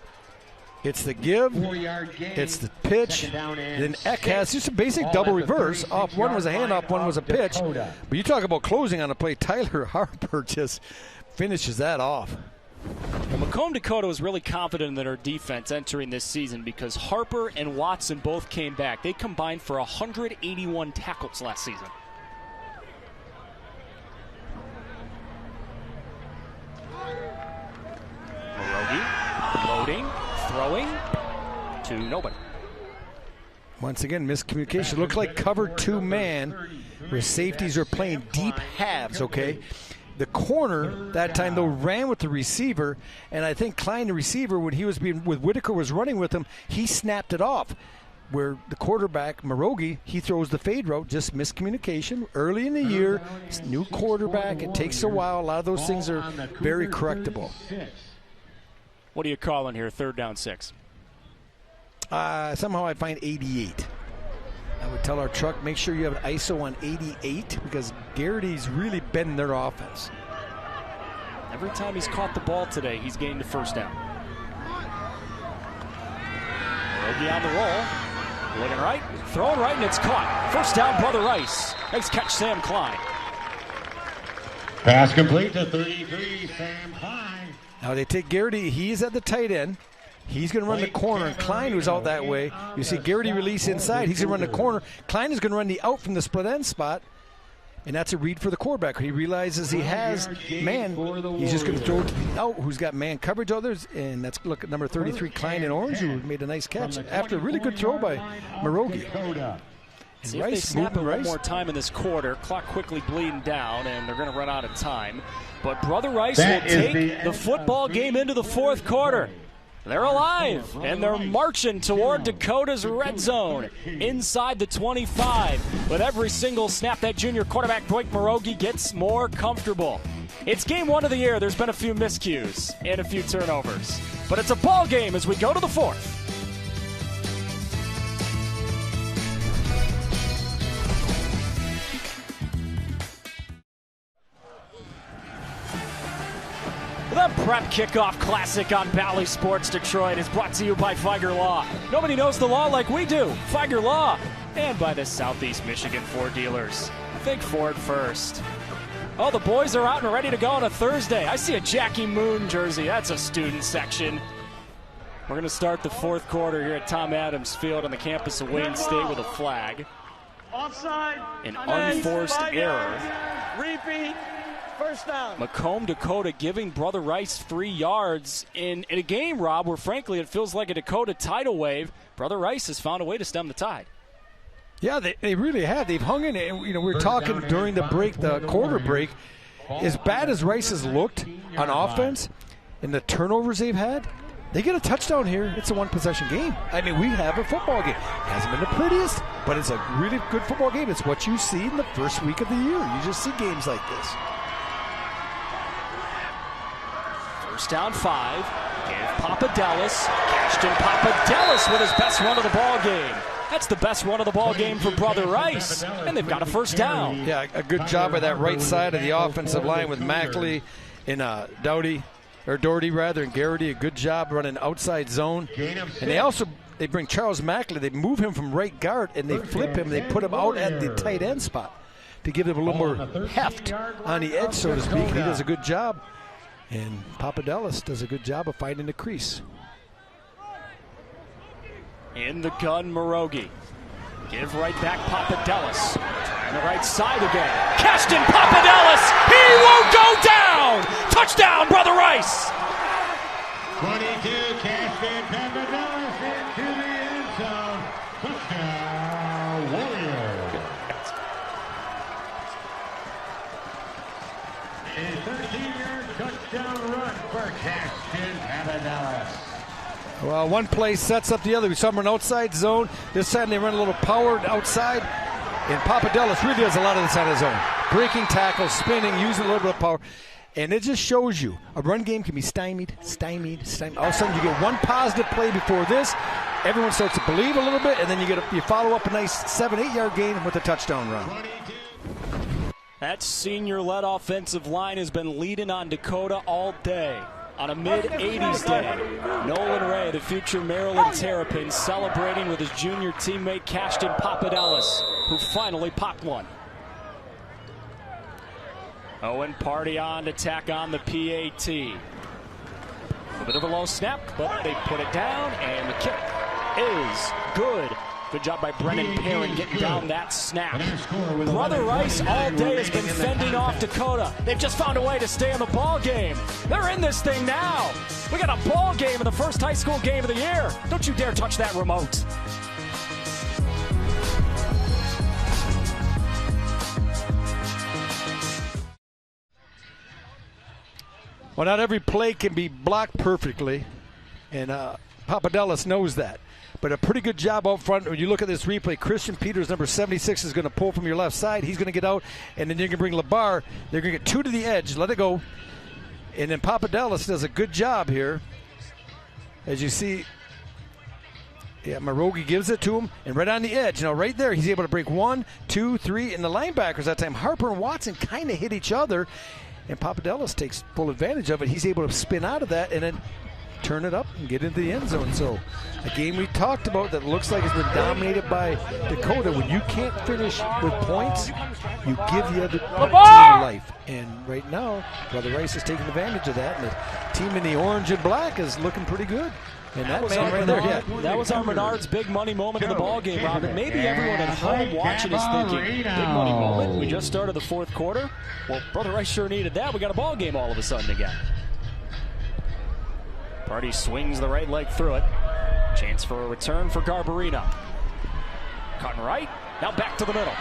It's the give, it's the pitch, then Eck has just a basic double reverse. Off one was a handoff, one was a pitch. But you talk about closing on a play, Tyler Harper just finishes that off. Well, Macomb Dakota was really confident in their defense entering this season because Harper and Watson both came back. They combined for 181 tackles last season. Marogi loading, throwing to nobody. Once again, miscommunication. Looked like cover two man where safeties are playing deep halves, okay? The corner that time, though, ran with the receiver, and I think Klein, the receiver, when he was being with Whitaker was running with him, he snapped it off. Where the quarterback, Marogi, he throws the fade route, just miscommunication. Early in the year, new quarterback, it takes a while. A lot of those things are very correctable. What are you calling here, 3rd down 6? Somehow I find 88. I would tell our truck, make sure you have an ISO on 88 because Garrity's really bending their offense. Every time he's caught the ball today, he's gained a first down. Marogi on the roll. Looking right, throwing right, and it's caught. First down, Brother Rice. Nice catch, Sam Klein. Pass complete to 33, Sam Klein. Now they take Garrity. He's at the tight end. He's going to run the corner, and Klein was out that way. You see Garrity release inside. He's going to run the corner. Klein is going to run the out from the split end spot, and that's a read for the quarterback. He realizes he has man. He's just going to throw it to the out, who's got man coverage others, and that's look at number 33, Klein in orange, who made a nice catch after a really good throw by Marogi. See if they snap it one more time in this quarter. Clock quickly bleeding down, and they're going to run out of time. But Brother Rice will take the football game into the 4th quarter. They're alive, and they're marching toward Dakota's red zone inside the 25. With every single snap, that junior quarterback, Blake Marogi, gets more comfortable. It's game 1 of the year. There's been a few miscues and a few turnovers. But it's a ball game as we go to the 4th. The Prep Kickoff Classic on Bally Sports Detroit is brought to you by Feiger Law. Nobody knows the law like we do. Feiger Law. And by the Southeast Michigan Ford dealers. Think Ford first. Oh, the boys are out and ready to go on a Thursday. I see a Jackie Moon jersey. That's a student section. We're going to start the 4th quarter here at Tom Adams Field on the campus of Wayne State with a flag. Offside. An unforced error. Repeat. First down. Macomb Dakota giving Brother Rice 3 yards in a game, Rob, where frankly it feels like a Dakota tidal wave. Brother Rice has found a way to stem the tide. Yeah, they really have. They've hung in it. We were talking during the break, the quarter break, as bad as Rice has looked on offense and the turnovers they've had, they get a touchdown here. It's a 1-possession game. I mean, we have a football game. It hasn't been the prettiest, but it's a really good football game. It's what you see in the first week of the year. You just see games like this. First down 5. Give Papadelis. Ashton Papadelis with his best run of the ball game. That's the best run of the ball game for Brother Rice, and they've got a first down. Yeah, a good job by that right side of the offensive line with Mackley and Doherty, and Garrity. A good job running outside zone. And they bring Charles Mackley. They move him from right guard, and they flip him. They put him out at the tight end spot to give him a little more heft on the edge, so to speak. He does a good job. And Papadelis does a good job of finding the crease. In the gun, Marogi. Give right back Papadelis. On the right side again. Kashtin Papadelis. He won't go down. Touchdown, Brother Rice. 22, Kashtin Papadelis into the end zone. Touchdown, Warriors. A 13-yard touchdown run for Kashtin Papadelis. Well, one play sets up the other. We saw them in outside zone. This time they run a little power outside. And Papadelis really does a lot of this on his own. Breaking tackles, spinning, using a little bit of power. And it just shows you a run game can be stymied. All of a sudden you get one positive play before this. Everyone starts to believe a little bit, and then you follow up a nice 7-8 yard gain with a touchdown run. That senior-led offensive line has been leading on Dakota all day. On a mid-80s day, Nolan Ray, the future Maryland Terrapin, celebrating with his junior teammate Kashtin Papadelis, who finally popped one. Owen Party on to tack on the PAT. A bit of a low snap, but they put it down, and the kick is good. Good job by Brennan Perrin getting down that snap. Brother Rice all day has been fending off Dakota. They've just found a way to stay in the ball game. They're in this thing now. We got a ball game in the first high school game of the year. Don't you dare touch that remote. Well, not every play can be blocked perfectly, and Papadelis knows that. But a pretty good job out front. When you look at this replay, Christian Peters, number 76, is going to pull from your left side. He's going to get out, and then you're going to bring LeBar. They're going to get two to the edge, let it go. And then Papadelis does a good job here. As you see, Marogi gives it to him, and right on the edge. Now, right there, he's able to break 1, 2, 3, and the linebackers that time, Harper and Watson, kind of hit each other, and Papadelis takes full advantage of it. He's able to spin out of that and then turn it up and get into the end zone. So a game we talked about that looks like it's been dominated by Dakota. When you can't finish with points, you give the other team life. And right now, Brother Rice is taking advantage of that. And the team in the orange and black is looking pretty good. And that man right there, that was our Menard's big money moment in the ball game, Robin. Maybe everyone at home watching is thinking, big money moment. We just started the fourth quarter. Well, Brother Rice sure needed that. We got a ball game all of a sudden again. Party swings the right leg through it. Chance for a return for Garbarino. Cutting right, now back to the middle.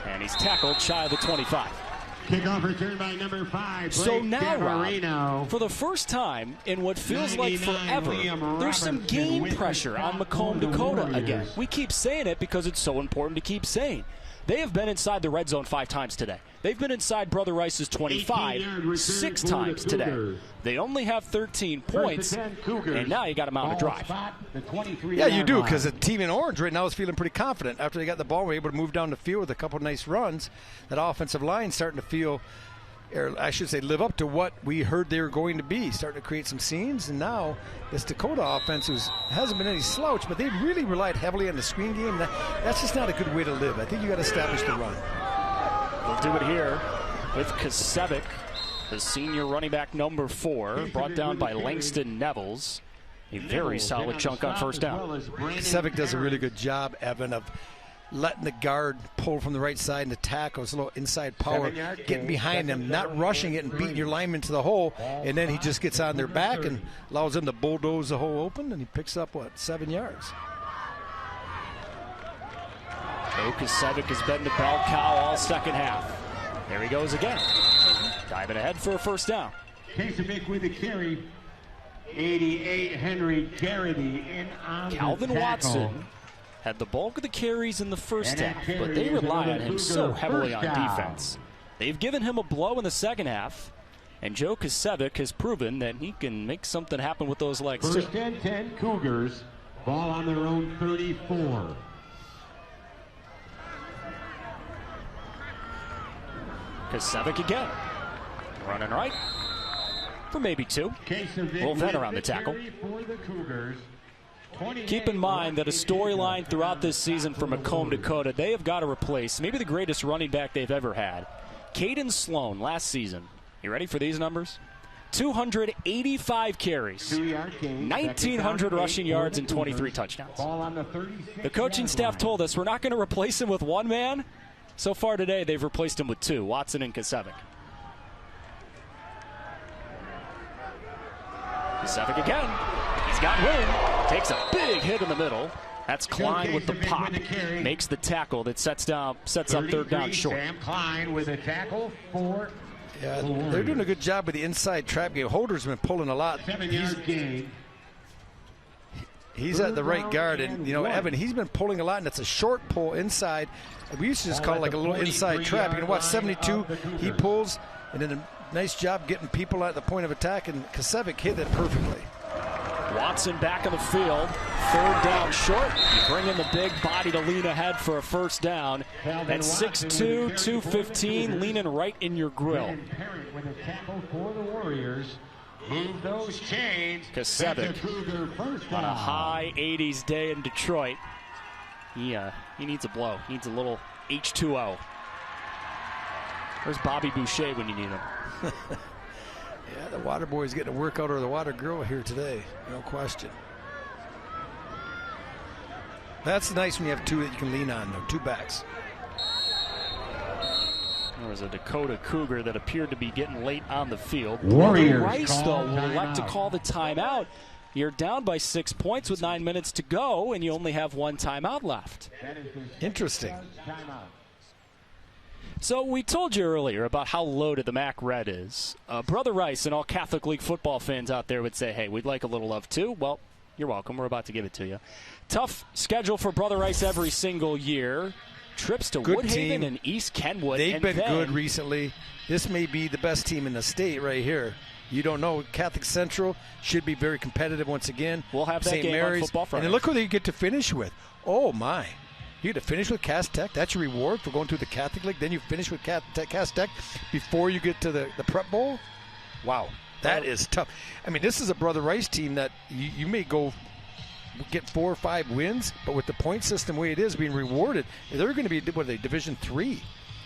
And he's tackled shy of the 25. Kickoff return by number 5. So now, Rob, for the first time in what feels like forever, there's some game pressure on Macomb Dakota again. We keep saying it because it's so important to keep saying. They have been inside the red zone 5 times today. They've been inside Brother Rice's 25 6 times today. They only have 13 points, and now you got to mount a drive. Yeah, you do, because the team in orange right now is feeling pretty confident. After they got the ball, we're able to move down the field with a couple of nice runs. That offensive line starting to feel, or I should say, live up to what we heard they were going to be, starting to create some scenes. And now this Dakota offense, who hasn't been any slouch, but they really relied heavily on the screen game. That's just not a good way to live. I think you got to establish the run. We'll do it here with Kasevic, the senior running back number 4, brought down by Langston Nevels. A very solid chunk on first down. Kasevic does a really good job, Evan, of letting the guard pull from the right side and the tackles, a little inside power, getting behind them, not rushing it and beating your lineman to the hole, and then he just gets on their back and allows them to bulldoze the hole open, and he picks up, 7 yards. Kasevic has been to bell cow all second half. There he goes again. Diving ahead for a first down. Kasevic with the carry. 88, Henry Garrity in on Calvin Watson had the bulk of the carries in the first half, but they rely on him so heavily on defense. They've given him a blow in the second half, and Joe Kasevic has proven that he can make something happen with those legs too. First and 10 Cougars. Ball on their own 34. Kasevic again. Running right for maybe 2. Will Venn around the tackle. Keep in mind that a storyline throughout this season for Macomb Dakota, they have got to replace maybe the greatest running back they've ever had. Caden Sloan last season. You ready for these numbers? 285 carries, 1,900 rushing yards, and 23 touchdowns. The coaching staff told us we're not going to replace him with one man. So far today, they've replaced him with two, Watson and Kasevic. Kasevic again. He's got room. Takes a big hit in the middle. That's Klein with the pop. Makes the tackle that sets up third down short. Sam Klein with a tackle for. Yeah, they're doing a good job with the inside trap game. Holder's been pulling a lot. He's at the right guard, and Evan, he's been pulling a lot, and it's a short pull inside. We used to just call it like a little inside trap. You can watch 72. He pulls, and then a nice job getting people at the point of attack, and Kasevic hit it perfectly. Watson back on the field. Third down short. You bring in the big body to lean ahead for a first down. That's 6'2", 215, leaning right in your grill. With a tackle for the Warriors. Move those chains. Kasevic on a high 80s day in Detroit. He needs a blow. He needs a little H2O. Where's Bobby Boucher when you need him? Yeah, the water boy's getting a workout, or the water girl here today, no question. That's nice when you have two that you can lean on, though, two backs. There was a Dakota Cougar that appeared to be getting late on the field. Warriors Rice, though, will elect to call the timeout. You're down by 6 points with 9 minutes to go, and you only have one timeout left. Interesting. So we told you earlier about how loaded the MAC Red is. Brother Rice and all Catholic League football fans out there would say, hey, we'd like a little love too. Well, you're welcome. We're about to give it to you. Tough schedule for Brother Rice every single year. Trips to Good Woodhaven team. and East Kenwood. They've been good recently. This may be the best team in the state right here. You don't know. Catholic Central should be very competitive once again. We'll have that St. game Mary's. on Football Friday. And then look who they get to finish with. Oh, my. You get to finish with Cass Tech. That's your reward for going through the Catholic League. Then you finish with Cass Tech before you get to the Prep Bowl. Wow, that is tough. I mean, this is a Brother Rice team that you may get 4 or 5 wins, but with the point system the way it is, being rewarded, they're going to be, what are they, Division III.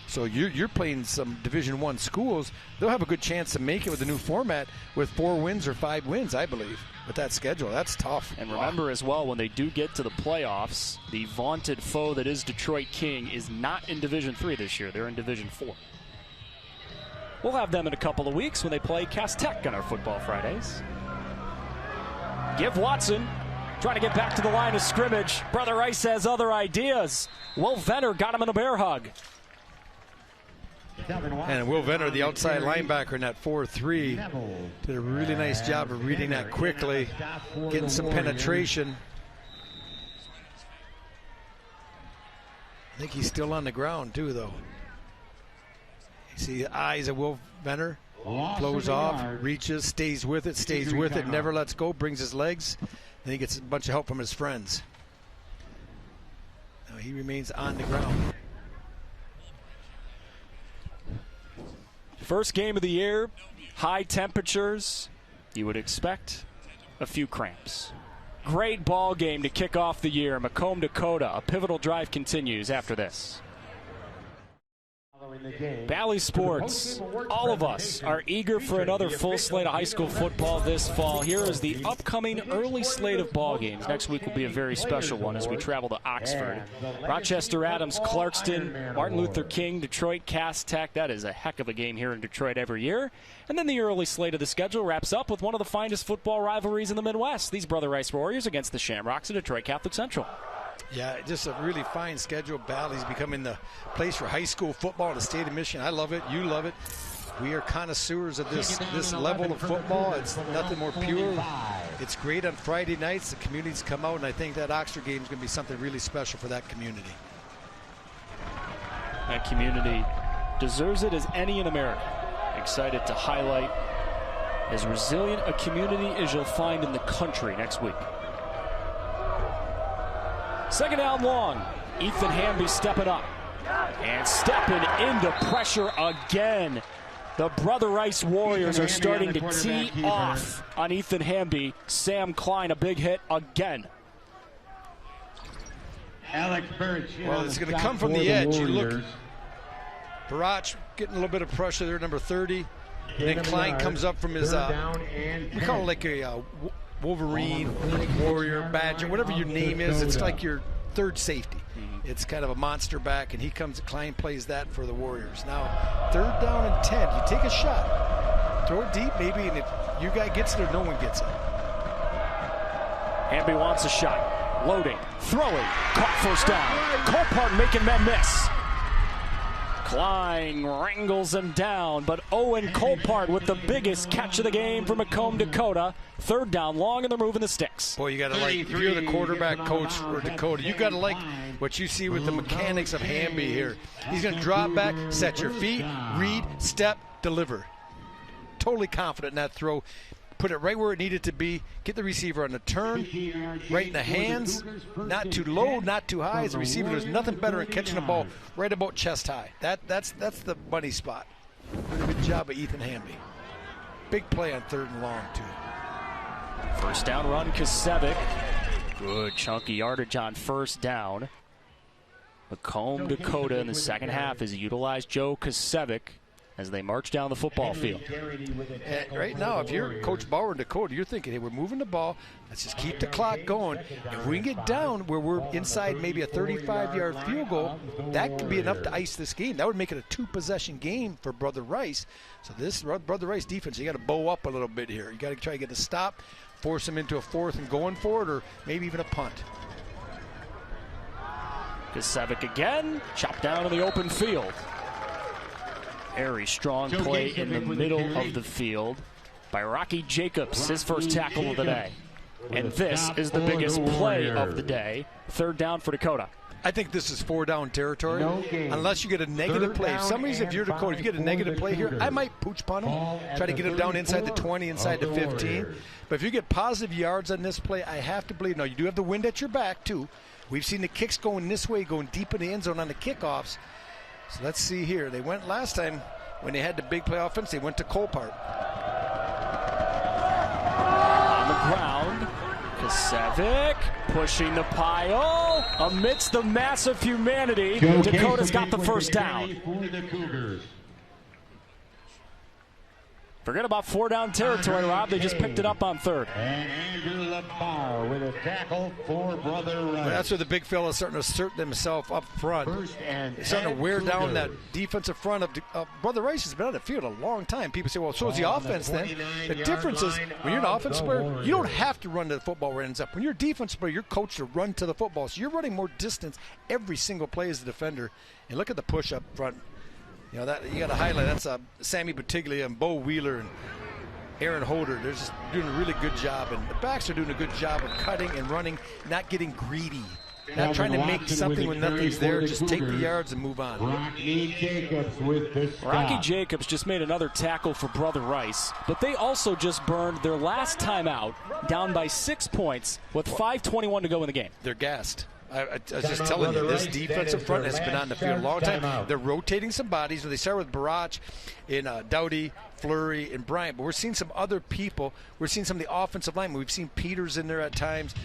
So you're playing some Division I schools. They'll have a good chance to make it with the new format with 4 wins or 5 wins, I believe. With that schedule, that's tough. And remember as well, when they do get to the playoffs, the vaunted foe that is Detroit King is not in Division III this year. They're in Division IV. We'll have them in a couple of weeks when they play Cass Tech on our Football Fridays. Give Watson, trying to get back to the line of scrimmage. Brother Rice has other ideas. Will Venner got him in a bear hug. And Will Venner, the outside linebacker in that 4-3, did a really nice job of reading that quickly, getting some penetration. I think he's still on the ground, too, though. You see the eyes of Will Venner. Flows off, reaches, stays with it, never lets go, brings his legs. Then he gets a bunch of help from his friends. Now he remains on the ground. First game of the year, high temperatures. You would expect a few cramps. Great ball game to kick off the year. Macomb Dakota. A pivotal drive continues after this. Bally Sports, all of us are eager for another full slate of high school football this fall. Here is the upcoming early slate of ball games. Next week will be a very special one as we travel to Oxford. Rochester Adams, Clarkston, Martin Luther King, Detroit, Cass Tech. That is a heck of a game here in Detroit every year. And then the early slate of the schedule wraps up with one of the finest football rivalries in the Midwest. These Brother Rice Warriors against the Shamrocks of Detroit Catholic Central. Yeah, just a really fine schedule. Bally's becoming the place for high school football in the state of Michigan. I love it. You love it. We are connoisseurs of this level of football. It's nothing more pure. It's great on Friday nights. The communities come out, and I think that Oxford game is going to be something really special for that community. That community deserves it as any in America. Excited to highlight as resilient a community as you'll find in the country next week. Second down long. Ethan Hamby stepping up and stepping into pressure again. The Brother Rice Warriors are starting to tee off on Ethan Hamby. Sam Klein, a big hit again. Well, it's going to come from the edge. You look, Barach getting a little bit of pressure there, number 30. And then Klein comes up from his, we call it like a Wolverine, Warrior, Badger, whatever your name is. It's like your third safety. It's kind of a monster back, and Klein plays that for the Warriors. Now, 3rd down and 10. You take a shot, throw it deep maybe, and if your guy gets it or no one gets it. Hamby wants a shot. Loading, throwing, caught first down. Colpart making men miss. Klein wrangles him down, but Owen Colpart with the biggest catch of the game for Macomb Dakota. 3rd down, long, and they're moving the sticks. Boy, you got to like, if you're the quarterback coach for Dakota, you got to like what you see with the mechanics of Hamby here. He's going to drop back, set your feet, read, step, deliver. Totally confident in that throw. Put it right where it needed to be. Get the receiver on the turn, right in the hands. Not too low, not too high. As a receiver, there's nothing better than catching a ball right about chest high. That's the money spot. Good job of Ethan Hamby. Big play on 3rd and long, too. 1st down run, Kasevic. Good chunky yardage on 1st down. Macomb Dakota in the second half has utilized Joe Kasevic as they march down the football field. And right now, if you're Coach Bauer in Dakota, you're thinking, hey, we're moving the ball. Let's just keep the clock going. If we can get down where we're inside maybe a 35-yard field goal, that could be enough to ice this game. That would make it a 2-possession game for Brother Rice. So this Brother Rice defense, you got to bow up a little bit here. You got to try to get a stop, force them into a 4th and going for it, or maybe even a punt. Kasevic again, chopped down in the open field. Very strong play in the middle of the field by Rocky Jacobs, his first tackle of the day. And this is the biggest play of the day. 3rd down for Dakota. I think this is 4-down territory, unless you get a negative play. For some reason, if you're Dakota, if you get a negative play here, I might pooch punt him, try to get him down inside the 20, inside the 15. But if you get positive yards on this play, I have to believe. Now, you do have the wind at your back, too. We've seen the kicks going this way, going deep in the end zone on the kickoffs. So let's see here. They went last time when they had the big play offense, they went to Colpart. On the ground, Kasevic pushing the pile amidst the massive humanity. Dakota's got the 1st down. Forget about 4-down territory, Rob. They just picked it up on 3rd. And Andrew LaBar with a tackle for Brother Rice. Well, that's where the big fella's starting to assert himself up front. He's starting to wear down that defensive front of Brother Rice has been on the field a long time. People say, well, so is the offense then. The difference is when you're an offensive player, you don't have to run to the football where it ends up. When you're a defensive player, you're coached to run to the football. So you're running more distance every single play as a defender. And look at the push up front. You know, that you got to highlight. That's Sammy Batiglia and Bo Wheeler and Aaron Holder. They're just doing a really good job. And the backs are doing a good job of cutting and running, not getting greedy. Not trying to make something when nothing's there. Just take the yards and move on. Rocky Jacobs just made another tackle for Brother Rice. But they also just burned their last time out, down by 6 points with 5:21 to go in the game. They're gassed. I was just telling you, this defensive front has been on the field a long time. They're rotating some bodies. They start with Barach and Dowdy, Fleury, and Bryant. But we're seeing some other people. We're seeing some of the offensive linemen. We've seen Peters in there at times.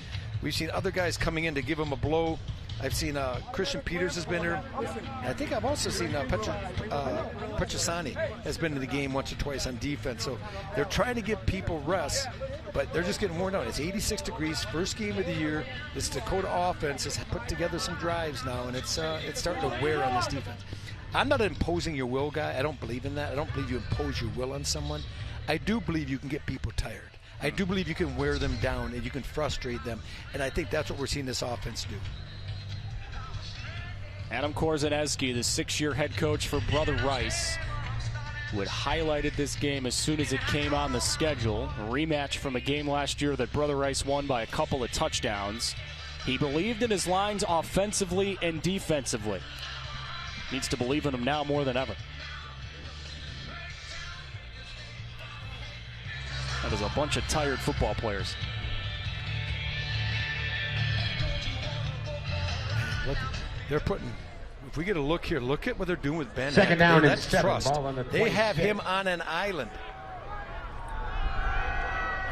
We've seen other guys coming in to give them a blow. I've seen Christian Peters has been there. I think I've also seen Petrosani has been in the game once or twice on defense. So they're trying to give people rest, but they're just getting worn out. It's 86 degrees, first game of the year. This Dakota offense has put together some drives now, and it's starting to wear on this defense. I'm not an imposing your will guy. I don't believe in that. I don't believe you impose your will on someone. I do believe you can get people tired. I do believe you can wear them down and you can frustrate them, and I think that's what we're seeing this offense do. Adam Korzaneski, the 6-year head coach for Brother Rice, who had highlighted this game as soon as it came on the schedule. A rematch from a game last year that Brother Rice won by a couple of touchdowns. He believed in his lines offensively and defensively. Needs to believe in them now more than ever. That is a bunch of tired football players. Look, they're putting, if we get a look here, look at what they're doing with Ben. Second down and that's 7. trust. Ball on the they have him on an island.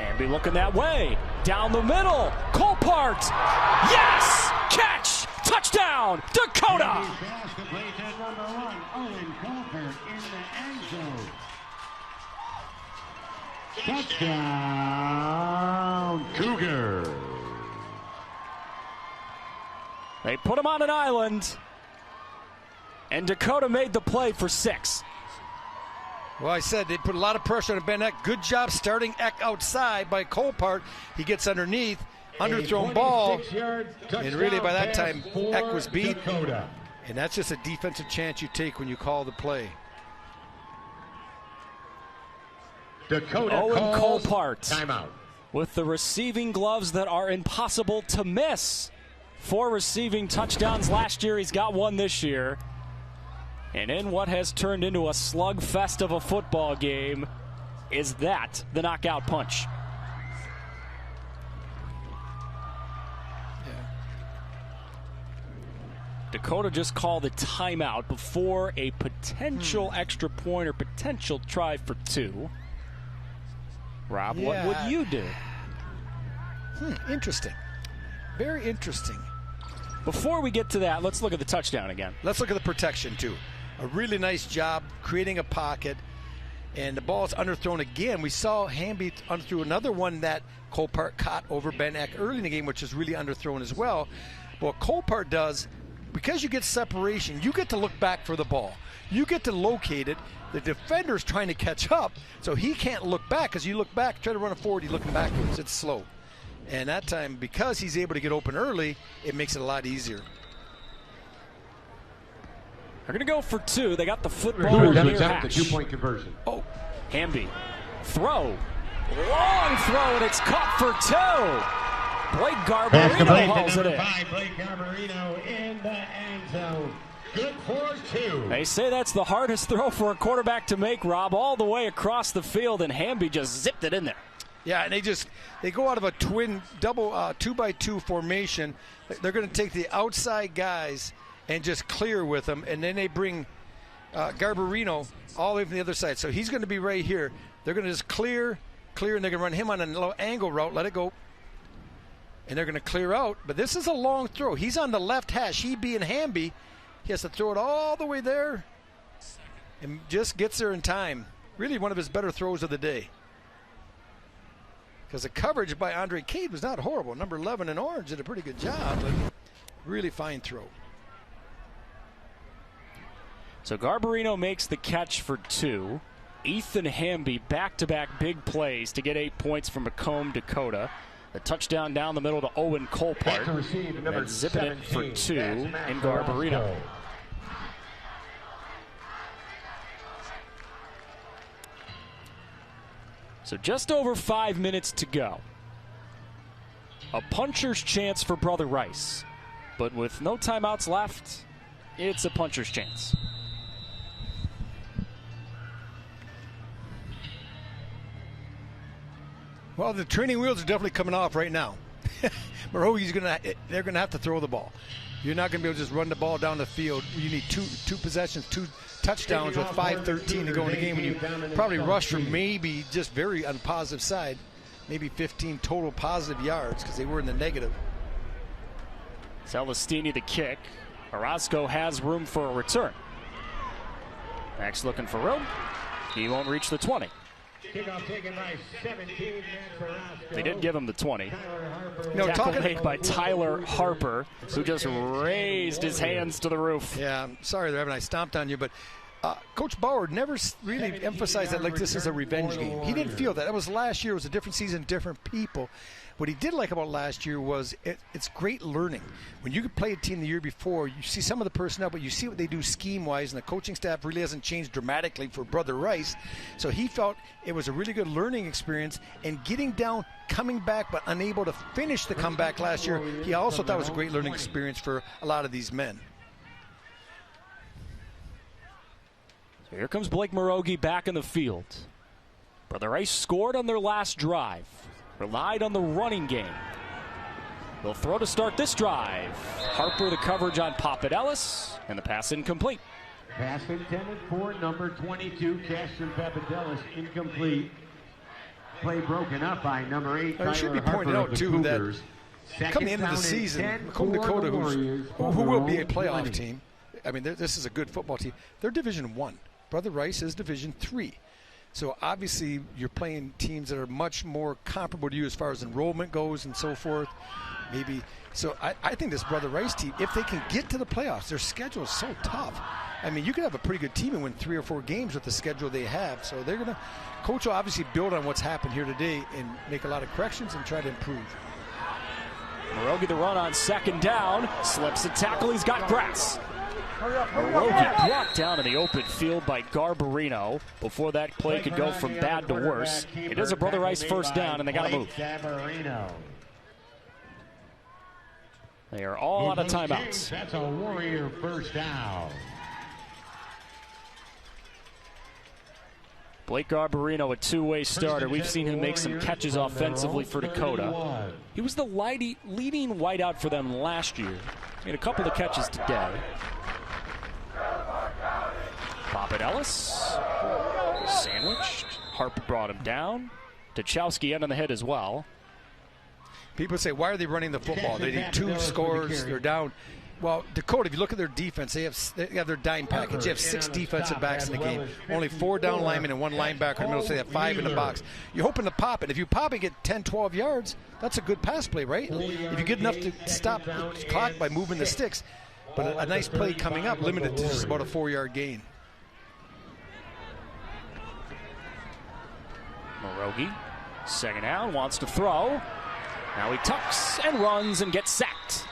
And be looking that way. Down the middle. Colpart. Yes! Catch! Touchdown! Dakota! Touchdown, Cougar. They put him on an island, and Dakota made the play for 6. Well, I said they put a lot of pressure on Ben Eck. Good job starting Eck outside by Colpart. He gets underneath, underthrown ball, and really by that time Eck was beat. Dakota. And that's just a defensive chance you take when you call the play. Dakota Owen calls Colpart timeout. with the receiving gloves that are impossible to miss. 4 receiving touchdowns last year. He's got 1 this year. And in what has turned into a slugfest of a football game, is that the knockout punch? Dakota just called a timeout before a potential extra point or potential try for 2. Rob, what would you do? Interesting. Very interesting. Before we get to that, let's look at the touchdown again. Let's look at the protection, too. A really nice job creating a pocket, and the ball's underthrown again. We saw Hamby underthrew another one that Colpart caught over Ben Eck early in the game, which is really underthrown as well. But what Colpart does, because you get separation, you get to look back for the ball. You get to locate it. The defender's trying to catch up, so he can't look back, because you look back, try to run it forward, you're looking backwards. It's slow. And that time, because he's able to get open early, it makes it a lot easier. They're going to go for 2. They got the football near hash. The 2-point conversion. Oh, Hamby. Throw. Long throw, and it's caught for 2. Blake Garbarino hauls it in. Blake Garbarino in the end zone. Good for 2. They say that's the hardest throw for a quarterback to make, Rob, all the way across the field, and Hamby just zipped it in there. Yeah, and they go out of a twin double 2-by-2 formation. They're going to take the outside guys and just clear with them, and then they bring Garbarino all the way from the other side. So he's going to be right here. They're going to just clear, and they're going to run him on a low angle route, let it go, and they're going to clear out. But this is a long throw. He's on the left hash. He being Hamby, he has to throw it all the way there and just gets there in time. Really one of his better throws of the day. Because the coverage by Andre Cade was not horrible. Number 11 in orange did a pretty good job, but really fine throw. So Garbarino makes the catch for 2. Ethan Hamby back-to-back big plays to get 8 points from Macomb Dakota. The touchdown down the middle to Owen Colpart. And zipping it for 2 in Garbarino. So just over 5 minutes to go. A puncher's chance for Brother Rice. But with no timeouts left, it's a puncher's chance. Well, the training wheels are definitely coming off right now. They're gonna have to throw the ball. You're not gonna be able to just run the ball down the field. You need two possessions, 2 touchdowns with 5:13 to go in the game, and you probably rush for maybe just very on the positive side, maybe 15 total positive yards because they were in the negative. Celestini the kick. Orozco has room for a return. Max looking for room. He won't reach the 20. Kickoff taken by 17. They didn't give him the 20. Tackle made by Tyler Harper, who just raised his hands to the roof. Yeah, I'm sorry there, Evan, I stomped on you, but Coach Bauer never really emphasized that like this is a revenge game. He didn't feel that. That was last year. It was a different season, different people. What he did like about last year was it's great learning. When you could play a team the year before, you see some of the personnel, but you see what they do scheme-wise, and the coaching staff really hasn't changed dramatically for Brother Rice. So he felt it was a really good learning experience, and getting down, coming back, but unable to finish the comeback last year, he also thought it was a great learning experience for a lot of these men. So here comes Blake Morogi back in the field. Brother Rice scored on their last drive. Relied on the running game. They'll throw to start this drive. Harper the coverage on Papadelis, and the pass incomplete. Pass intended for number 22, Caston Papadelis, incomplete. Play broken up by number 8, It should be Tyler pointed Harper out, too, that come the end of the season, Macomb Dakota, who will be a playoff team, I mean, this is a good football team. They're Division I. Brother Rice is Division III. So obviously you're playing teams that are much more comparable to you as far as enrollment goes and so forth. Maybe. So I think this Brother Rice team, if they can get to the playoffs, their schedule is so tough. I mean, you could have a pretty good team and win 3 or 4 games with the schedule they have. So they're going to, Coach will obviously build on what's happened here today and make a lot of corrections and try to improve. Morogi the run on second down. Slips a tackle. He's got grass. Morogi brought down in the open field by Garbarino. Before that play could go from bad to worse. It is a Brother Rice first down, and they got to move. They are all out of timeouts. That's a Warrior first down. Blake Garbarino, a two-way starter. We've seen him make some catches offensively for Dakota. He was the leading wideout for them last year. He had a couple of catches today. Poppet Ellis, sandwiched. Harper brought him down. Tchaikovsky end on the head as well. People say, why are they running the football? They need 2 scores. They're down. Well, Dakota, if you look at their defense, they have their dime package. They have 6 defensive backs in the game. Only 4 down linemen and 1 linebacker in the middle, so they have 5 in the box. You're hoping to pop it. If you pop and get 10, 12 yards, that's a good pass play, right? If you get enough to stop the clock by moving the sticks. But a nice play coming up, limited to just about a 4-yard gain. Morogi, second down, wants to throw. Now he tucks and runs and gets sacked.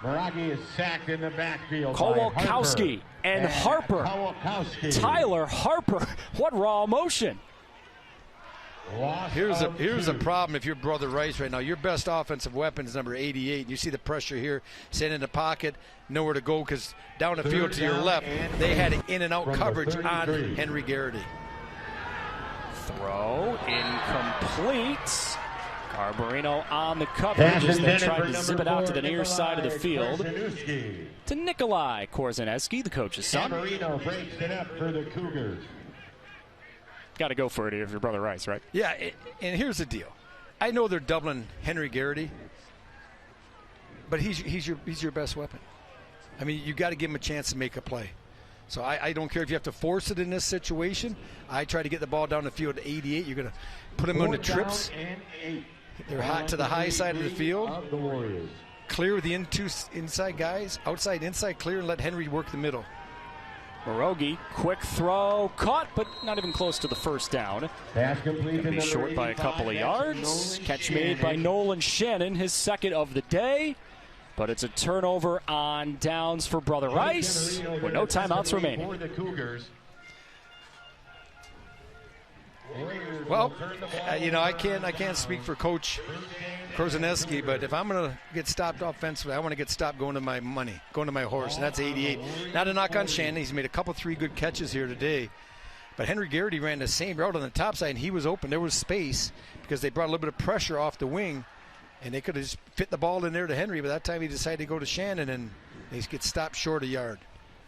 Morogi is sacked in the backfield. Kowalkowski and Harper. Tyler Harper. What raw motion. Here's a problem if you're Brother Rice right now. Your best offensive weapon is number 88. You see the pressure here, sitting in the pocket, nowhere to go because down the field to your left, they had in and out coverage on Henry Garrity. Throw incomplete. Garbarino on the coverage as they tried to zip it out to the near side of the field. To Nikolai Korzaneski, the coach's son. Garbarino breaks it up for the Cougars. Got to go for it if you're Brother Rice, right? Yeah, and here's the deal. I know they're doubling Henry Garrity, but he's your best weapon. I mean, you got to give him a chance to make a play. So I don't care if you have to force it in this situation. I try to get the ball down the field to 88. You're going to put him on the trips. They're hot to the high side of the field. Clear with the inside guys. Outside, inside, clear, and let Henry work the middle. Morogi, quick throw, caught, but not even close to the first down. Going to be short by a couple of yards. Catch made by Nolan Shannon, his second of the day. But it's a turnover on downs for Brother Rice with no timeouts remaining. Well, I can't speak for Coach Korzaneski, but if I'm going to get stopped offensively, I want to get stopped going to my money, going to my horse, and that's 88. Not a knock on Shannon. He's made a couple, 3 good catches here today. But Henry Garrity ran the same route on the top side, and he was open. There was space because they brought a little bit of pressure off the wing, and they could have just fit the ball in there to Henry, but that time he decided to go to Shannon, and they get stopped short a yard.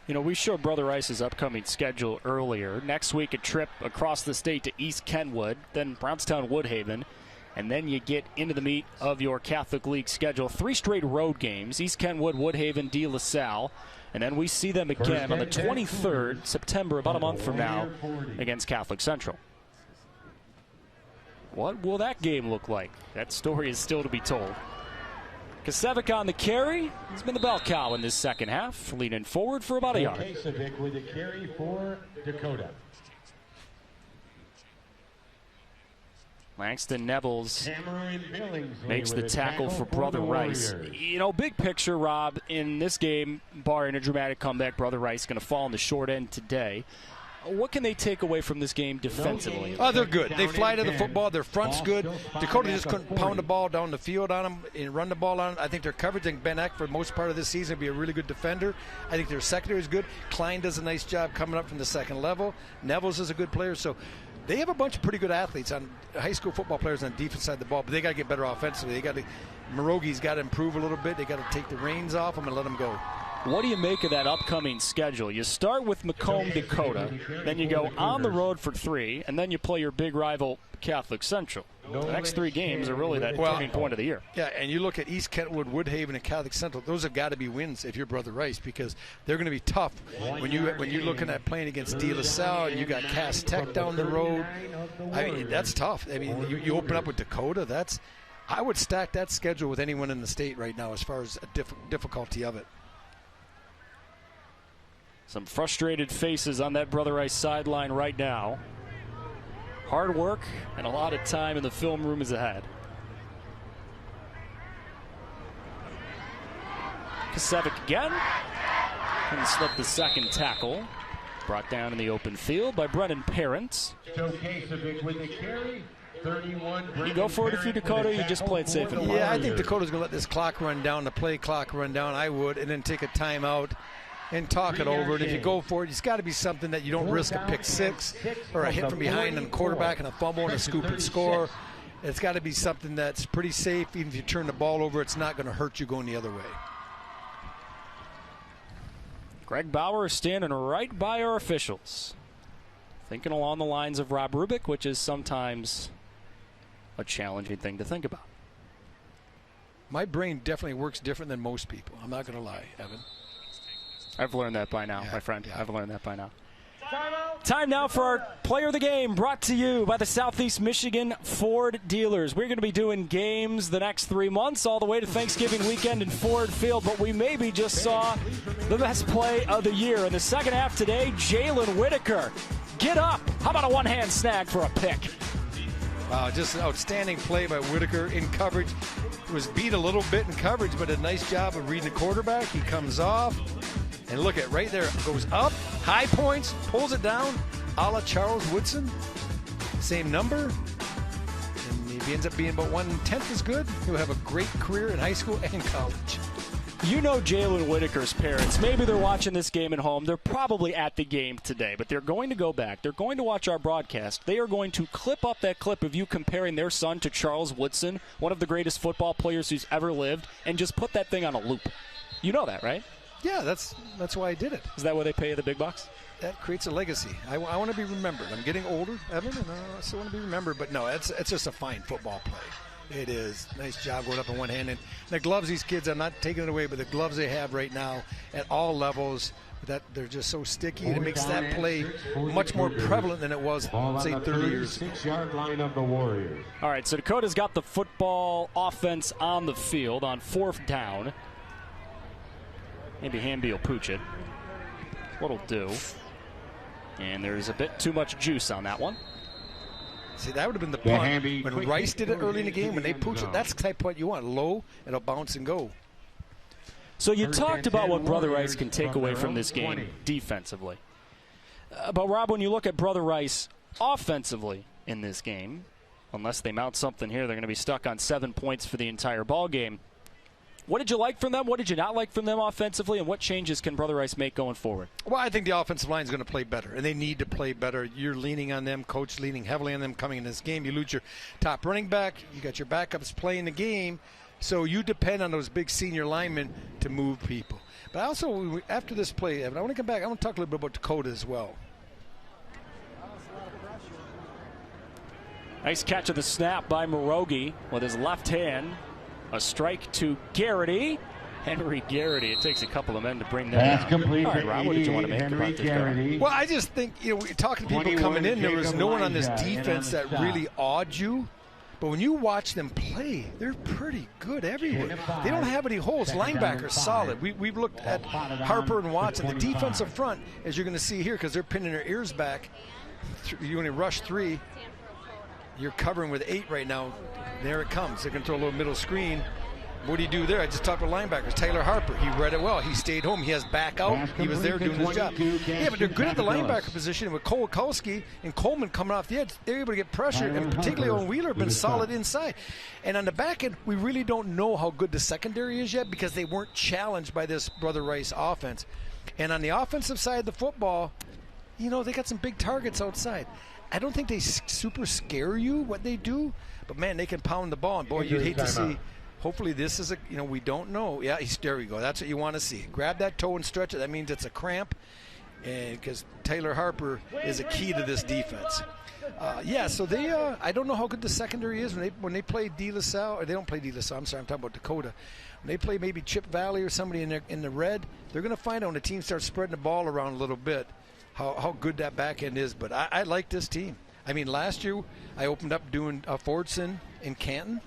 We showed Brother Rice's upcoming schedule earlier. Next week, a trip across the state to East Kenwood, then Brownstown Woodhaven, and then you get into the meat of your Catholic League schedule. 3 straight road games, East Kenwood, Woodhaven, De La Salle, and then we see them again on the 23rd, September, about a month from now, against Catholic Central. What will that game look like? That story is still to be told. Kasevic on the carry. He's been the bell cow in this second half, leaning forward for about a yard. Kasevic with the carry for Dakota. Langston Nevels makes the tackle for Brother Rice. Big picture, Rob, in this game, barring a dramatic comeback, Brother Rice going to fall on the short end today. What can they take away from this game defensively? Oh, they're good. They fly to the football. Their front's good. Dakota just couldn't pound the ball down the field on them and run the ball on them. I think their coverage, and Ben Eck for the most part of this season will be a really good defender. I think their secondary is good. Klein does a nice job coming up from the second level. Nevels is a good player. So they have a bunch of pretty good athletes, on high school football players on the defense side of the ball, but they got to get better offensively. Morogi's got to improve a little bit. They got to take the reins off him and let him go. What do you make of that upcoming schedule? You start with Macomb Dakota, then you go on the road for 3, and then you play your big rival Catholic Central. The next 3 games are really that turning point of the year. Yeah, and you look at East Kentwood, Woodhaven, and Catholic Central. Those have got to be wins if you're Brother Rice, because they're going to be tough when you're looking at playing against De La Salle. And you got Cass Tech down the road. I mean, that's tough. I mean, you open up with Dakota. I would stack that schedule with anyone in the state right now as far as a difficulty of it. Some frustrated faces on that Brother Rice sideline right now. Hard work and a lot of time in the film room is ahead. Kasevic again. Couldn't slip the second tackle. Brought down in the open field by Brennan Parent. Kasevic with the carry. 31. You go for it if you're Dakota, you just play it safe and Yeah, I think Dakota's going to let this clock run down, the play clock run down. I would, and then take a timeout and talk it over. And if you go for it, it's got to be something that you don't risk a pick 6 or a hit from behind and quarterback and a fumble and a scoop and score. It's got to be something that's pretty safe. Even if you turn the ball over, it's not going to hurt you going the other way. Greg Bauer standing right by our officials, thinking along the lines of Rob Rubick, which is sometimes a challenging thing to think about. My brain definitely works different than most people. I'm not going to lie, Evan. I've learned that by now, my friend. I've learned that by now. Time now for our Player of the Game, brought to you by the Southeast Michigan Ford dealers. We're going to be doing games the next 3 months, all the way to Thanksgiving weekend in Ford Field, but we maybe just saw the best play of the year. In the second half today, Jalen Whitaker. Get up. How about a one-hand snag for a pick? Wow, just an outstanding play by Whitaker in coverage. Was beat a little bit in coverage, but a nice job of reading the quarterback. He comes off. And look at right there, goes up, high points, pulls it down, a la Charles Woodson. Same number. And he ends up being about 1/10 as good. He'll have a great career in high school and college. You know Jalen Whitaker's parents. Maybe they're watching this game at home. They're probably at the game today, but they're going to go back. They're going to watch our broadcast. They are going to clip up that clip of you comparing their son to Charles Woodson, one of the greatest football players who's ever lived, and just put that thing on a loop. You know that, right? Yeah, that's why I did it. Is that why they pay you the big bucks? That creates a legacy. I want to be remembered. I'm getting older, Evan, and I still want to be remembered. But no, it's just a fine football play. It is. Nice job going up in one hand. And the gloves these kids, I'm not taking it away, but the gloves they have right now at all levels, that they're just so sticky. It makes that play much more prevalent than it was, say, 30 years ago. 6-yard line of the Warriors. All right, so Dakota's got the football offense on the field on 4th down. Maybe Hamby will pooch it. What'll do. And there's a bit too much juice on that one. See, that would have been the punt. When Rice did it early in the game, when they pooch it, that's the type of punt you want. Low, it'll bounce and go. So you talked about what Brother Rice can take away from this game defensively. But, Rob, when you look at Brother Rice offensively in this game, unless they mount something here, they're going to be stuck on 7 points for the entire ball game. What did you like from them? What did you not like from them offensively? And what changes can Brother Rice make going forward? Well, I think the offensive line is going to play better, and they need to play better. You're leaning on them, coach leaning heavily on them coming in this game. You lose your top running back. You got your backups playing the game, so you depend on those big senior linemen to move people. But also, after this play, Evan, I want to come back. I want to talk a little bit about Dakota as well. Nice catch of the snap by Morogi with his left hand. A strike to Garrity. Henry Garrity. It takes a couple of men to bring that Pass down. complete. All right, Rob, what did you want to make Henry about this Garrity. Well, I just think, we're talking to people coming in, there was no one on this defense that really awed you. But when you watch them play, they're pretty good everywhere. They don't have any holes. Linebackers solid. We've looked at Harper and Watson. The defensive front, as you're going to see here, because they're pinning their ears back. You only rush 3. You're covering with 8 right now. There it comes. They're going to throw a little middle screen. What do you do there? I just talked with linebackers. Taylor Harper, he read it well. He stayed home. He has back out. He was there doing his job. Yeah, but they're good at the linebacker position. With Kowalski and Coleman coming off the edge, they're able to get pressure, and particularly on Wheeler, been solid inside. And on the back end, we really don't know how good the secondary is yet because they weren't challenged by this Brother Rice offense. And on the offensive side of the football, they got some big targets outside. I don't think they super scare you what they do, but man, they can pound the ball. And boy, you'd hate to see hopefully this is we don't know. Yeah, there we go. That's what you want to see. Grab that toe and stretch it. That means it's a cramp, and because Tyler Harper is a key to this defense. So they I don't know how good the secondary is when they play De La Salle, or they don't play De La Salle. I'm sorry, I'm talking about Dakota. When they play maybe Chip Valley or somebody in the red, they're going to find out when the team starts spreading the ball around a little bit how good that back end is. But I like this team. I mean, last year I opened up doing Fordson in Canton,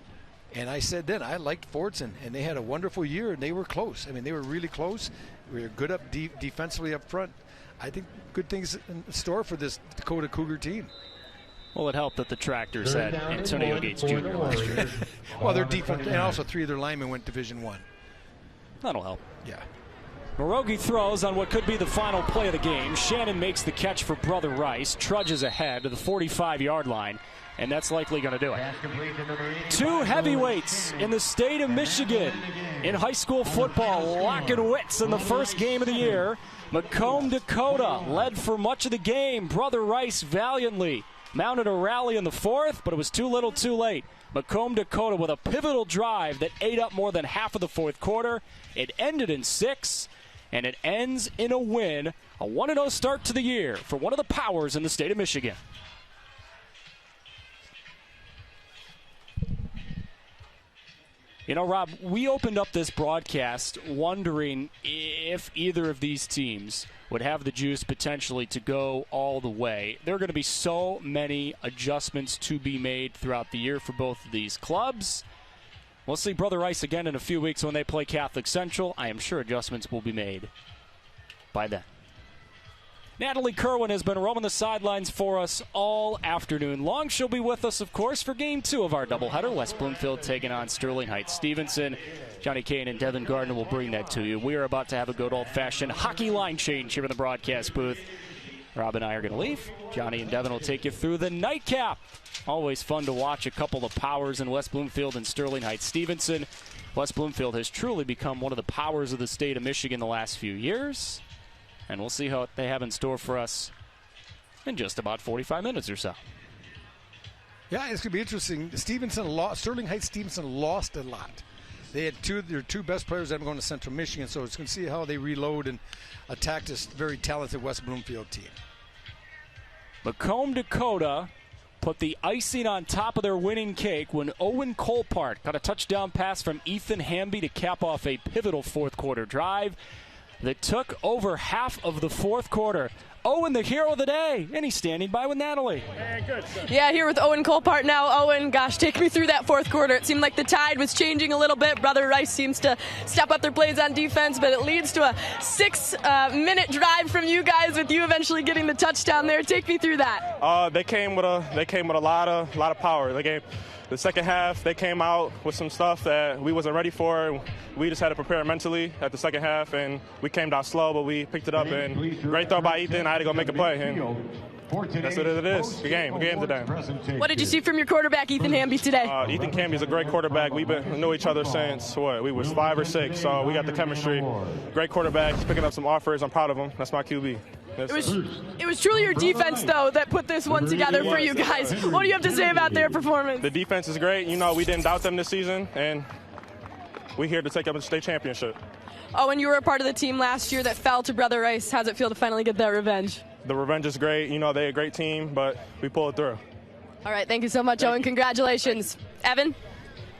and I said then I liked Fordson, and they had a wonderful year, and they were close. I mean, they were really close. We were good up defensively up front. I think good things in store for this Dakota Cougar team. Well, it helped that the Tractors had Antonio Gates Jr. last year. Well, their defense, and also 3 of their linemen went Division I. That'll help. Yeah. Morogi throws on what could be the final play of the game. Shannon makes the catch for Brother Rice, trudges ahead to the 45-yard line, and that's likely going to do it. 2 heavyweights in the state of Michigan in high school football, locking wits in the first game of the year. Macomb Dakota led for much of the game. Brother Rice valiantly mounted a rally in the 4th, but it was too little too late. Macomb Dakota with a pivotal drive that ate up more than half of the 4th quarter. It ended in 6, and it ends in a win. A 1-0 start to the year for one of the powers in the state of Michigan. You know, Rob, we opened up this broadcast wondering if either of these teams would have the juice potentially to go all the way. There are going to be so many adjustments to be made throughout the year for both of these clubs. We'll see Brother Rice again in a few weeks when they play Catholic Central. I am sure adjustments will be made by then. Natalie Kerwin has been roaming the sidelines for us all afternoon long. She'll be with us, of course, for Game 2 of our doubleheader. West Bloomfield taking on Sterling Heights Stevenson. Johnny Kane and Devin Gardner will bring that to you. We are about to have a good old-fashioned hockey line change here in the broadcast booth. Rob and I are going to leave. Johnny and Devin will take you through the nightcap. Always fun to watch a couple of powers in West Bloomfield and Sterling Heights Stevenson. West Bloomfield has truly become one of the powers of the state of Michigan the last few years. And we'll see how they have in store for us in just about 45 minutes or so. Yeah, it's going to be interesting. Sterling Heights Stevenson lost a lot. They had their 2 best players that are going to Central Michigan, so it's going to see how they reload and attack this very talented West Bloomfield team. Macomb Dakota put the icing on top of their winning cake when Owen Colpart got a touchdown pass from Ethan Hamby to cap off a pivotal 4th quarter drive that took over half of the 4th quarter. Owen, the hero of the day, and he's standing by with Natalie. Yeah, here with Owen Colpart now. Owen, gosh, take me through that 4th quarter. It seemed like the tide was changing a little bit. Brother Rice seems to step up their plays on defense, but it leads to a 6-minute drive from you guys, with you eventually getting the touchdown there. Take me through that. They came with a lot of power. The second half, they came out with some stuff that we wasn't ready for. We just had to prepare mentally at the second half, and we came down slow, but we picked it up. And great throw by Ethan. I had to go make a play, and that's what it is. Good game today. What did you see from your quarterback, Ethan Hamby, today? Ethan Hamby is a great quarterback. We've been knew each other since we was 5 or 6, so we got the chemistry. Great quarterback. He's picking up some offers. I'm proud of him. That's my QB. It was truly your defense, though, that put this one together for you guys. What do you have to say about their performance? The defense is great. You know, we didn't doubt them this season, and we're here to take up a state championship. Oh, and you were a part of the team last year that fell to Brother Rice. How's it feel to finally get that revenge? The revenge is great. You know, they're a great team, but we pulled it through. All right, thank you so much, Owen. Congratulations. Evan?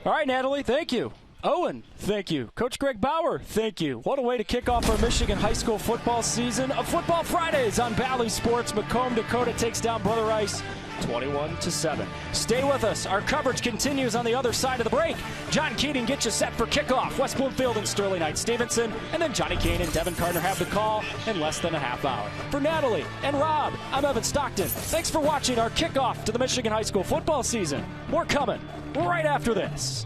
All right, Natalie, thank you. Owen, thank you. Coach Greg Bauer, thank you. What a way to kick off our Michigan high school football season of Football Fridays on Bally Sports. Macomb Dakota takes down Brother Rice 21-7. Stay with us. Our coverage continues on the other side of the break. John Keating gets you set for kickoff. West Bloomfield and Sterling Heights Stevenson. And then Johnny Kane and Devin Gardner have the call in less than a half hour. For Natalie and Rob, I'm Evan Stockton. Thanks for watching our kickoff to the Michigan high school football season. More coming right after this.